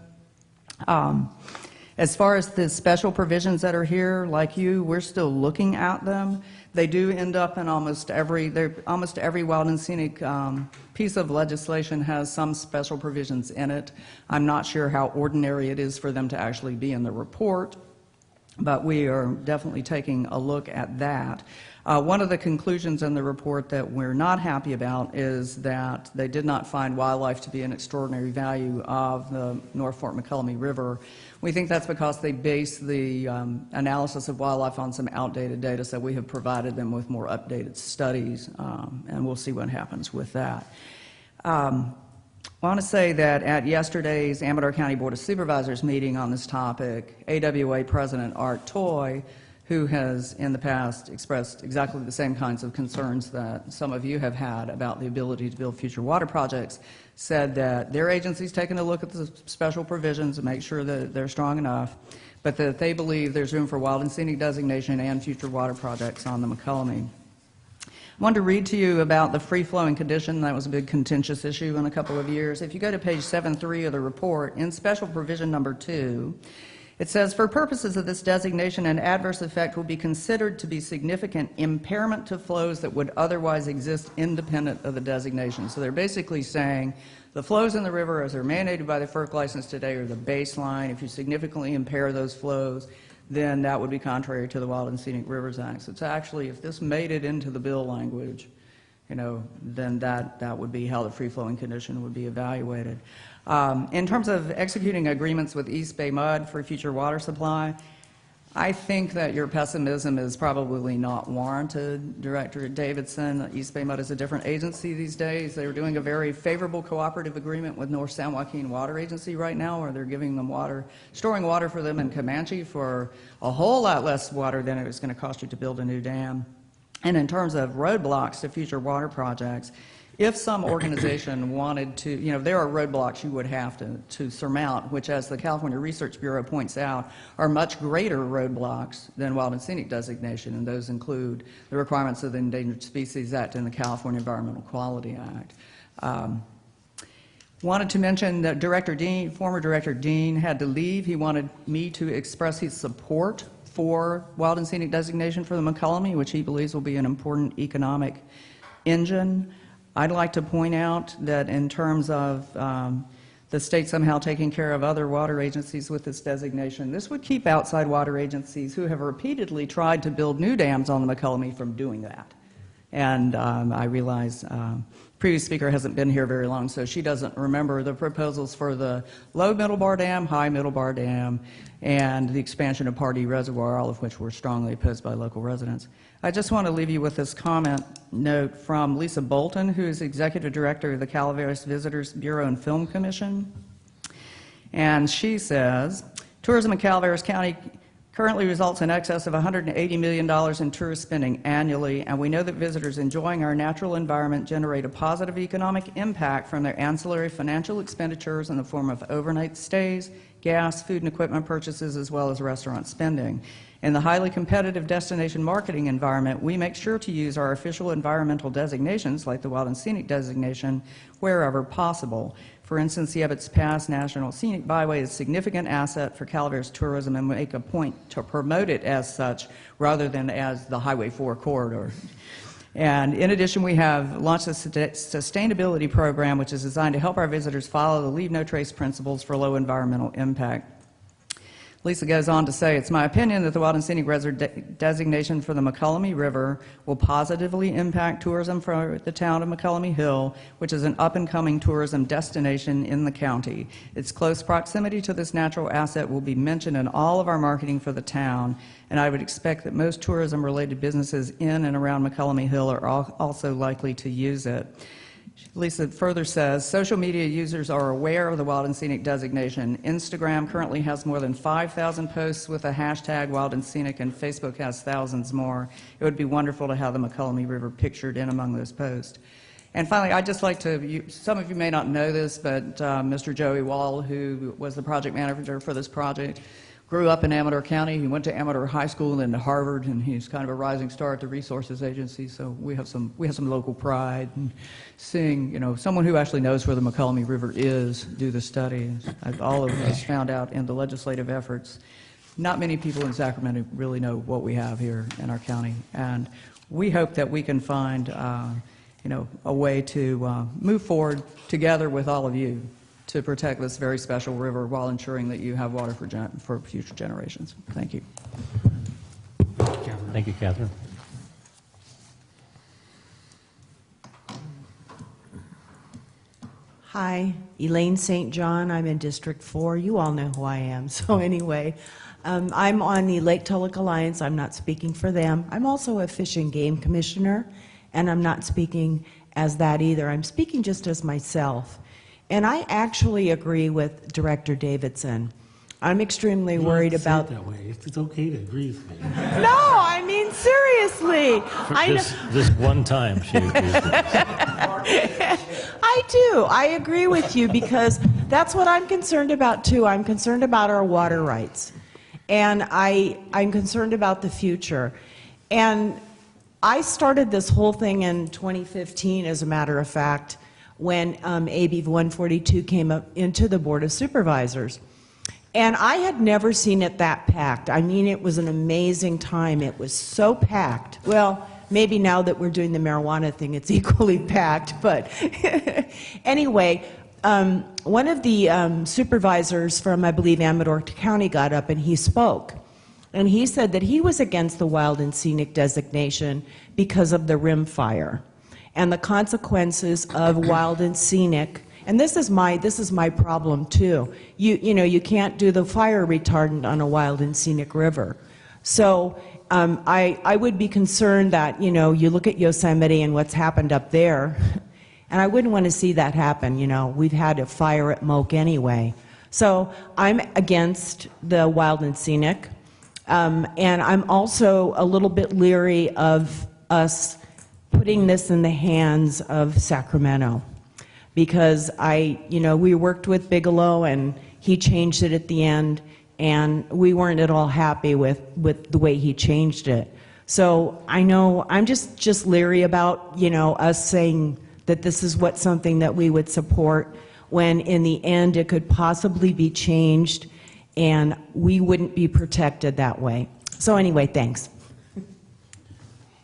As far as the special provisions that are here, like you, we're still looking at them. They do end up in almost every wild and scenic piece of legislation has some special provisions in it. I'm not sure how ordinary it is for them to actually be in the report, but we are definitely taking a look at that. One of the conclusions in the report that we're not happy about is that they did not find wildlife to be an extraordinary value of the North Fork McCullum River. We think that's because they base the analysis of wildlife on some outdated data, so we have provided them with more updated studies, and we'll see what happens with that. I want to say that at yesterday's Amador County Board of Supervisors meeting on this topic, AWA President Art Toy, who has in the past expressed exactly the same kinds of concerns that some of you have had about the ability to build future water projects, said that their agency's taken a look at the special provisions and make sure that they're strong enough, but that they believe there's room for wild and scenic designation and future water projects on the McCullum. I wanted to read to you about the free-flowing condition. That was a big contentious issue in a couple of years. If you go to page 7.3 of the report, in special provision number 2, it says, for purposes of this designation, an adverse effect will be considered to be significant impairment to flows that would otherwise exist independent of the designation. So they're basically saying the flows in the river as they're mandated by the FERC license today are the baseline. If you significantly impair those flows, then that would be contrary to the Wild and Scenic Rivers Act. So it's actually, if this made it into the bill language, you know, then that would be how the free-flowing condition would be evaluated. In terms of executing agreements with East Bay Mud for future water supply, I think that your pessimism is probably not warranted, Director Davidson. East Bay Mud is a different agency these days. They're doing a very favorable cooperative agreement with North San Joaquin Water Agency right now, where they're giving them water, storing water for them in Comanche for a whole lot less water than it was going to cost you to build a new dam. And in terms of roadblocks to future water projects, if some organization wanted to, you know, there are roadblocks you would have to surmount, which, as the California Research Bureau points out, are much greater roadblocks than wild and scenic designation, and those include the requirements of the Endangered Species Act and the California Environmental Quality Act. Wanted to mention that Director Dean, former Director Dean, had to leave. He wanted me to express his support for wild and scenic designation for the McCullum, which he believes will be an important economic engine. I'd like to point out that in terms of the state somehow taking care of other water agencies with this designation, this would keep outside water agencies who have repeatedly tried to build new dams on the McCullum from doing that. And I realize previous speaker hasn't been here very long, so she doesn't remember the proposals for the low Middlebar Dam, high Middlebar Dam, and the expansion of Pardee Reservoir, all of which were strongly opposed by local residents. I just want to leave you with this comment note from Lisa Bolton, who is Executive Director of the Calaveras Visitors Bureau and Film Commission. And she says, tourism in Calaveras County currently results in excess of $180 million in tourist spending annually, and we know that visitors enjoying our natural environment generate a positive economic impact from their ancillary financial expenditures in the form of overnight stays, gas, food and equipment purchases, as well as restaurant spending. In the highly competitive destination marketing environment, we make sure to use our official environmental designations, like the Wild and Scenic designation, wherever possible. For instance, the Ebbets Pass National Scenic Byway is a significant asset for Calaveras tourism, and make a point to promote it as such rather than as the Highway 4 corridor. And in addition, we have launched a sustainability program which is designed to help our visitors follow the Leave No Trace principles for low environmental impact. Lisa goes on to say, it's my opinion that the Wild and Scenic Reservoir designation for the McCullum River will positively impact tourism for the town of McCullum Hill, which is an up-and-coming tourism destination in the county. Its close proximity to this natural asset will be mentioned in all of our marketing for the town, and I would expect that most tourism-related businesses in and around McCullum Hill are also likely to use it. Lisa further says, social media users are aware of the Wild and Scenic designation. Instagram currently has more than 5,000 posts with the hashtag Wild and Scenic, and Facebook has thousands more. It would be wonderful to have the McCullum River pictured in among those posts. And finally, I'd just like to, some of you may not know this, but Mr. Joey Wall, who was the project manager for this project, grew up in Amador County. He went to Amador High School and then to Harvard, and he's kind of a rising star at the Resources Agency. So we have some local pride in seeing, you know, someone who actually knows where the McCullum River is do the study. All of us found out in the legislative efforts. Not many people in Sacramento really know what we have here in our county, and we hope that we can find, you know, a way to move forward together with all of you to protect this very special river while ensuring that you have water for future generations. Thank you. Thank you, Catherine. Hi, Elaine St. John. I'm in District 4. You all know who I am. So anyway, I'm on the Lake Tulloch Alliance. I'm not speaking for them. I'm also a Fish and Game Commissioner, and I'm not speaking as that either. I'm speaking just as myself. And I actually agree with Director Davidson. I'm extremely worried about... That way. It's okay to agree with me. No, I mean, seriously. This one time she agrees with us. I do. I agree with you because that's what I'm concerned about too. I'm concerned about our water rights. And I'm concerned about the future. And I started this whole thing in 2015, as a matter of fact, when AB 142 came up into the Board of Supervisors. And I had never seen it that packed. I mean, it was an amazing time. It was so packed. Well, maybe now that we're doing the marijuana thing, it's equally packed. But anyway, one of the supervisors from, I believe, Amador County got up and he spoke. And he said that he was against the Wild and Scenic designation because of the rim fire and the consequences of Wild and Scenic. And this is my problem too. You know, you can't do the fire retardant on a Wild and Scenic river. So I would be concerned that, you know, you look at Yosemite and what's happened up there, and I wouldn't want to see that happen. You know, we've had a fire at Moke anyway. So I'm against the Wild and Scenic, and I'm also a little bit leery of us putting this in the hands of Sacramento. Because we worked with Bigelow and he changed it at the end, and we weren't at all happy with the way he changed it. So I know I'm just leery about, you know, us saying that this is something that we would support when in the end it could possibly be changed and we wouldn't be protected that way. So anyway, thanks.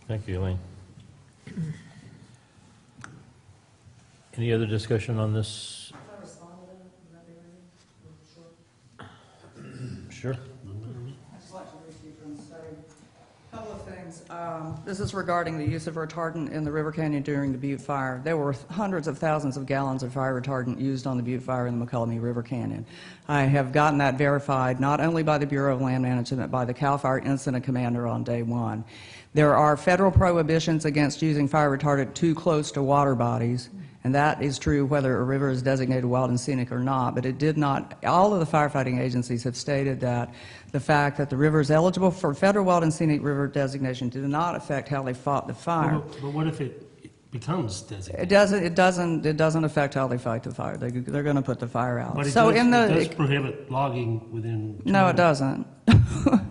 Thank you, Elaine. Any other discussion on this? Sure. Couple of things. This is regarding the use of retardant in the River Canyon during the Butte Fire. There were hundreds of thousands of gallons of fire retardant used on the Butte Fire in the McCullough River Canyon. I have gotten that verified not only by the Bureau of Land Management, but by the CAL FIRE incident commander on day one. There are federal prohibitions against using fire retardant too close to water bodies, and that is true whether a river is designated wild and scenic or not, but it did not. All of the firefighting agencies have stated that the fact that the river is eligible for federal wild and scenic river designation did not affect how they fought the fire. But what if it becomes designated? It doesn't affect how they fight the fire. They're going to put the fire out. But it does prohibit logging within... No, it doesn't.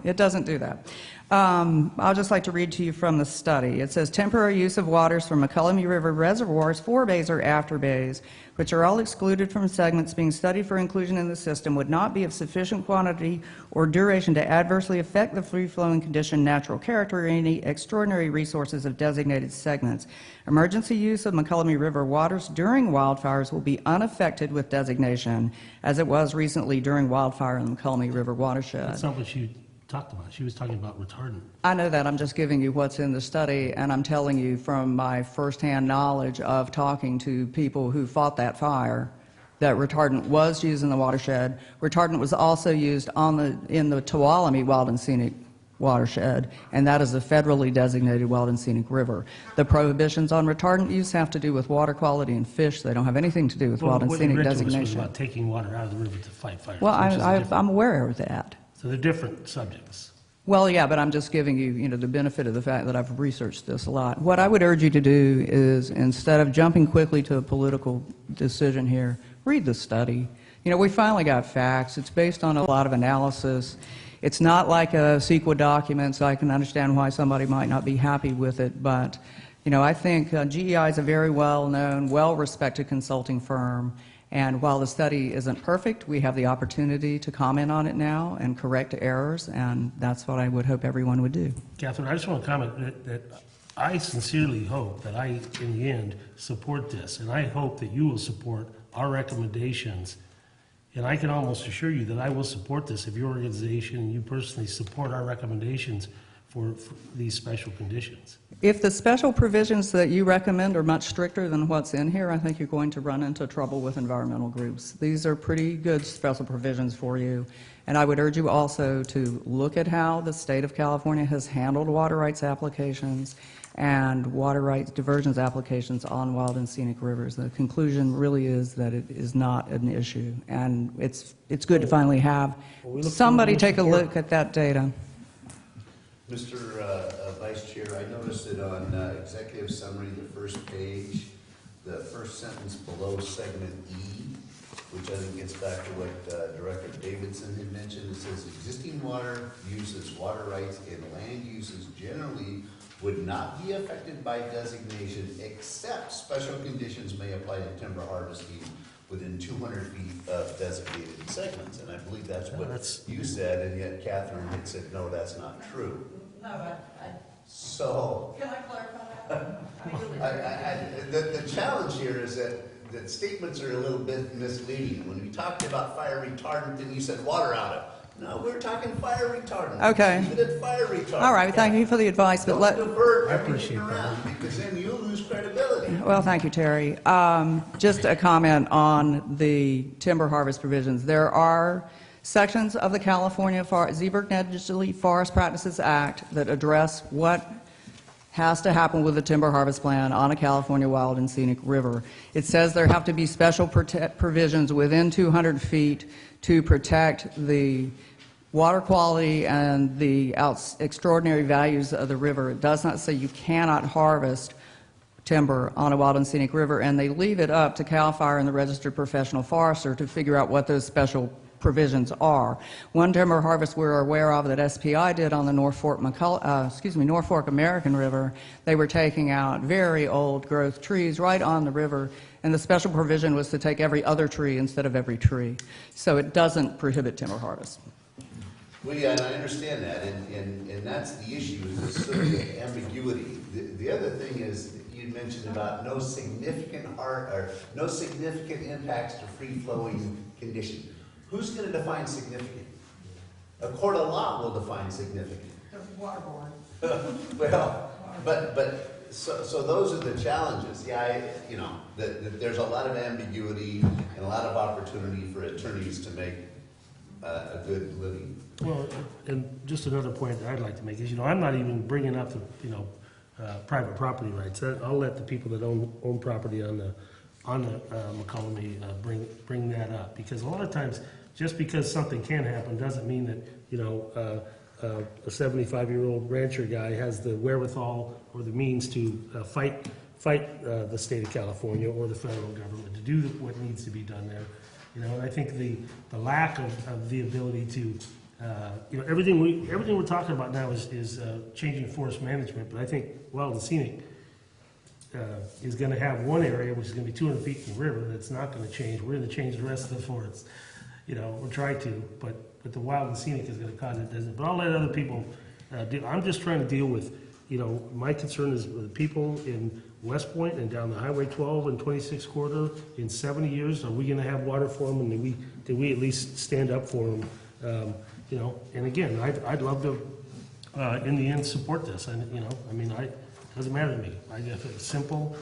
It doesn't do that. I'll just like to read to you from the study. It says temporary use of waters from McCullough River reservoirs, forebays or afterbays, which are all excluded from segments being studied for inclusion in the system, would not be of sufficient quantity or duration to adversely affect the free-flowing condition, natural character, or any extraordinary resources of designated segments. Emergency use of McCullough River waters during wildfires will be unaffected with designation, as it was recently during wildfire in the McCullough River watershed. That's not what she talked about. She was talking about retardant. I know that. I'm just giving you what's in the study, and I'm telling you from my firsthand knowledge of talking to people who fought that fire that retardant was used in the watershed. Retardant was also used in the Tuolumne Wild and Scenic watershed, and that is a federally designated wild and scenic river. The prohibitions on retardant use have to do with water quality and fish. They don't have anything to do with wild and scenic designation. Was about taking water out of the river to fight fires. Well, I'm aware of that. So they're different subjects. Well, yeah, but I'm just giving you, the benefit of the fact that I've researched this a lot. What I would urge you to do is, instead of jumping quickly to a political decision here, read the study. We finally got facts. It's based on a lot of analysis. It's not like a CEQA document, so I can understand why somebody might not be happy with it, but I think GEI is a very well-known, well-respected consulting firm. And while the study isn't perfect, we have the opportunity to comment on it now and correct errors, and that's what I would hope everyone would do. Catherine, I just want to comment that I sincerely hope that I, in the end, support this, and I hope that you will support our recommendations. And I can almost assure you that I will support this if your organization and you personally support our recommendations for these special conditions. If the special provisions that you recommend are much stricter than what's in here, I think you're going to run into trouble with environmental groups. These are pretty good special provisions for you. And I would urge you also to look at how the state of California has handled water rights applications and water rights diversions applications on wild and scenic rivers. The conclusion really is that it is not an issue. And it's good to finally have somebody take a look at that data. Mr. Vice Chair, I noticed that on executive summary, the first page, the first sentence below segment E, which I think gets back to what Director Davidson had mentioned, it says existing water uses, water rights, and land uses generally would not be affected by designation except special conditions may apply to timber harvesting within 200 feet of designated segments. And I believe that's what you said, and yet Catherine had said, no, that's not true. No, So, can I clarify that? the challenge here is that statements are a little bit misleading. When we talked about fire retardant and you said water out of, no, we're talking fire retardant. Okay. We did fire retardant. All right, thank you for the advice. But Don't divert everything around because then you lose credibility. Well, thank you, Terry. Just a comment on the timber harvest provisions. There are sections of the California Zeberg-Nedley Forest Practices Act that address what has to happen with the timber harvest plan on a California wild and scenic river. It says there have to be special provisions within 200 feet to protect the water quality and the extraordinary values of the river. It does not say you cannot harvest timber on a wild and scenic river, and they leave it up to CAL FIRE and the registered professional forester to figure out what those special provisions are. One timber harvest we're aware of that SPI did on the North Fork American River, they were taking out very old growth trees right on the river, and the special provision was to take every other tree instead of every tree. So it doesn't prohibit timber harvest. Well, yeah, and I understand that, and that's the issue, is the sort of ambiguity. The other thing is, you mentioned about no significant impacts to free-flowing condition. Who's going to define significant? A court of law will define significant. Well, so those are the challenges. Yeah, there's a lot of ambiguity and a lot of opportunity for attorneys to make a good living. Well, and just another point that I'd like to make is, I'm not even bringing up the, private property rights. I'll let the people that own property on the McCollum bring that up, because a lot of times, just because something can happen doesn't mean that, a 75-year-old rancher guy has the wherewithal or the means to fight the state of California or the federal government to do what needs to be done there. And I think the lack of the ability to, everything we're talking about now is changing forest management, but I think Wild and Scenic is going to have one area which is going to be 200 feet from the river that's not going to change. We're going to change the rest of the forest. We'll try to, but the Wild and Scenic is going to cause it, doesn't. But I'll let other people deal. I'm just trying to deal with, my concern is with the people in West Point and down the Highway 12 and 26 corridor. In 70 years, are we going to have water for them? And did we at least stand up for them? And again, I'd love to, in the end, support this. And it doesn't matter to me. I guess it's a simple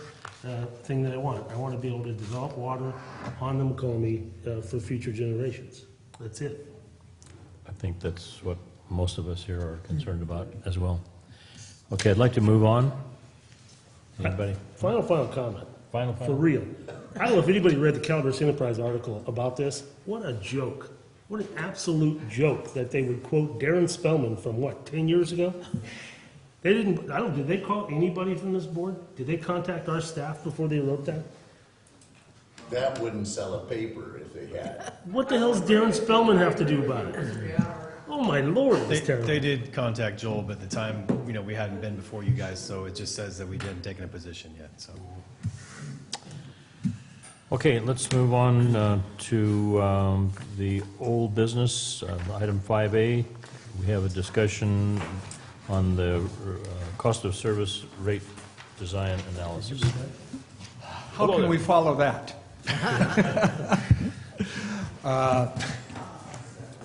thing that I want. I want to be able to develop water on the McCollum for future generations. That's it. I think that's what most of us here are concerned about as well. Okay, I'd like to move on. Anybody? Final comment. Final. For real. I don't know if anybody read the Calaveras Enterprise article about this. What a joke. What an absolute joke that they would quote Darren Spellman from 10 years ago? They didn't, did they call anybody from this board? Did they contact our staff before they wrote that? That wouldn't sell a paper if they had. What the hell does Darren Spellman have to do about it? Oh my Lord, it's terrible. They did contact Joel, but at the time, we hadn't been before you guys, so it just says that we didn't take a position yet, so. Okay, let's move on to the old business, item 5A. We have a discussion on the cost of service rate design analysis. How can we follow that?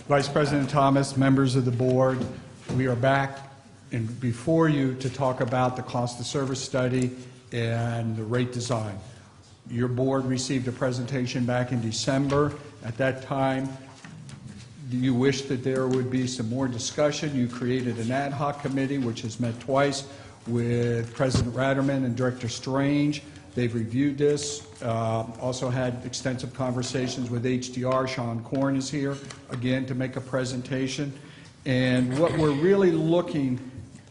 Vice President Thomas, members of the board, we are back and before you to talk about the cost of service study and the rate design. Your board received a presentation back in December. At that time, you wished that there would be some more discussion. You created an ad hoc committee, which has met twice with President Ratterman and Director Strange. They've reviewed this, also had extensive conversations with HDR. Sean Korn is here, again, to make a presentation. And what we're really looking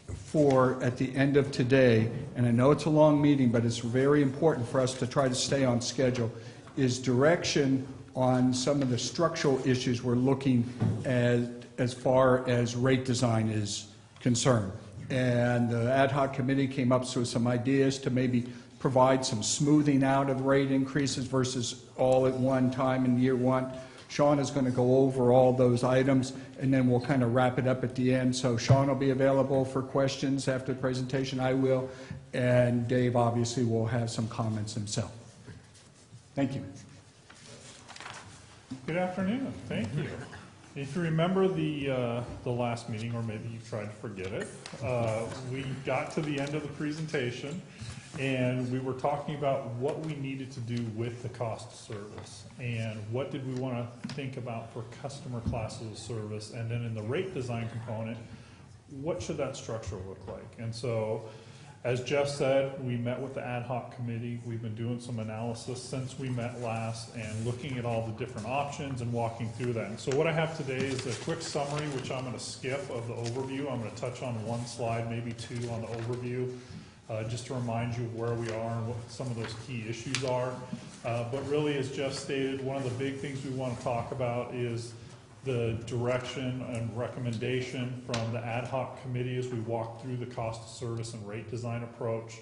for at the end of today, and I know it's a long meeting, but it's very important for us to try to stay on schedule, is direction on some of the structural issues we're looking at as far as rate design is concerned. And the ad hoc committee came up with some ideas to maybe provide some smoothing out of rate increases versus all at one time in year one. Sean is going to go over all those items, and then we'll kind of wrap it up at the end. So Sean will be available for questions after the presentation. I will, and Dave obviously will have some comments himself. Thank you. Good afternoon. Thank you. If you remember the last meeting, or maybe you tried to forget it, we got to the end of the presentation, and we were talking about what we needed to do with the cost of service, and what did we want to think about for customer classes of service, and then in the rate design component, what should that structure look like? And so, as Jeff said, we met with the ad hoc committee. We've been doing some analysis since we met last and looking at all the different options and walking through that. And so what I have today is a quick summary, which I'm going to skip, of the overview. I'm going to touch on one slide, maybe two, on the overview, just to remind you of where we are and what some of those key issues are. But really, as Jeff stated, one of the big things we want to talk about is the direction and recommendation from the ad hoc committee as we walk through the cost of service and rate design approach,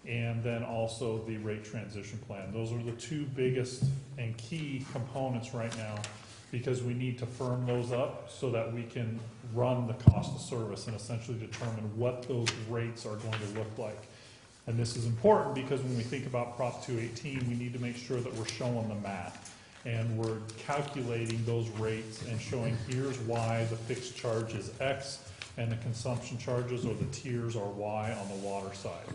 and then also the rate transition plan. Those are the two biggest and key components right now, because we need to firm those up so that we can run the cost of service and essentially determine what those rates are going to look like. And this is important because when we think about Prop 218, we need to make sure that we're showing the math. And we're calculating those rates and showing here's why the fixed charge is X, and the consumption charges or the tiers are Y on the water side.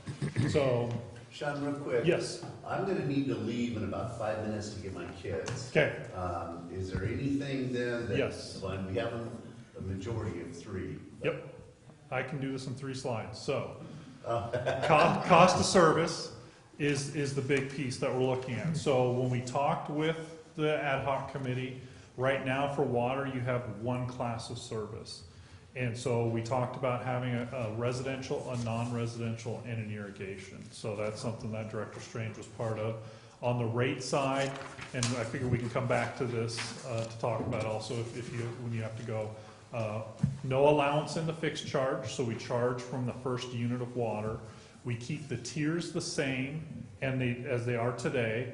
So, Sean, real quick. yes, I'm gonna need to leave in about 5 minutes to get my kids. okay, Is there anything then that? Yes. Well, we have a majority of 3. yep. I can do this in 3 slides. So, cost of service is the big piece that we're looking at. So when we talked with the ad hoc committee, right now for water, you have 1 class of service. And so we talked about having a residential, a non-residential, and an irrigation. So that's something that Director Strange was part of. On the rate side, and I figure we can come back to this to talk about also when you have to go. No allowance in the fixed charge, so we charge from the first unit of water. We keep the tiers the same as they are today,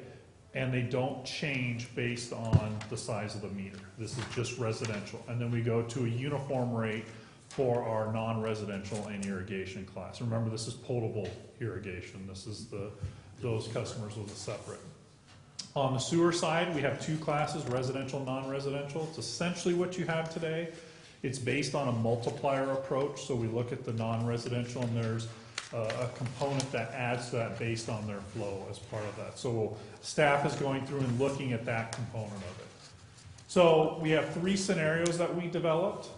and they don't change based on the size of the meter. This is just residential. And then we go to a uniform rate for our non-residential and irrigation class. Remember, this is potable irrigation. This is those customers with a separate. On the sewer side, we have 2 classes, residential, non-residential. It's essentially what you have today. It's based on a multiplier approach, so we look at the non-residential, and there's a component that adds to that based on their flow as part of that. So staff is going through and looking at that component of it. So we have 3 scenarios that we developed.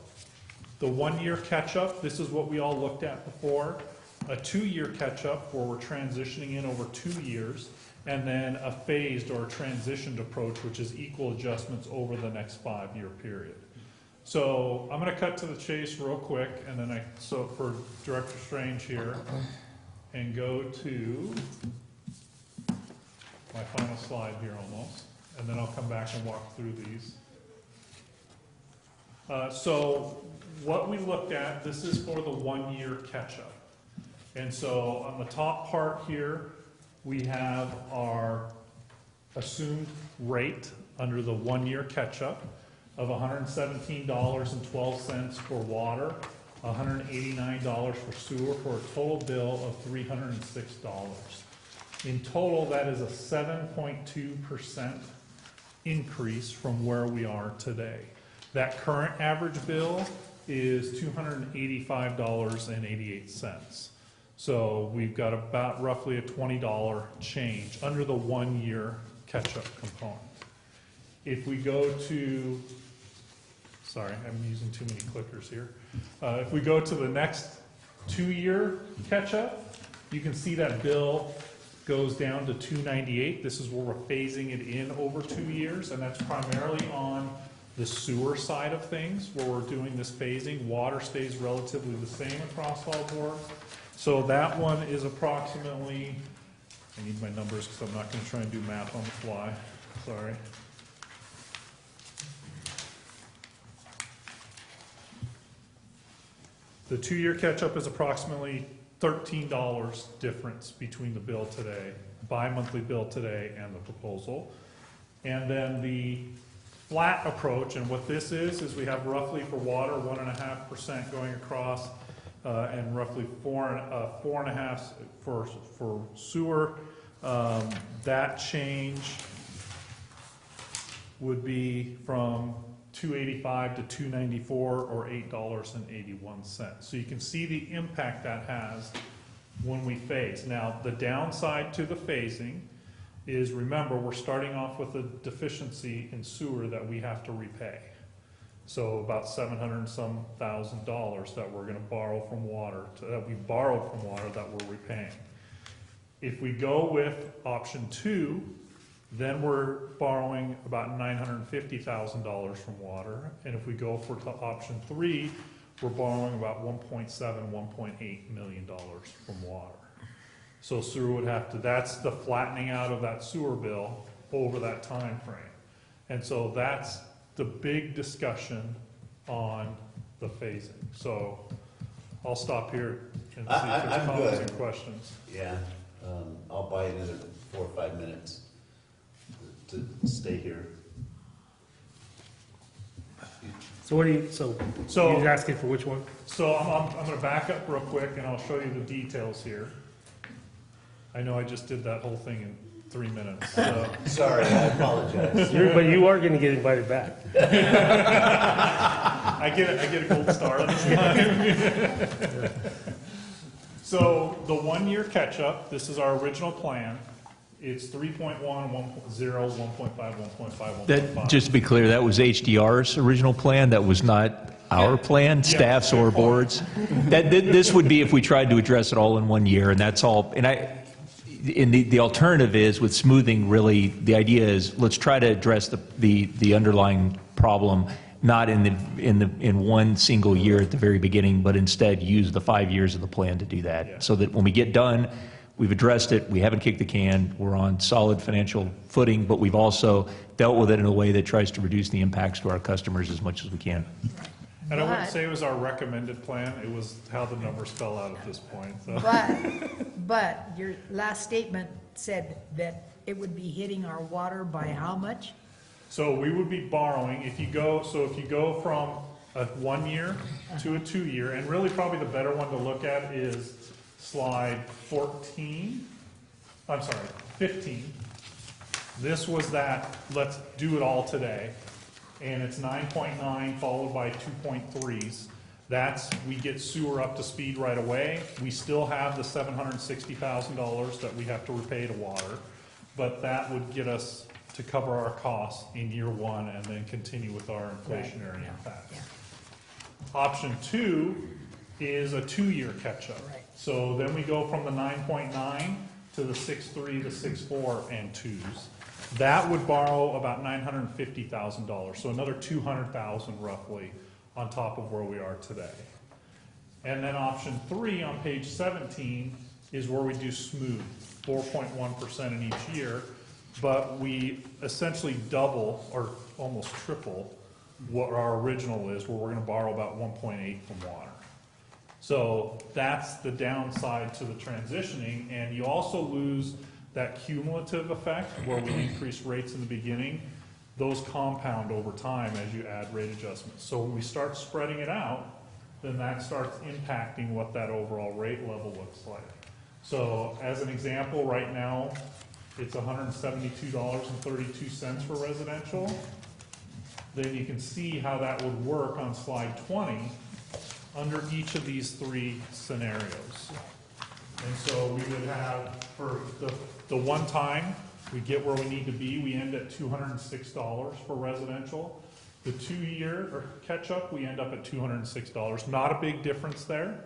The 1-year catch-up, this is what we all looked at before. A 2-year catch-up where we're transitioning in over 2 years, and then a phased or a transitioned approach, which is equal adjustments over the next 5-year period. So I'm going to cut to the chase real quick, and then so for Director Strange here, and go to my final slide here almost, and then I'll come back and walk through these. So what we looked at, this is for the 1-year catch-up. And so on the top part here, we have our assumed rate under the 1-year catch-up of $117.12 for water, $189 for sewer, for a total bill of $306. In total, that is a 7.2% increase from where we are today. That current average bill is $285.88. So we've got about roughly a $20 change under the 1-year catch-up component. If we go to, sorry, I'm using too many clickers here. If we go to the next 2-year catch-up, you can see that bill goes down to $298. This is where we're phasing it in over 2 years, and that's primarily on the sewer side of things, where we're doing this phasing. Water stays relatively the same across all boards. So that one is approximately, I need my numbers because I'm not going to try and do math on the fly. Sorry. The 2-year catch-up is approximately $13 difference between the bill today, bi-monthly bill today, and the proposal. And then the flat approach, and what this is we have roughly for water 1.5% going across, and roughly 4.5 for sewer. That change would be from $285 to $294, or $8.81. So you can see the impact that has when we phase. Now, the downside to the phasing is, remember, we're starting off with a deficiency in sewer that we have to repay. So about $700 and some thousand that we're going to borrow from water, that we borrowed from water that we're repaying. If we go with option 2, then we're borrowing about $950,000 from water. And if we go for option 3, we're borrowing about $1.7, $1.8 million from water. So sewer would have to, that's the flattening out of that sewer bill over that time frame. And so that's the big discussion on the phasing. So I'll stop here and see if there's comments and questions. Yeah, I'll buy another 4 or 5 minutes to stay here. So what do you, so you're asking for which one? So I'm going to back up real quick, and I'll show you the details here. I know I just did that whole thing in 3 minutes. So. Sorry, I apologize. But you are going to get invited back. I get a gold star this time. So the 1 year catch up, this is our original plan. It's 3.1, 1.0, 1.5, 1.5, 1.5. That, just to be clear, that was HDR's original plan, that was not our plan, staff's or board's. This would be if we tried to address it all in 1 year, and that's all. And the alternative is, with smoothing, really, the idea is, let's try to address the underlying problem, not in one single year at the very beginning, but instead use the 5 years of the plan to do that. So that when we get done, we've addressed it, we haven't kicked the can, we're on solid financial footing, but we've also dealt with it in a way that tries to reduce the impacts to our customers as much as we can. And I wouldn't say it was our recommended plan, it was how the numbers fell out at this point. So. But your last statement said that it would be hitting our water by how much? So we would be borrowing, if you go from a 1 year to a 2 year, and really probably the better one to look at is slide 15. This was that, let's do it all today. And it's 9.9 followed by 2.3s. That's, we get sewer up to speed right away. We still have the $760,000 that we have to repay to water, but that would get us to cover our costs in year one and then continue with our inflationary impacts. Option 2 is a 2 year catch up. Right. So then we go from the 9.9 to the 6.3, the 6.4 and 2s. That would borrow about $950,000, so another $200,000 roughly on top of where we are today. And then option 3 on page 17 is where we do smooth, 4.1% in each year, but we essentially double or almost triple what our original is, where we're going to borrow about 1.8 from water. So that's the downside to the transitioning, and you also lose that cumulative effect where we increase rates in the beginning. Those compound over time as you add rate adjustments. So when we start spreading it out, then that starts impacting what that overall rate level looks like. So as an example, right now, it's $172.32 for residential. Then you can see how that would work on slide 20 under each of these 3 scenarios. And so we would have, for the one time, we get where we need to be, we end at $206 for residential. The 2 year or catch up, we end up at $206. Not a big difference there.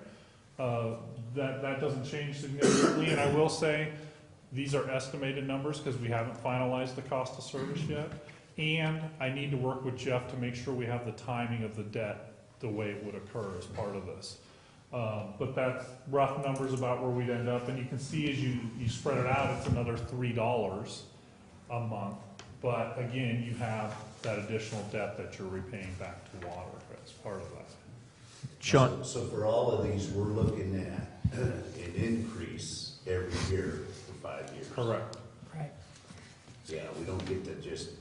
That doesn't change significantly, and I will say, these are estimated numbers because we haven't finalized the cost of service yet. And I need to work with Jeff to make sure we have the timing of the debt the way it would occur as part of this. But that's rough numbers about where we'd end up, and you can see as you spread it out, it's another $3 a month. But again, you have that additional debt that you're repaying back to water as part of that. Sean? So for all of these, we're looking at an increase every year for 5 years. Correct. Right. Yeah, we don't get to just,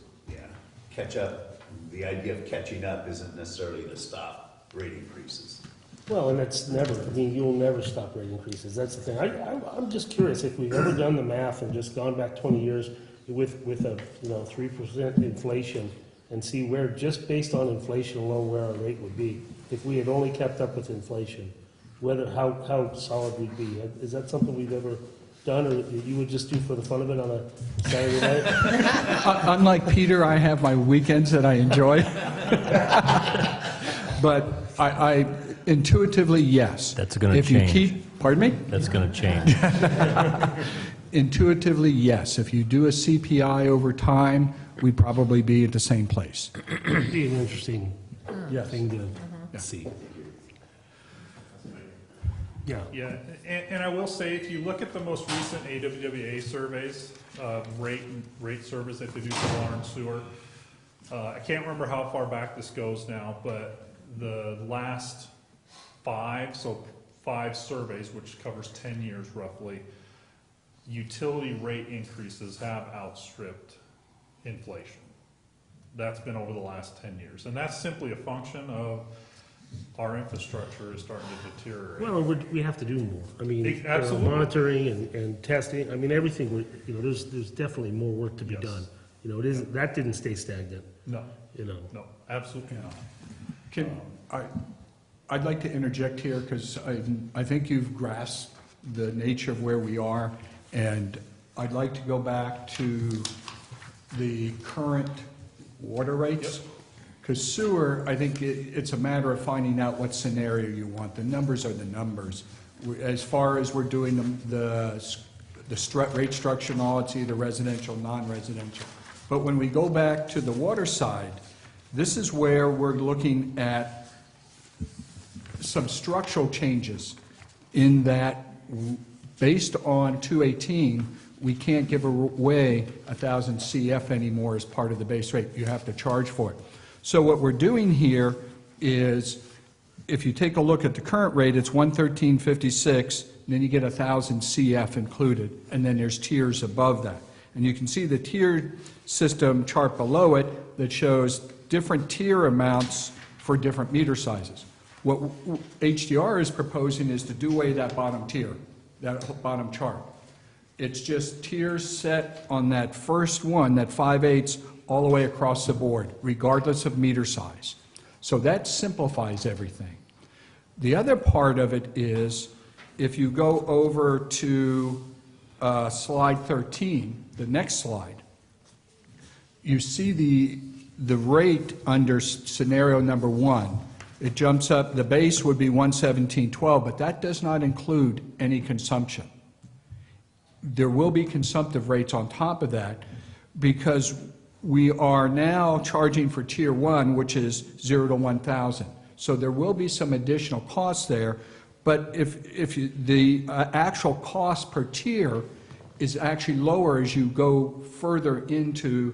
catch up. The idea of catching up isn't necessarily to stop rate increases. Well, and that's never, I mean, you'll never stop rate increases. That's the thing. I'm just curious if we've ever done the math and just gone back 20 years with a 3% inflation and see where, just based on inflation alone, where our rate would be if we had only kept up with inflation, how solid we'd be. Is that something we've ever done, or you would just do for the fun of it on a Saturday night? Unlike Peter, I have my weekends that I enjoy. But I intuitively, yes. That's going to If change. you keep, pardon me? That's going to change. Intuitively, yes. If you do a CPI over time, we'd probably be at the same place. It'd be an interesting thing to see. Yeah, and I will say, if you look at the most recent AWWA surveys, rate surveys that they do for water and sewer, I can't remember how far back this goes now, but the last 5 surveys, which covers 10 years roughly, utility rate increases have outstripped inflation. That's been over the last 10 years. And that's simply a function of our infrastructure is starting to deteriorate. Well, we have to do more. I mean, Absolutely. monitoring and testing, I mean, everything, there's definitely more work to be Yes. done. That didn't stay stagnant, No, you know. no, absolutely not. I'd like to interject here because I think you've grasped the nature of where we are, and I'd like to go back to the current water rates. Because sewer, I think it's a matter of finding out what scenario you want. The numbers are the numbers. As far as we're doing the rate structure and all, it's either residential, non-residential. But when we go back to the water side, this is where we're looking at some structural changes in that based on 218, we can't give away 1,000 CF anymore as part of the base rate. You have to charge for it. So what we're doing here is, if you take a look at the current rate, it's 113.56, and then you get 1,000 CF included, and then there's tiers above that. And you can see the tiered system chart below it that shows different tier amounts for different meter sizes. What HDR is proposing is to do away that bottom tier, that bottom chart. It's just tiers set on that first one, that 5/8, all the way across the board, regardless of meter size. So that simplifies everything. The other part of it is, if you go over to slide 13, the next slide, you see the rate under scenario number 1. It jumps up, the base would be 117.12, but that does not include any consumption. There will be consumptive rates on top of that, because we are now charging for tier 1, which is 0 to 1,000. So there will be some additional costs there, but the actual cost per tier is actually lower as you go further into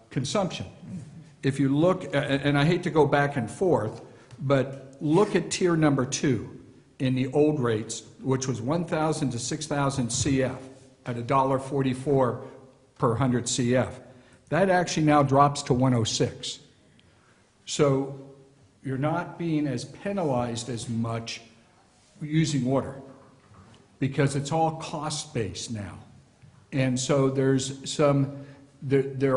consumption. If you look, and I hate to go back and forth, but look at tier number 2 in the old rates, which was 1,000 to 6,000 CF at $1.44 per 100 CF. That actually now drops to 106. So you're not being as penalized as much using water, because it's all cost-based now. And so there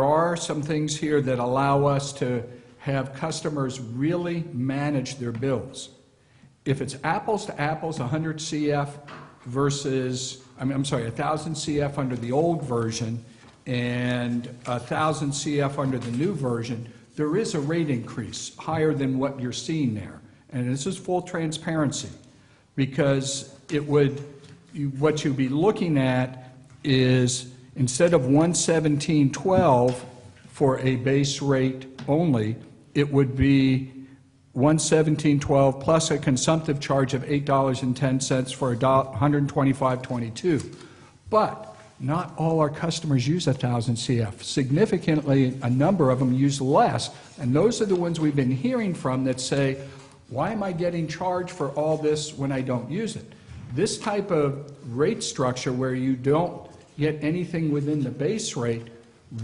are some things here that allow us to have customers really manage their bills. If it's apples to apples, 100 CF versus, 1,000 CF under the old version and 1,000 CF under the new version, there is a rate increase higher than what you're seeing there. And this is full transparency, because what you'd be looking at is, instead of 117.12 for a base rate only, it would be 117.12 plus a consumptive charge of $8.10 for $125.22. But not all our customers use 1,000 CF. Significantly, a number of them use less, and those are the ones we've been hearing from that say, why am I getting charged for all this when I don't use it? This type of rate structure, where you don't get anything within the base rate,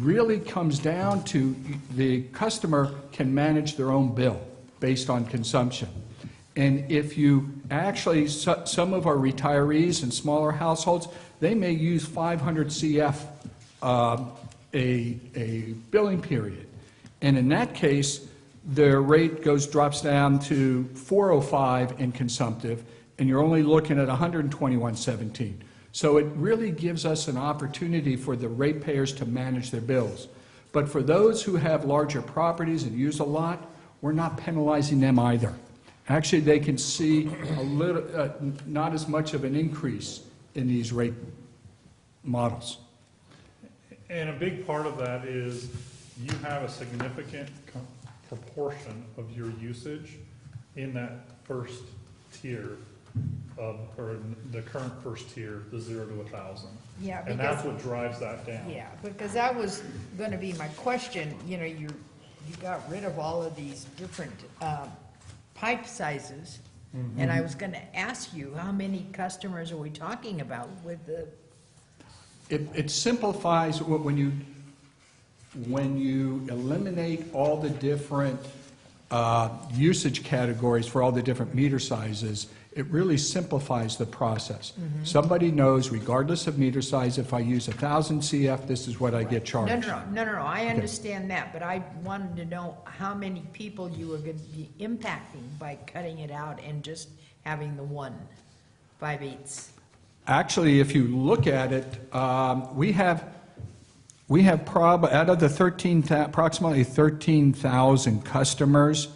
really comes down to the customer can manage their own bill based on consumption. And if you actually, some of our retirees and smaller households, they may use 500 CF a billing period. And in that case, their rate drops down to 405 in consumptive, and you're only looking at 121.17. So it really gives us an opportunity for the ratepayers to manage their bills. But for those who have larger properties and use a lot, we're not penalizing them either. Actually, they can see a little, not as much of an increase in these rate models. And a big part of that is you have a significant proportion of your usage in that first tier or the current first tier, the 0 to 1,000. Yeah, and that's what drives that down. Yeah, because that was gonna be my question, you got rid of all of these different pipe sizes, and I was gonna ask you, how many customers are we talking about with the? It simplifies when you eliminate all the different usage categories for all the different meter sizes, it really simplifies the process. Somebody knows, regardless of meter size, if I use 1,000 CF, this is what I get charged. No, I understand that, but I wanted to know how many people you were going to be impacting by cutting it out and just having the 5/8. Actually, if you look at it, we have out of the approximately 13,000 customers,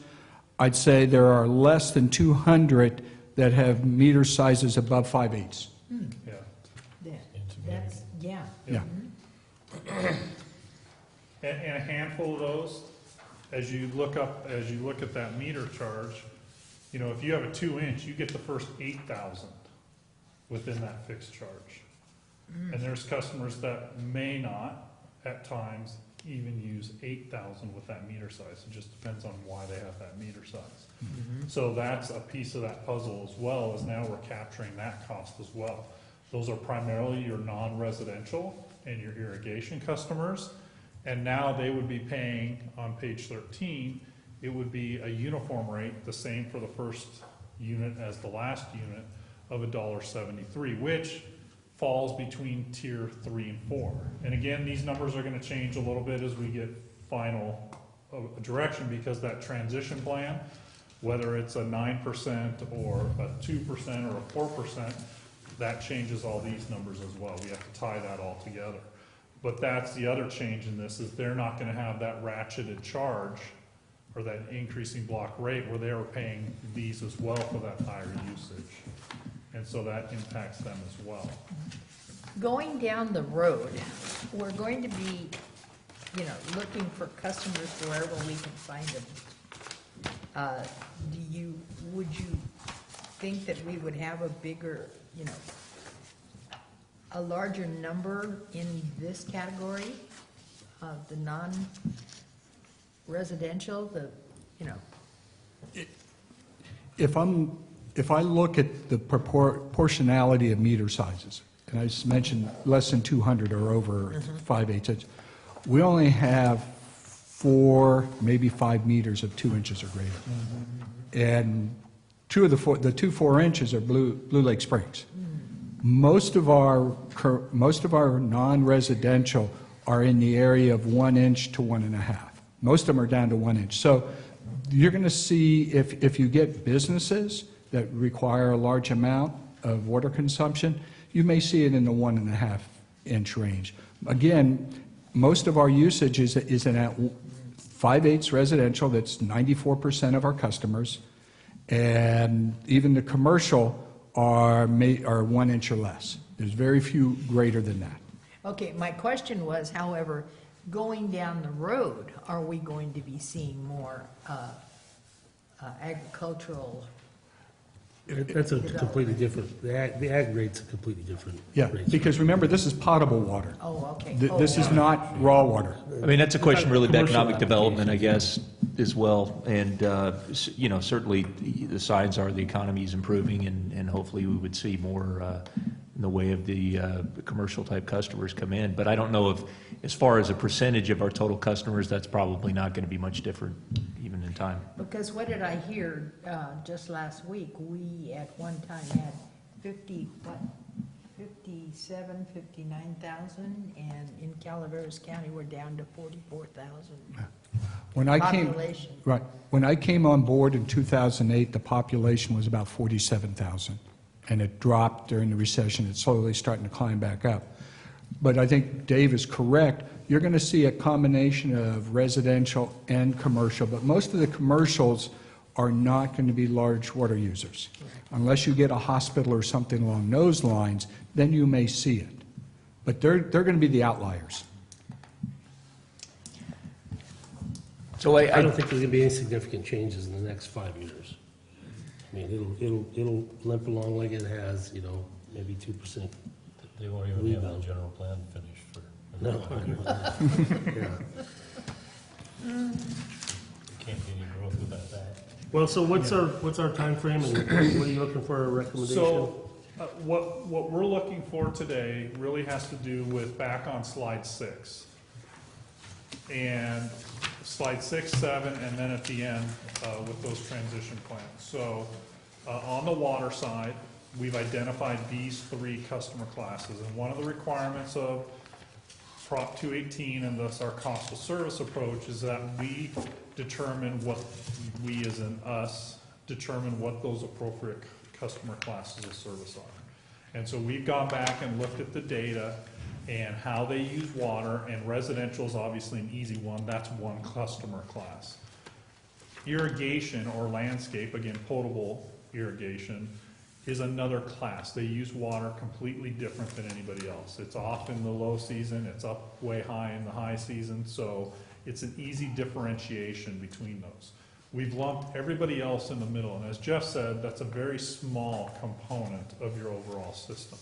I'd say there are less than 200 that have meter sizes above 5/8. Yeah. That's, yeah. Yeah. And a handful of those, as you look at that meter charge, you know, if you have a 2-inch, you get the first 8,000 within that fixed charge. And there's customers that may not, at times, even use 8,000 with that meter size. It just depends on why they have that meter size. So that's a piece of that puzzle as well, is now we're capturing that cost as well. Those are primarily your non-residential and your irrigation customers. And now they would be paying, on page 13, it would be a uniform rate, the same for the first unit as the last unit, of $1.73, which falls between tier 3 and 4. And again, these numbers are gonna change a little bit as we get final direction, because that transition plan, whether it's a 9% or a 2% or a 4%, that changes all these numbers as well. We have to tie that all together. But that's the other change in this, is they're not gonna have that ratcheted charge or that increasing block rate where they are paying these as well for that higher usage. And so that impacts them as well. Going down the road, we're going to be, looking for customers wherever we can find them. Would you think that we would have a bigger, a larger number in this category of the non-residential, If I look at the proportionality of meter sizes, and I just mentioned less than 200 or over 5/8 inch, we only have 4, maybe 5 meters of 2 inches or greater. And the 2 4-inches are Blue Lake Springs. Most of our non-residential are in the area of 1 inch to 1.5. Most of them are down to 1 inch. So you're going to see, if you get businesses that require a large amount of water consumption, you may see it in the 1.5 inch range. Again, most of our usage is in that 5/8 residential. That's 94% of our customers, and even the commercial are 1 inch or less. There's very few greater than that. Okay, my question was, however, going down the road, are we going to be seeing more agricultural? That's a completely different, the ag rate's a completely different. Yeah, rate. because remember, this is potable water. Oh, okay. This is not raw water. I mean, that's a question really of Commercial economic development, I guess, as well. And, certainly the signs are the economy is improving, and hopefully we would see more in the way of the commercial type customers come in. But I don't know if, as far as a percentage of our total customers, that's probably not going to be much different even in time. Because what did I hear just last week? We at one time had 59,000, and in Calaveras County, we're down to 44,000. When I came, Population. right, when I came on board in 2008, the population was about 47,000, and it dropped during the recession. It's slowly starting to climb back up. But I think Dave is correct. You're going to see a combination of residential and commercial, but most of the commercials are not going to be large water users. Unless you get a hospital or something along those lines, then you may see it. But they're going to be the outliers. So I don't think there's going to be any significant changes in the next 5 years. I mean, it'll limp along like it has, maybe 2%. They won't even have the general plan finished for. No. Yeah. Can't be any growth without that. Well, so what's our timeframe, and what are you looking for a recommendation? So, what we're looking for today really has to do with back on slide 6. And slide 6, 7, and then at the end with those transition plans. So on the water side, we've identified these 3 customer classes, and one of the requirements of Prop 218 and thus our cost of service approach is that we determine what, we as in us, determine what those appropriate customer classes of service are. And so we've gone back and looked at the data and how they use water, and residential is obviously an easy one, that's one customer class. Irrigation or landscape, again potable irrigation, is another class. They use water completely different than anybody else. It's off in the low season, it's up way high in the high season, so it's an easy differentiation between those. We've lumped everybody else in the middle, and as Jeff said, that's a very small component of your overall system.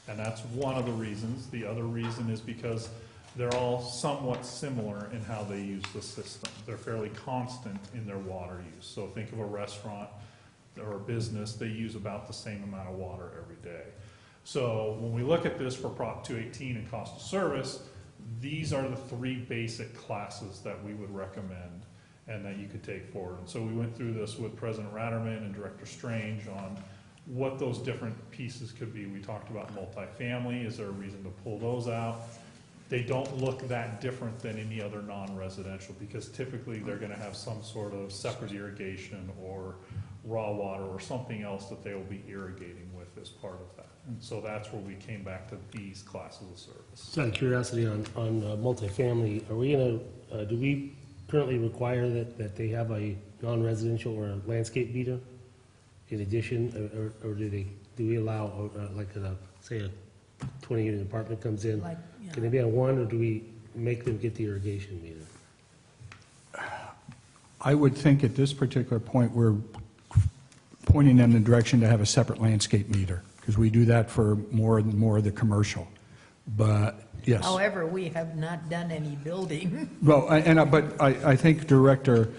And that's one of the reasons. The other reason is because they're all somewhat similar in how they use the system. They're fairly constant in their water use. So think of a restaurant or a business, they use about the same amount of water every day. So when we look at this for Prop 218 and cost of service, these are the 3 basic classes that we would recommend and that you could take forward. And so we went through this with President Ratterman and Director Strange on what those different pieces could be. We talked about multifamily. Is there a reason to pull those out? They don't look that different than any other non-residential because typically they're going to have some sort of separate irrigation or raw water or something else that they will be irrigating with as part of that. And so that's where we came back to these classes of service. Just out of curiosity on multifamily, are we gonna, do we currently require that they have a non-residential or a landscape meter in addition, or do we allow, like, say a 20-unit apartment comes in, Like, yeah. can they be on one, or do we make them get the irrigation meter? I would think at this particular point, we're pointing them in the direction to have a separate landscape meter, because we do that for more of the commercial. But, yes. However, we have not done any building. Well, but I think Director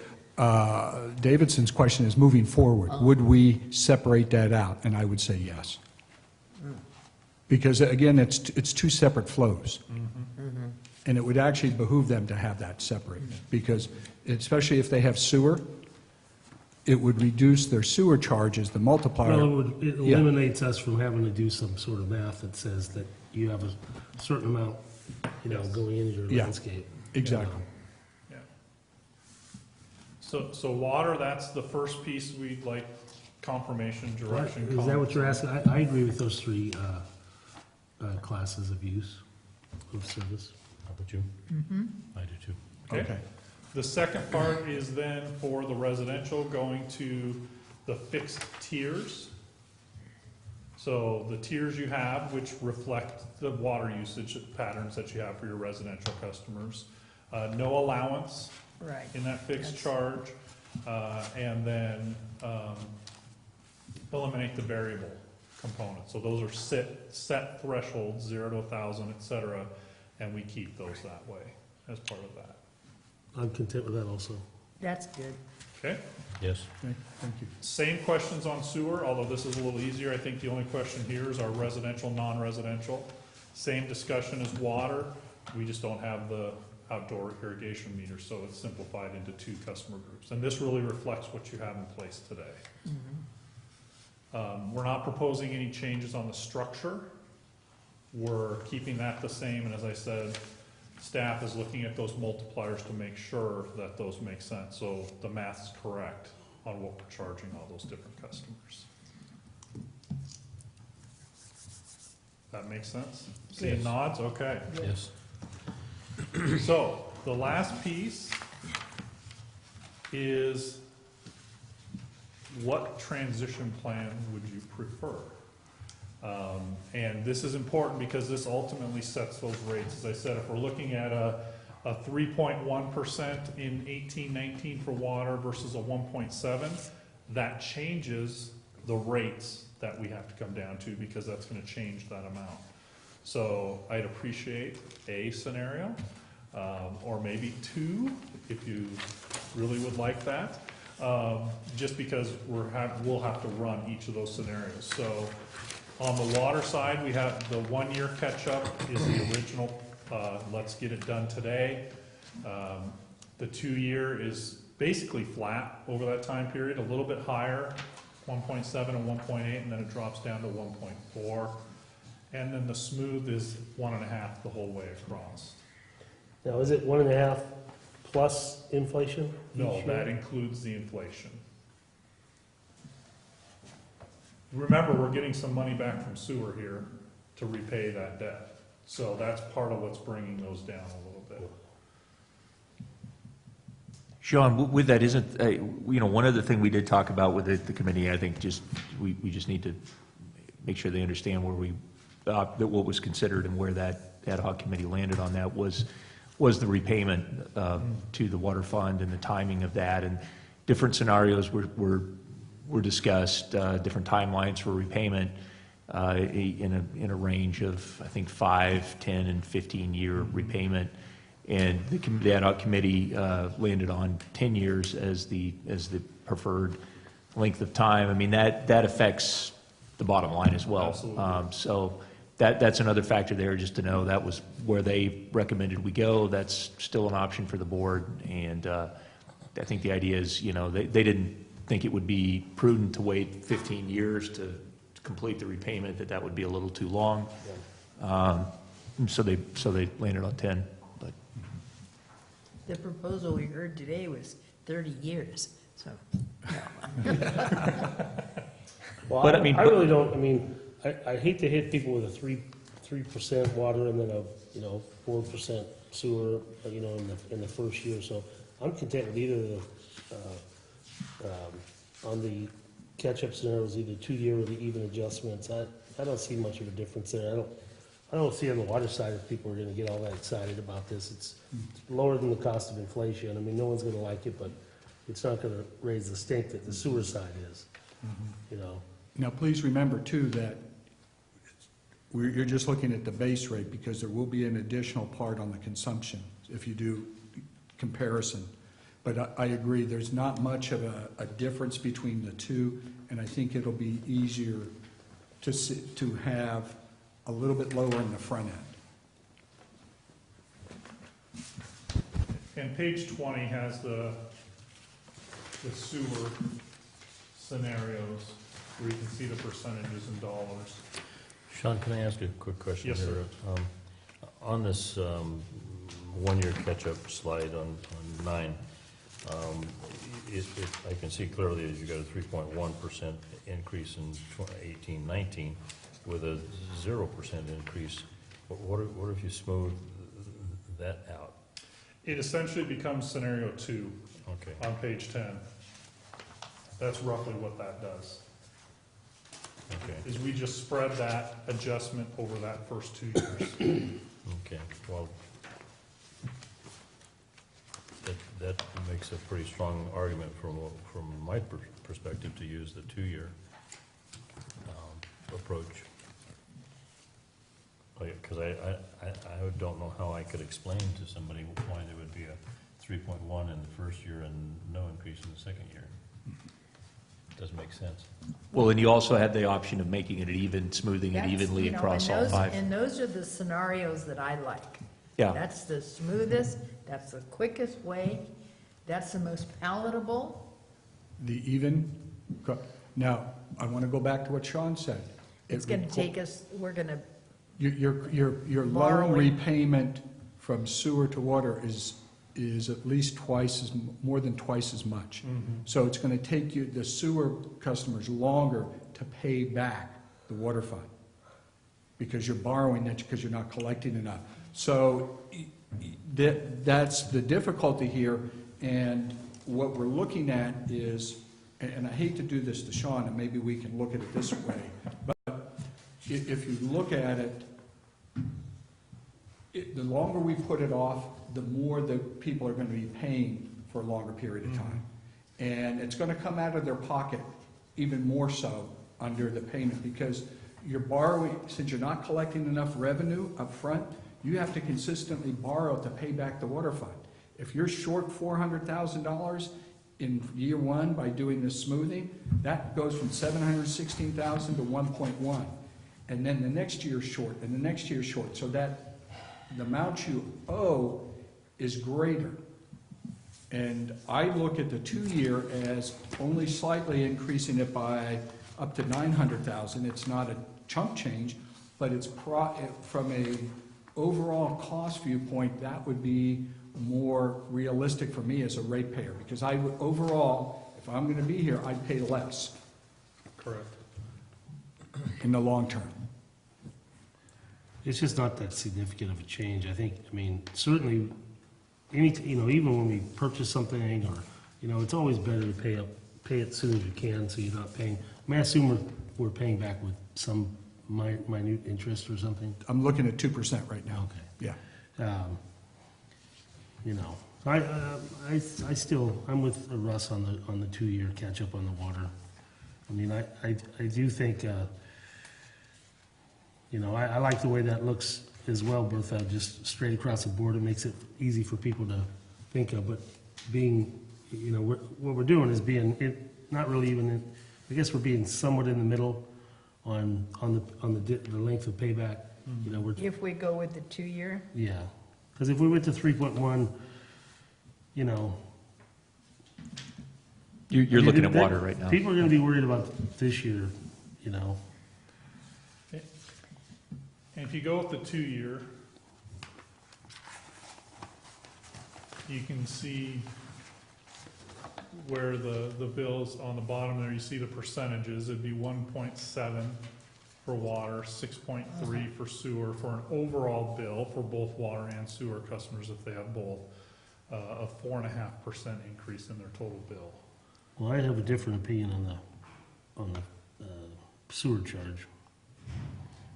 Davidson's question is moving forward. Would we separate that out? And I would say yes. Because, again, it's 2 separate flows. And it would actually behoove them to have that separate, because especially if they have sewer, it would reduce their sewer charges, the multiplier. Well, it eliminates us from having to do some sort of math that says that you have a certain amount, going into your Yeah, landscape. exactly. Yeah. So water, that's the first piece we'd like confirmation, direction. Is that what you're asking? I agree with those 3 classes of use of service. How about you? I do too. Okay. The second part is then for the residential going to the fixed tiers. So the tiers you have, which reflect the water usage patterns that you have for your residential customers. No allowance Right. in that fixed charge. And then eliminate the variable component. So those are set thresholds, 0 to 1,000, et cetera, and we keep those that way as part of that. I'm content with that also. That's good. Okay? Yes. Okay, thank you. Same questions on sewer, although this is a little easier. I think the only question here is our residential, non-residential. Same discussion as water. We just don't have the outdoor irrigation meter, so it's simplified into 2 customer groups. And this really reflects what you have in place today. We're not proposing any changes on the structure. We're keeping that the same, and as I said, staff is looking at those multipliers to make sure that those make sense, so the math's correct on what we're charging all those different customers. That makes sense? Seeing nods? Okay. Yes. So, the last piece is what transition plan would you prefer? And this is important because this ultimately sets those rates. As I said, if we're looking at a 3.1% in 18-19 for water versus a 1.7, that changes the rates that we have to come down to because that's going to change that amount. So I'd appreciate a scenario, or maybe 2 if you really would like that, just because we'll have to run each of those scenarios. So on the water side, we have the 1-year catch-up is the original, let's get it done today. The 2-year is basically flat over that time period, a little bit higher, 1.7 and 1.8, and then it drops down to 1.4. And then the smooth is 1.5 the whole way across. Now, is it 1.5 plus inflation? No, each that year? includes the inflation. Remember, we're getting some money back from sewer here to repay that debt. So that's part of what's bringing those down a little bit. Sean, with that, isn't, one other thing we did talk about with the committee, I think we just need to make sure they understand where that what was considered and where that ad hoc committee landed on that was the repayment to the water fund and the timing of that. And different scenarios were discussed, different timelines for repayment in a range of, I think, 5, 10, and 15-year repayment. And the ad hoc committee landed on 10 years as the preferred length of time. I mean, that affects the bottom line as well. Absolutely. So that's another factor there, just to know that was where they recommended we go. That's still an option for the board. And I think the idea is, they didn't think it would be prudent to wait 15 years to complete the repayment, that would be a little too long. So they landed on 10. But The proposal we heard today was 30 years, so. Well, But, I I mean, really don't, I hate to hit people with a 3% water and then a 4% sewer, in the first year. So I'm content with either of the, on the catch-up scenarios, either 2-year or the even adjustments. I don't see much of a difference there. I don't see on the water side if people are gonna get all that excited about this. It's lower than the cost of inflation. I mean, no one's gonna like it, but it's not gonna raise the stink that the sewer side is, Now, please remember too that you're just looking at the base rate because there will be an additional part on the consumption if you do comparison. But I agree, there's not much of a difference between the two, and I think it'll be easier to have a little bit lower in the front end. And page 20 has the sewer scenarios where you can see the percentages in dollars. Sean, can I ask a quick question Yes, here? On this 1-year catch-up slide on 9, I can see clearly that you got a 3.1% increase in 18-19 with a 0% increase. What if you smooth that out? It essentially becomes scenario 2 on page 10. That's roughly what that does. Okay. Is we just spread that adjustment over that first 2 years. Okay, well, that makes a pretty strong argument from my perspective to use the 2-year approach. Because I don't know how I could explain to somebody why there would be a 3.1 in the first year and no increase in the second year. Doesn't make sense. Well, and you also had the option of making it even, smoothing it That's, evenly across all 5. And those are the scenarios that I like. Yeah. That's the smoothest, that's the quickest way, that's the most palatable. The even, now, I want to go back to what Sean said. It's gonna take us, we're gonna, Your Borrowing. loan repayment from sewer to water is at least more than twice as much. So it's going to take you, the sewer customers, longer to pay back the water fund because you're borrowing it because you're not collecting enough. So that's the difficulty here, and what we're looking at is, and I hate to do this to Sean, and maybe we can look at it this way, but if you look at it, the longer we put it off, the more the people are going to be paying for a longer period of time. And it's going to come out of their pocket even more so under the payment because you're borrowing, since you're not collecting enough revenue up front, you have to consistently borrow to pay back the water fund. If you're short $400,000 in year 1 by doing this smoothing, that goes from $716,000 to 1.1. And then the next year's short, and the next year's short. So that the amount you owe is greater. And I look at the 2-year as only slightly increasing it by up to 900,000. It's not a chunk change, but it's from a overall cost viewpoint, that would be more realistic for me as a ratepayer, because I would, overall, if I'm gonna be here, I'd pay less Correct. in the long term. It's just not that significant of a change. I think, I mean, certainly, even when we purchase something or, it's always better to pay it as soon as you can, so you're not paying. I mean, I assume we're paying back with some minute interest or something. I'm looking at 2% right now. Okay. Yeah. I still, I'm with Russ on the 2-year catch up on the water. I mean, I do think, I like the way that looks as well, Bertha, just straight across the board. It makes it easy for people to think of, but being, what we're doing is not really even, I guess we're being somewhat in the middle on the length of payback. If we go with the 2-year? Yeah, because if we went to 3.1, You're looking at water right now. People are going to be worried about this year, And if you go with the 2-year, you can see where the bills on the bottom there, you see the percentages. It'd be 1.7 for water, 6.3 for sewer, for an overall bill for both water and sewer customers if they have both, a 4.5% increase in their total bill. Well, I have a different opinion on the sewer charge.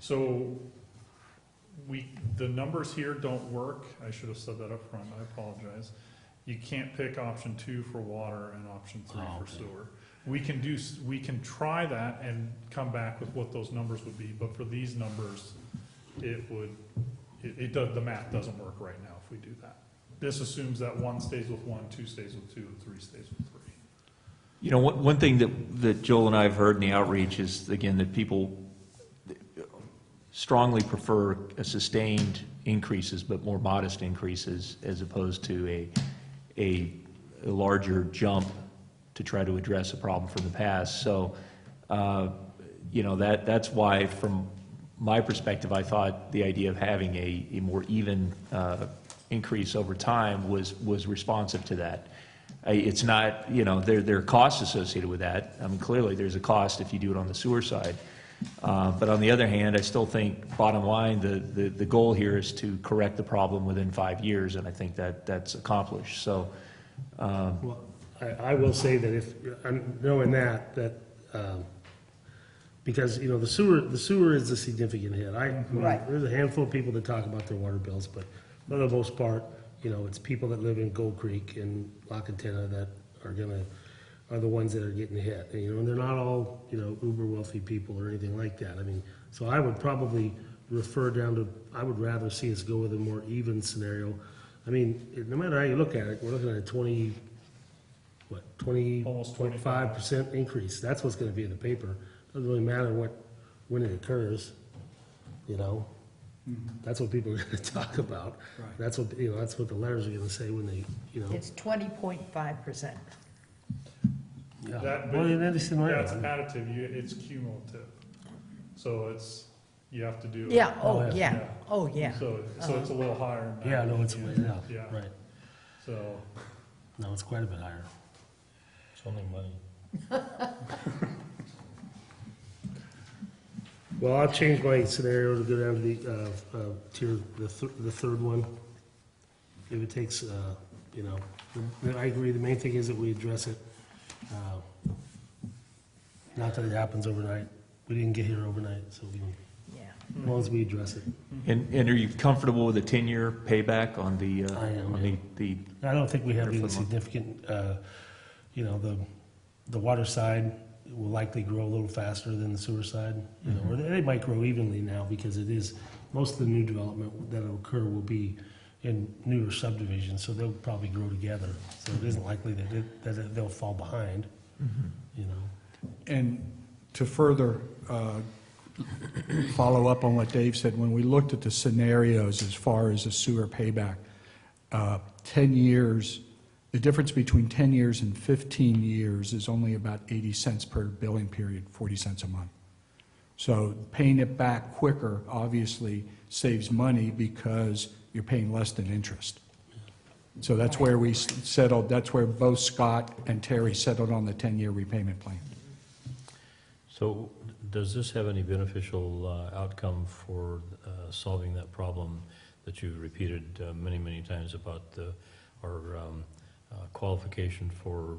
So the numbers here don't work. I should have said that up front. I apologize. You can't pick option 2 for water and option 3 for sewer. We can try that and come back with what those numbers would be, but for these numbers, the math doesn't work right now if we do that. This assumes that 1 stays with 1, 2 stays with 2, and 3 stays with 3. One thing that Joel and I have heard in the outreach is, again, that people strongly prefer a sustained increases, but more modest increases, as opposed to a larger jump to try to address a problem from the past. So, that's why, from my perspective, I thought the idea of having a more even increase over time was responsive to that. It's not, there are costs associated with that. I mean, clearly there's a cost if you do it on the sewer side. But on the other hand, I still think, bottom line, the goal here is to correct the problem within 5 years, and I think that's accomplished. So, Well, I will say that if, knowing that, because, the sewer is a significant hit. Right. There's a handful of people that talk about their water bills, but for the most part, it's people that live in Gold Creek and La Cantera that are the ones that are getting hit. And they're not all, uber wealthy people or anything like that. I mean, so I would probably refer down to, I would rather see us go with a more even scenario. I mean, no matter how you look at it, we're looking at a Almost 20.5% increase. That's what's gonna be in the paper. Doesn't really matter when it occurs, That's what people are gonna talk about. Right. That's what, that's what the letters are gonna say when they, It's 20.5%. Yeah. That, Well, but that's in my- that's additive, it's cumulative. So you have to do. Yeah, Oh, oh, yeah. yeah, oh, yeah. So it's a little higher than Yeah, that. no, it's way up, Yeah. right. So, No, it's quite a bit higher. It's only money. Well, I'll change my scenario to go down to the tier, the third one. If it takes, I agree, the main thing is that we address it. Not that it happens overnight. We didn't get here overnight, so Yeah. as long as we address it. and are you comfortable with a 10-year payback on the, I am, on yeah. the I don't think we have any Wonderful. significant, the water side will likely grow a little faster than the sewer side. Or they might grow evenly now because it is, most of the new development that'll occur will be in newer subdivisions, so they'll probably grow together. So it isn't likely that they'll fall behind, And to further follow up on what Dave said, when we looked at the scenarios as far as a sewer payback, 10 years The difference between 10 years and 15 years is only about 80 cents per billing period, 40 cents a month. So paying it back quicker obviously saves money because you're paying less than interest. So that's where we settled, that's where both Scott and Terry settled on the 10-year repayment plan. So does this have any beneficial outcome for solving that problem that you repeated many, many times about our qualification for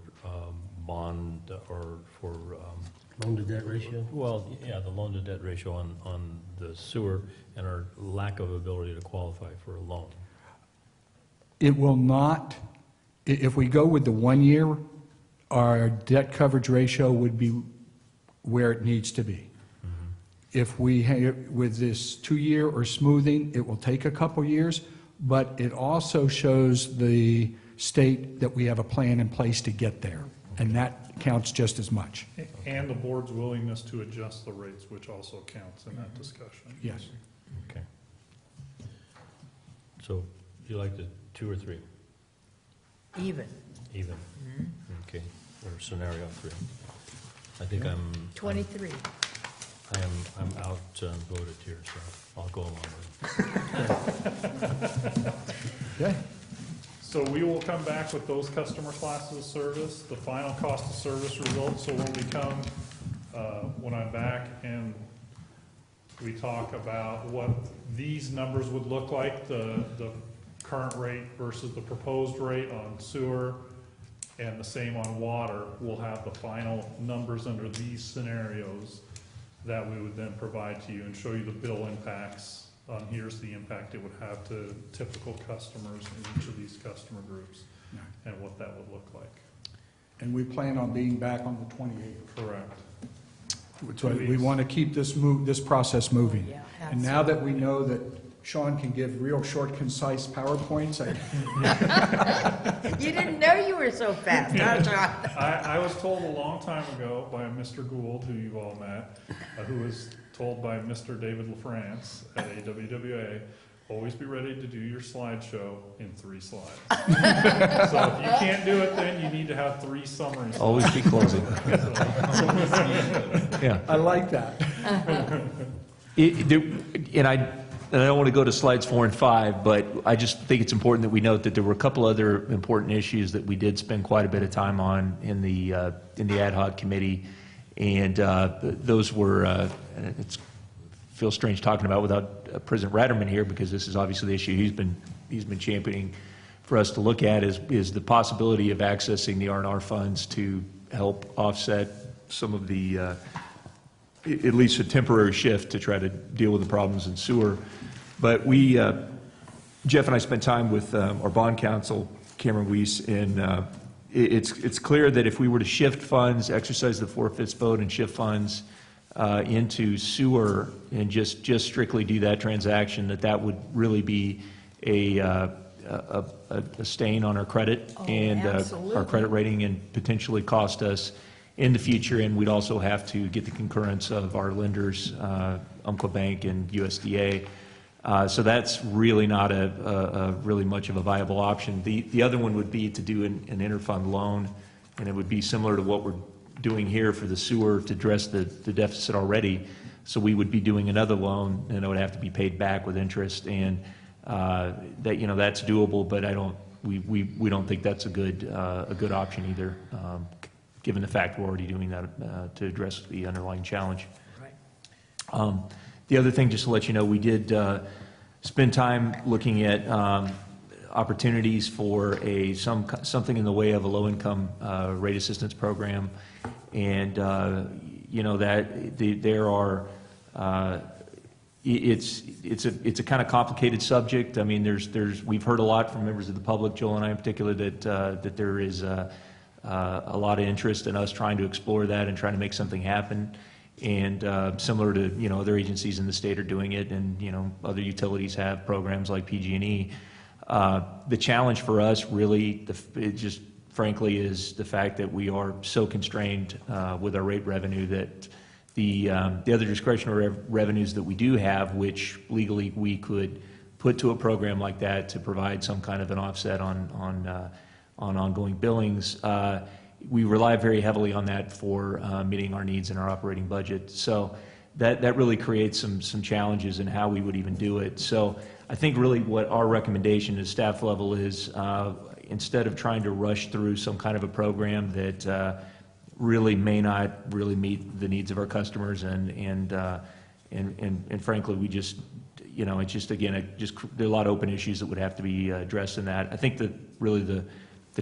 bond or for... Loan-to-debt ratio? Well, yeah, the loan-to-debt ratio on the sewer and our lack of ability to qualify for a loan? It will not, if we go with the 1 year, our debt coverage ratio would be where it needs to be. If we, with this 2 year or smoothing, it will take a couple years, but it also shows the state that we have a plan in place to get there, and that counts just as much. And the board's willingness to adjust the rates, which also counts in that discussion. Yes. Okay. So you like the 2 or 3? Even. Even? Okay, or scenario 3. I think I'm... 23. I'm outvoted here, so I'll go along with it. Okay. So we will come back with those customer classes of service, the final cost of service results. So when we come, when I'm back and we talk about what these numbers would look like, the current rate versus the proposed rate on sewer and the same on water, we'll have the final numbers under these scenarios that we would then provide to you and show you the bill impacts. Here's the impact it would have to typical customers in each of these customer groups and what that would look like. And we plan on being back on the 28th. Correct. So we want to keep this process moving. Yeah, And now that we know that Sean can give real short, concise PowerPoints, You didn't know you were so fast, huh, John? I was told a long time ago by Mr. Gould, who you've all met, who was told by Mr. David LaFrance at AWWA, always be ready to do your slideshow in 3 slides. So if you can't do it, then you need to have 3 summary slides. Always be closing. Yeah. I like that. And I don't want to go to slides 4 and 5, but I just think it's important that we note that there were a couple other important issues that we did spend quite a bit of time on in the ad hoc committee, and those were. It feels strange talking about without President Ratterman here, because this is obviously the issue he's been championing for us to look at is the possibility of accessing the R&R funds to help offset some of the at least a temporary shift to try to deal with the problems in sewer. But we, Jeff and I spent time with our bond counsel, Cameron Weiss, and it's clear that if we were to shift funds, exercise the 4/5 vote and shift funds into sewer and just strictly do that transaction, that would really be a stain on our credit and our credit rating, and potentially cost us in the future. And we'd also have to get the concurrence of our lenders, Umpqua Bank and USDA. So that's really not a really much of a viable option. The other one would be to do an interfund loan, and it would be similar to what we're doing here for the sewer to address the deficit already. So we would be doing another loan, and it would have to be paid back with interest, and that's doable. But we don't think that's a good option either, given the fact we're already doing that to address the underlying challenge. Right. The other thing, just to let you know, we did spend time looking at opportunities for something in the way of a low-income rate assistance program, and there are. It's a kind of complicated subject. I mean, we've heard a lot from members of the public, Joel and I in particular, that there is a lot of interest in us trying to explore that and trying to make something happen. And similar to other agencies in the state are doing it, and other utilities have programs like PG&E. The challenge for us really, frankly, is the fact that we are so constrained with our rate revenue that the other discretionary revenues that we do have, which legally we could put to a program like that to provide some kind of an offset on on ongoing billings, we rely very heavily on that for meeting our needs in our operating budget. So that really creates some challenges in how we would even do it. So I think really what our recommendation at staff level is, instead of trying to rush through some kind of a program that really may not really meet the needs of our customers, and frankly, we just, you know, it's just, again, there are a lot of open issues that would have to be addressed in that. I think that really the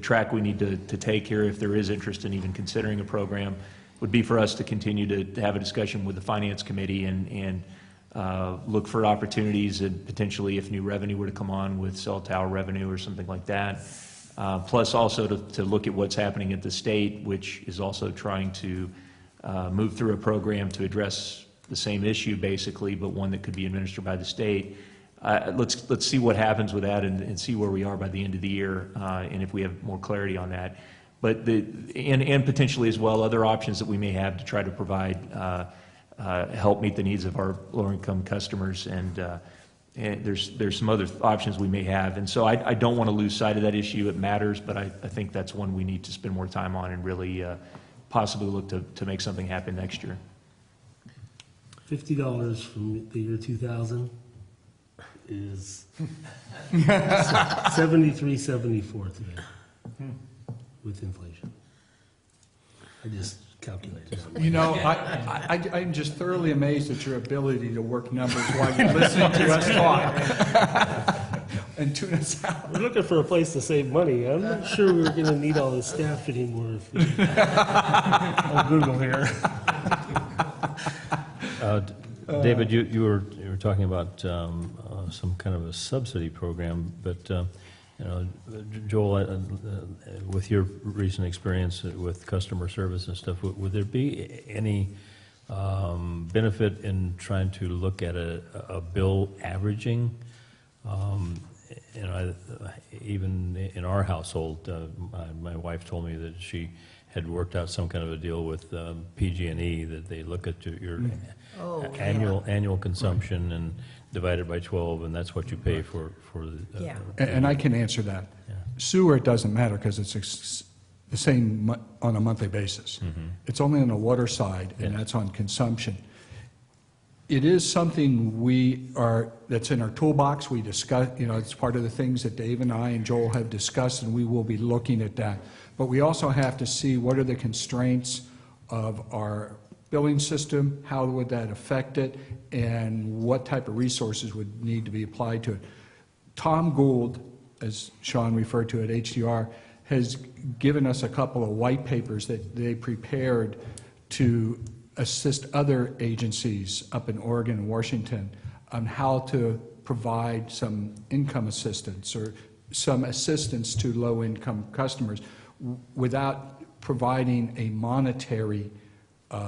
track we need to take here, if there is interest in even considering a program, would be for us to continue to have a discussion with the Finance Committee and look for opportunities, and potentially if new revenue were to come on with cell tower revenue or something like that. Plus also to look at what's happening at the state, which is also trying to move through a program to address the same issue basically, but one that could be administered by the state. Let's see what happens with that and see where we are by the end of the year, and if we have more clarity on that. But and potentially as well other options that we may have to try to provide help meet the needs of our lower income customers, and there's some other options we may have. And so I don't want to lose sight of that issue. It matters, but I think that's one we need to spend more time on and really possibly look to make something happen next year. $50 from the year 2000 is $73.74 today with inflation. I just calculated. You know, I'm just thoroughly amazed at your ability to work numbers while you're listening to us talk and tune us out. We're looking for a place to save money. I'm not sure we're going to need all this staff anymore. I'll Google here. David, you were talking about some kind of a subsidy program, but you know, Joel, with your recent experience with customer service and stuff, would there be any benefit in trying to look at a bill averaging? You know, even in our household, my wife told me that she had worked out some kind of a deal with PG&E, that they look at your annual consumption and divide it by 12, and that's what you pay for the... And I can answer that. Yeah. Sewer, it doesn't matter because it's the same on a monthly basis. Mm-hmm. It's only on the water side, and that's on consumption. It is something that's in our toolbox. We discuss, you know, it's part of the things that Dave and I and Joel have discussed, and we will be looking at that. But we also have to see what are the constraints of our billing system, how would that affect it, and what type of resources would need to be applied to it. Tom Gould, as Sean referred to at HDR, has given us a couple of white papers that they prepared to assist other agencies up in Oregon and Washington on how to provide some income assistance or some assistance to low-income customers without providing a monetary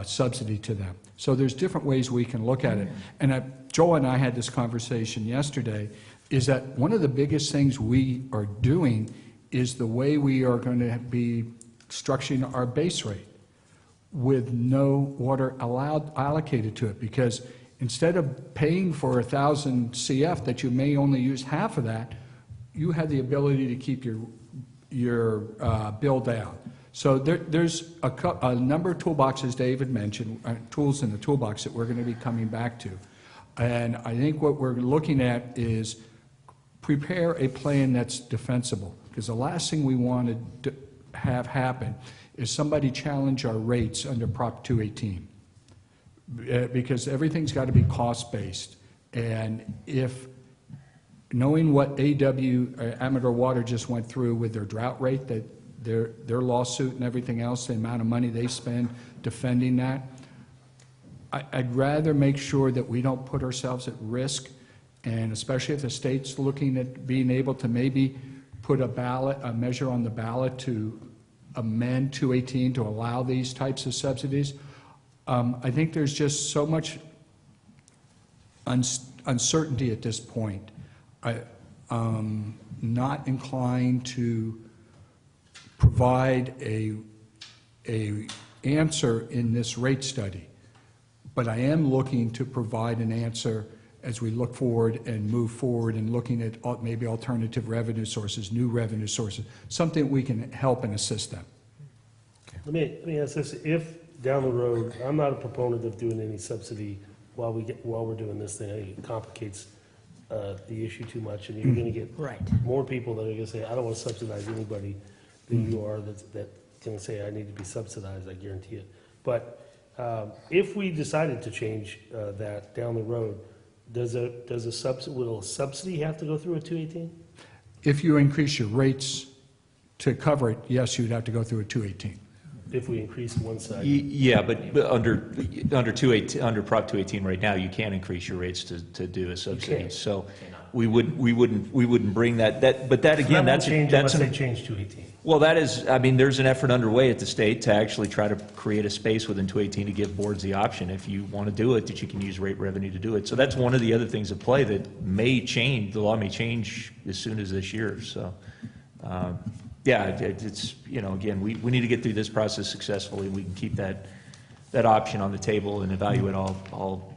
subsidy to them. So there's different ways we can look at it. And Joel and I had this conversation yesterday, is that one of the biggest things we are doing is the way we are going to be structuring our base rate with no water allocated to it, because instead of paying for 1,000 CF that you may only use half of that, you have the ability to keep your bill down. So there's a number of toolboxes David mentioned, tools in the toolbox that we're going to be coming back to. And I think what we're looking at is prepare a plan that's defensible, because the last thing we want to have happen is somebody challenge our rates under Prop 218, because everything's got to be cost-based. And if knowing what Amador Water just went through with their drought rate, that their lawsuit and everything else, the amount of money they spend defending that, I'd rather make sure that we don't put ourselves at risk, and especially if the state's looking at being able to maybe put a measure on the ballot to amend 218 to allow these types of subsidies. I think there's just so much uncertainty at this point. I'm not inclined to provide a answer in this rate study, but I am looking to provide an answer as we look forward and move forward and looking at maybe alternative revenue sources, new revenue sources, something we can help and assist them. Let me ask this, if down the road, I'm not a proponent of doing any subsidy while we're doing this thing, I think it complicates the issue too much, and you're gonna get Right. more people that are gonna say, I don't wanna subsidize anybody than you are that's gonna say, I need to be subsidized, I guarantee it. But if we decided to change that down the road, will a subsidy have to go through a 218? If you increase your rates to cover it, yes, you'd have to go through a 218. If we increase one side? Yeah, but under Prop 218 right now, you can't increase your rates to do a subsidy. can't. So we wouldn't bring that, but that again, That won't change unless an they change 218. Well, that is, I mean, there's an effort underway at the state to actually try to create a space within 218 to give boards the option, if you want to do it, that you can use rate revenue to do it. So that's one of the other things at play that may change, the law may change as soon as this year, so. Yeah, it's, you know, again, we need to get through this process successfully. We can keep that option on the table and evaluate all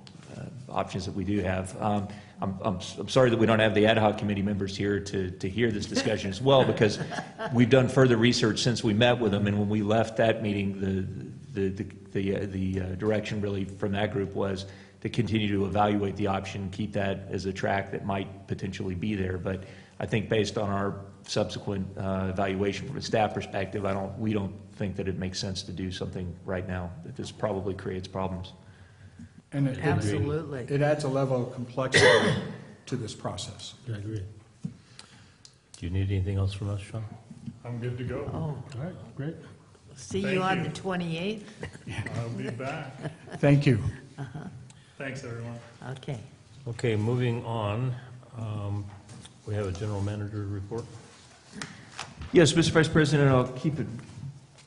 options that we do have. I'm sorry that we don't have the ad hoc committee members here to hear this discussion as well, because we've done further research since we met with them, and when we left that meeting, the direction really from that group was to continue to evaluate the option, keep that as a track that might potentially be there. But I think based on our subsequent evaluation from a staff perspective, we don't think that it makes sense to do something right now, that this probably creates problems. And Absolutely. it adds a level of complexity to this process. I agree. Do you need anything else from us, Sean? I'm good to go. Oh, All right, great. see Thank you on you. the 28th? I'll be back. Thank you. Thanks, everyone. Okay. Okay, moving on. We have a general manager report. Yes, Mr. Vice President, I'll keep it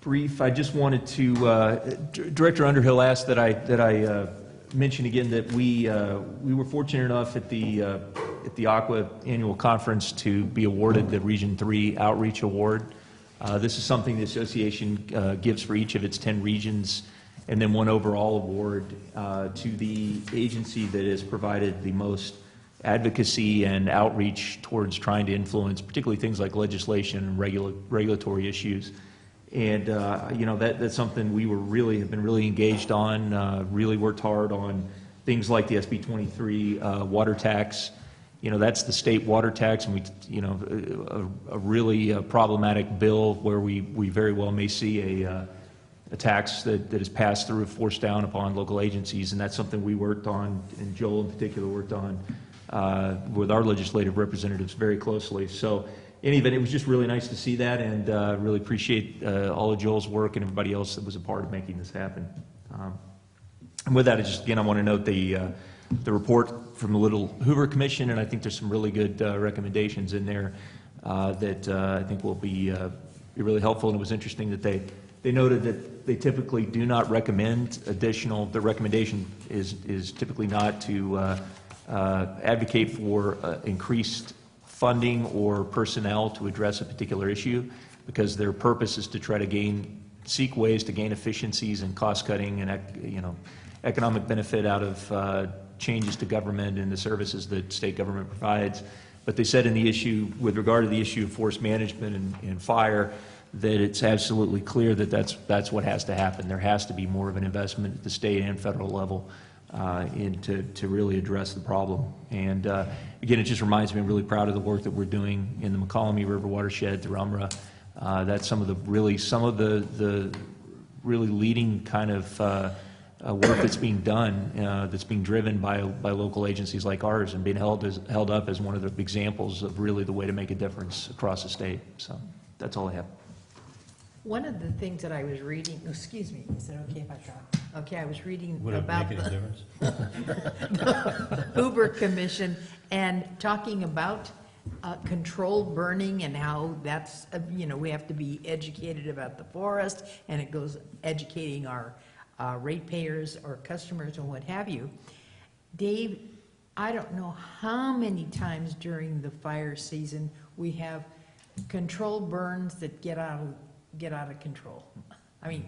brief. I just wanted to, Director Underhill asked that I mention again that we were fortunate enough at the Aqua Annual Conference to be awarded the Region 3 Outreach Award. This is something the association gives for each of its 10 regions, and then one overall award to the agency that has provided the most advocacy and outreach towards trying to influence particularly things like legislation and regulatory issues. And you know, that's something we have been really engaged on, really worked hard on things like the SB 23 water tax. You know, that's the state water tax, and a really problematic bill where we very well may see a tax that is passed through, forced down upon local agencies, and that's something we worked on, and Joel in particular worked on with our legislative representatives very closely. So in any event, it was just really nice to see that, and really appreciate all of Joel's work and everybody else that was a part of making this happen. And with that, I want to note the report from the Little Hoover Commission, and I think there's some really good recommendations in there that I think will be really helpful. And it was interesting that they noted that they typically do not recommend additional. The recommendation is typically not to advocate for increased funding or personnel to address a particular issue, because their purpose is to try to seek ways to gain efficiencies and cost cutting and economic benefit out of changes to government and the services that state government provides. But they said in the issue, with regard to the issue of forest management and fire, that it's absolutely clear that that's what has to happen. There has to be more of an investment at the state and federal level to really address the problem. And again, it just reminds me, I'm really proud of the work that we're doing in the McCollum River watershed through UMRA. That's some of the really leading kind of work that's being done, that's being driven by local agencies like ours, and being held up as one of the examples of really the way to make a difference across the state. So that's all I have. One of the things that I was reading, excuse me, is it okay if I talk? Okay, I was reading Would it about make any difference? the Hoover Commission and talking about controlled burning and how that's, we have to be educated about the forest, and it goes educating our ratepayers or customers and what have you. Dave, I don't know how many times during the fire season we have controlled burns that get out of control. I mean,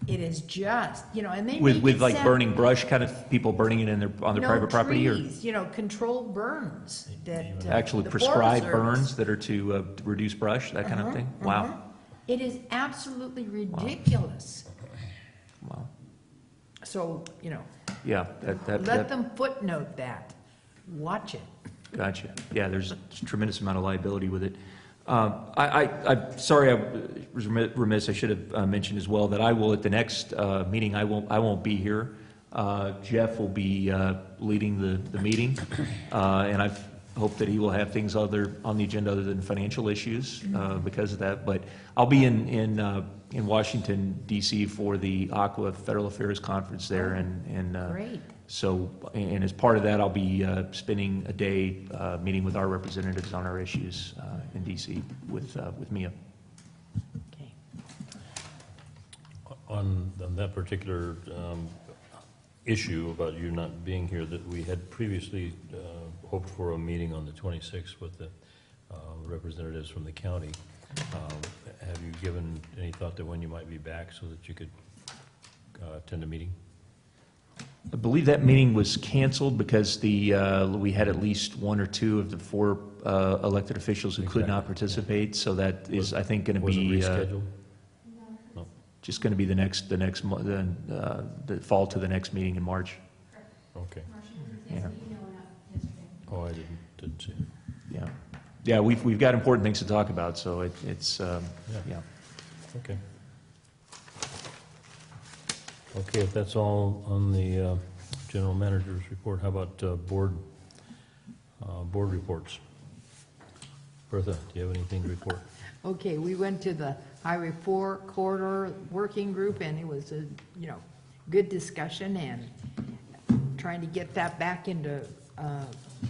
It is just, and they With, make with it like sound- burning brush, kind of people burning it in on their private property? Or trees, controlled burns that. actually the prescribed Forest Service- burns that are to reduce brush, that kind of thing? Wow. It is absolutely ridiculous. Wow. So, Yeah, let them footnote that. Watch it. Gotcha. Yeah, there's a tremendous amount of liability with it. I'm sorry, I was remiss. I should have mentioned as well that I will, at the next meeting, I won't be here. Jeff will be leading the meeting, and I hope that he will have things on the agenda other than financial issues because of that. But I'll be in Washington, D.C. for the Aqua Federal Affairs Conference there, and Great. so, and as part of that, I'll be spending a day meeting with our representatives on our issues in D.C. with Mia. Okay. On that particular issue about you not being here, that we had previously hoped for a meeting on the 26th with the representatives from the county. Have you given any thought to when you might be back so that you could attend a meeting? I believe that meeting was canceled because we had at least one or two of the four elected officials who could not participate. So that is, I think, going to Was it be rescheduled? No. just going to be the fall to the next meeting in March. Okay. Yeah. Oh, I didn't see it. Yeah. Yeah, we've got important things to talk about, so it's yeah. Okay. Okay, if that's all on the general manager's report, how about board reports? Bertha, do you have anything to report? Okay, we went to the Highway 4 corridor working group, and it was a, good discussion and trying to get that back into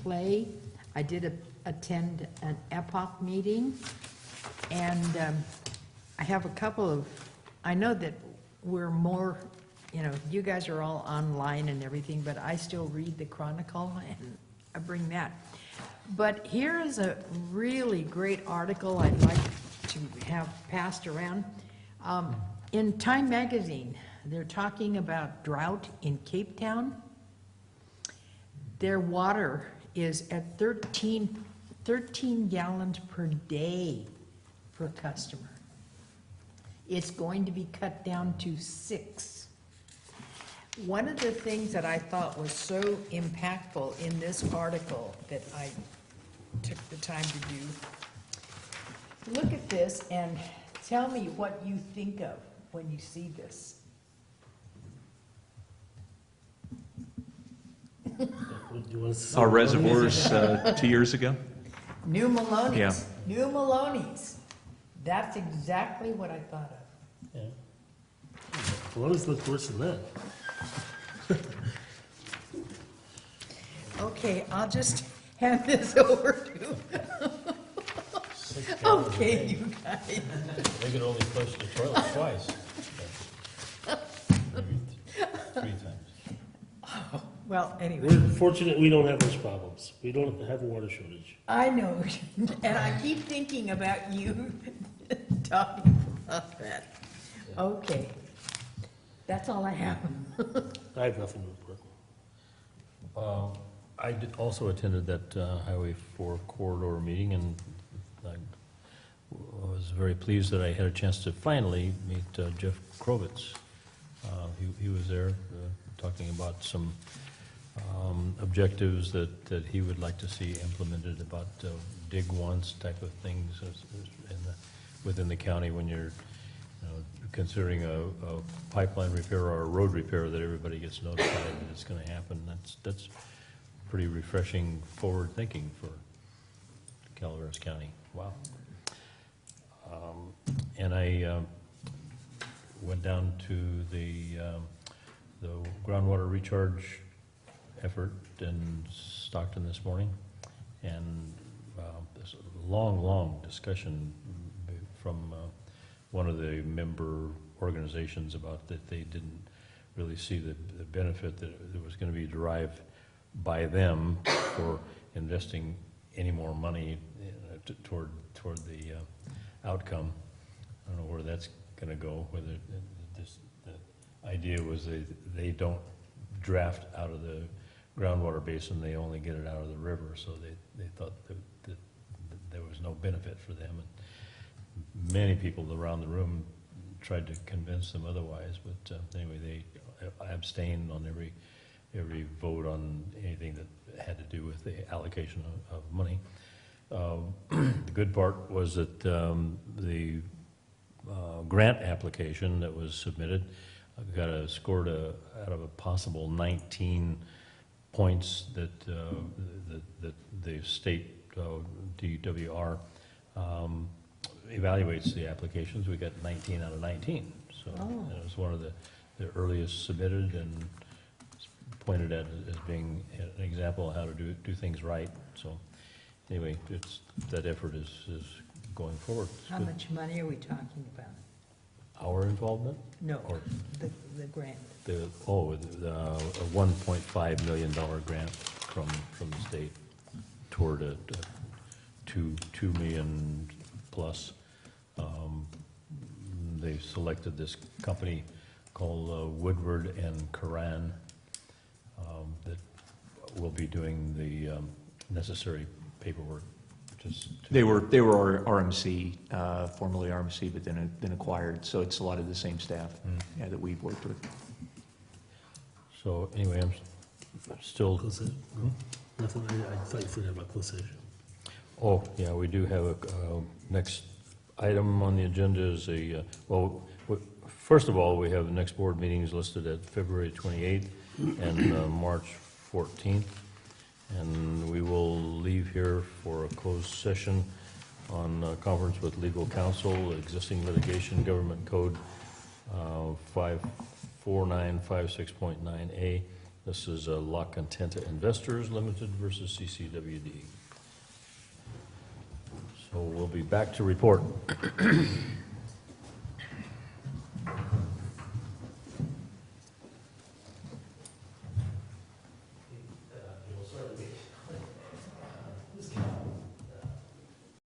play. I did attend an EPOC meeting, and I have a couple of, I know that we're more, you guys are all online and everything, but I still read the Chronicle, and I bring that. But here is a really great article I'd like to have passed around. In Time Magazine, they're talking about drought in Cape Town. Their water is at 13 gallons per day per customer. It's going to be cut down to 6. One of the things that I thought was so impactful in this article that I took the time to do, look at this and tell me what you think of when you see this. Our reservoirs 2 years ago. New Maloney's. Yeah. New Maloney's. That's exactly what I thought of. Yeah. Florida's look worse than that. Okay, I'll just hand this over to. Okay, you guys. They could only flush the toilet twice. Maybe 3 times. Well, anyway, We're fortunate we don't have those problems. We don't have a water shortage. I know, and I keep thinking about you talking about that. Okay, that's all I have. I have nothing to report. I also attended that Highway 4 corridor meeting, and I was very pleased that I had a chance to finally meet Jeff Krovitz. He was there talking about some objectives that he would like to see implemented about dig once type of things within the county when you're considering a pipeline repair or a road repair, that everybody gets notified that it's going to happen. That's pretty refreshing forward thinking for Calaveras County. Wow. And I went down to the groundwater recharge effort in Stockton this morning, and there's a long discussion from one of the member organizations about that they didn't really see the benefit that was going to be derived by them for investing any more money toward the outcome. I don't know where that's going to go, whether idea was they don't draft out of the groundwater basin, they only get it out of the river, so they thought that there was no benefit for them. And many people around the room tried to convince them otherwise, but anyway, they abstained on every vote on anything that had to do with the allocation of money. The good part was that the grant application that was submitted got scored out of a possible 19 points that the state DWR evaluates the applications. We got 19 out of 19, so it was one of the earliest submitted, and it's pointed at as being an example of how to do things right. So anyway, that effort is going forward. It's How good. much money are we talking about? Our involvement? No, Or the grant. the a $1.5 million grant from the state toward a 2 million plus. They selected this company called Woodward and Curran that will be doing the necessary paperwork. They were RMC, formerly RMC, but then acquired, so it's a lot of the same staff yeah, that we've worked with. So anyway, I'm still. Nothing, I thought you said about closed session. Oh, yeah, we do have a next item on the agenda is first of all, we have the next board meetings listed at February 28th and March 14th. And we will leave here for a closed session on conference with legal counsel, existing litigation, government code 54956.9A. This is La Contenta Investors Limited versus CCWD. So we'll be back to report.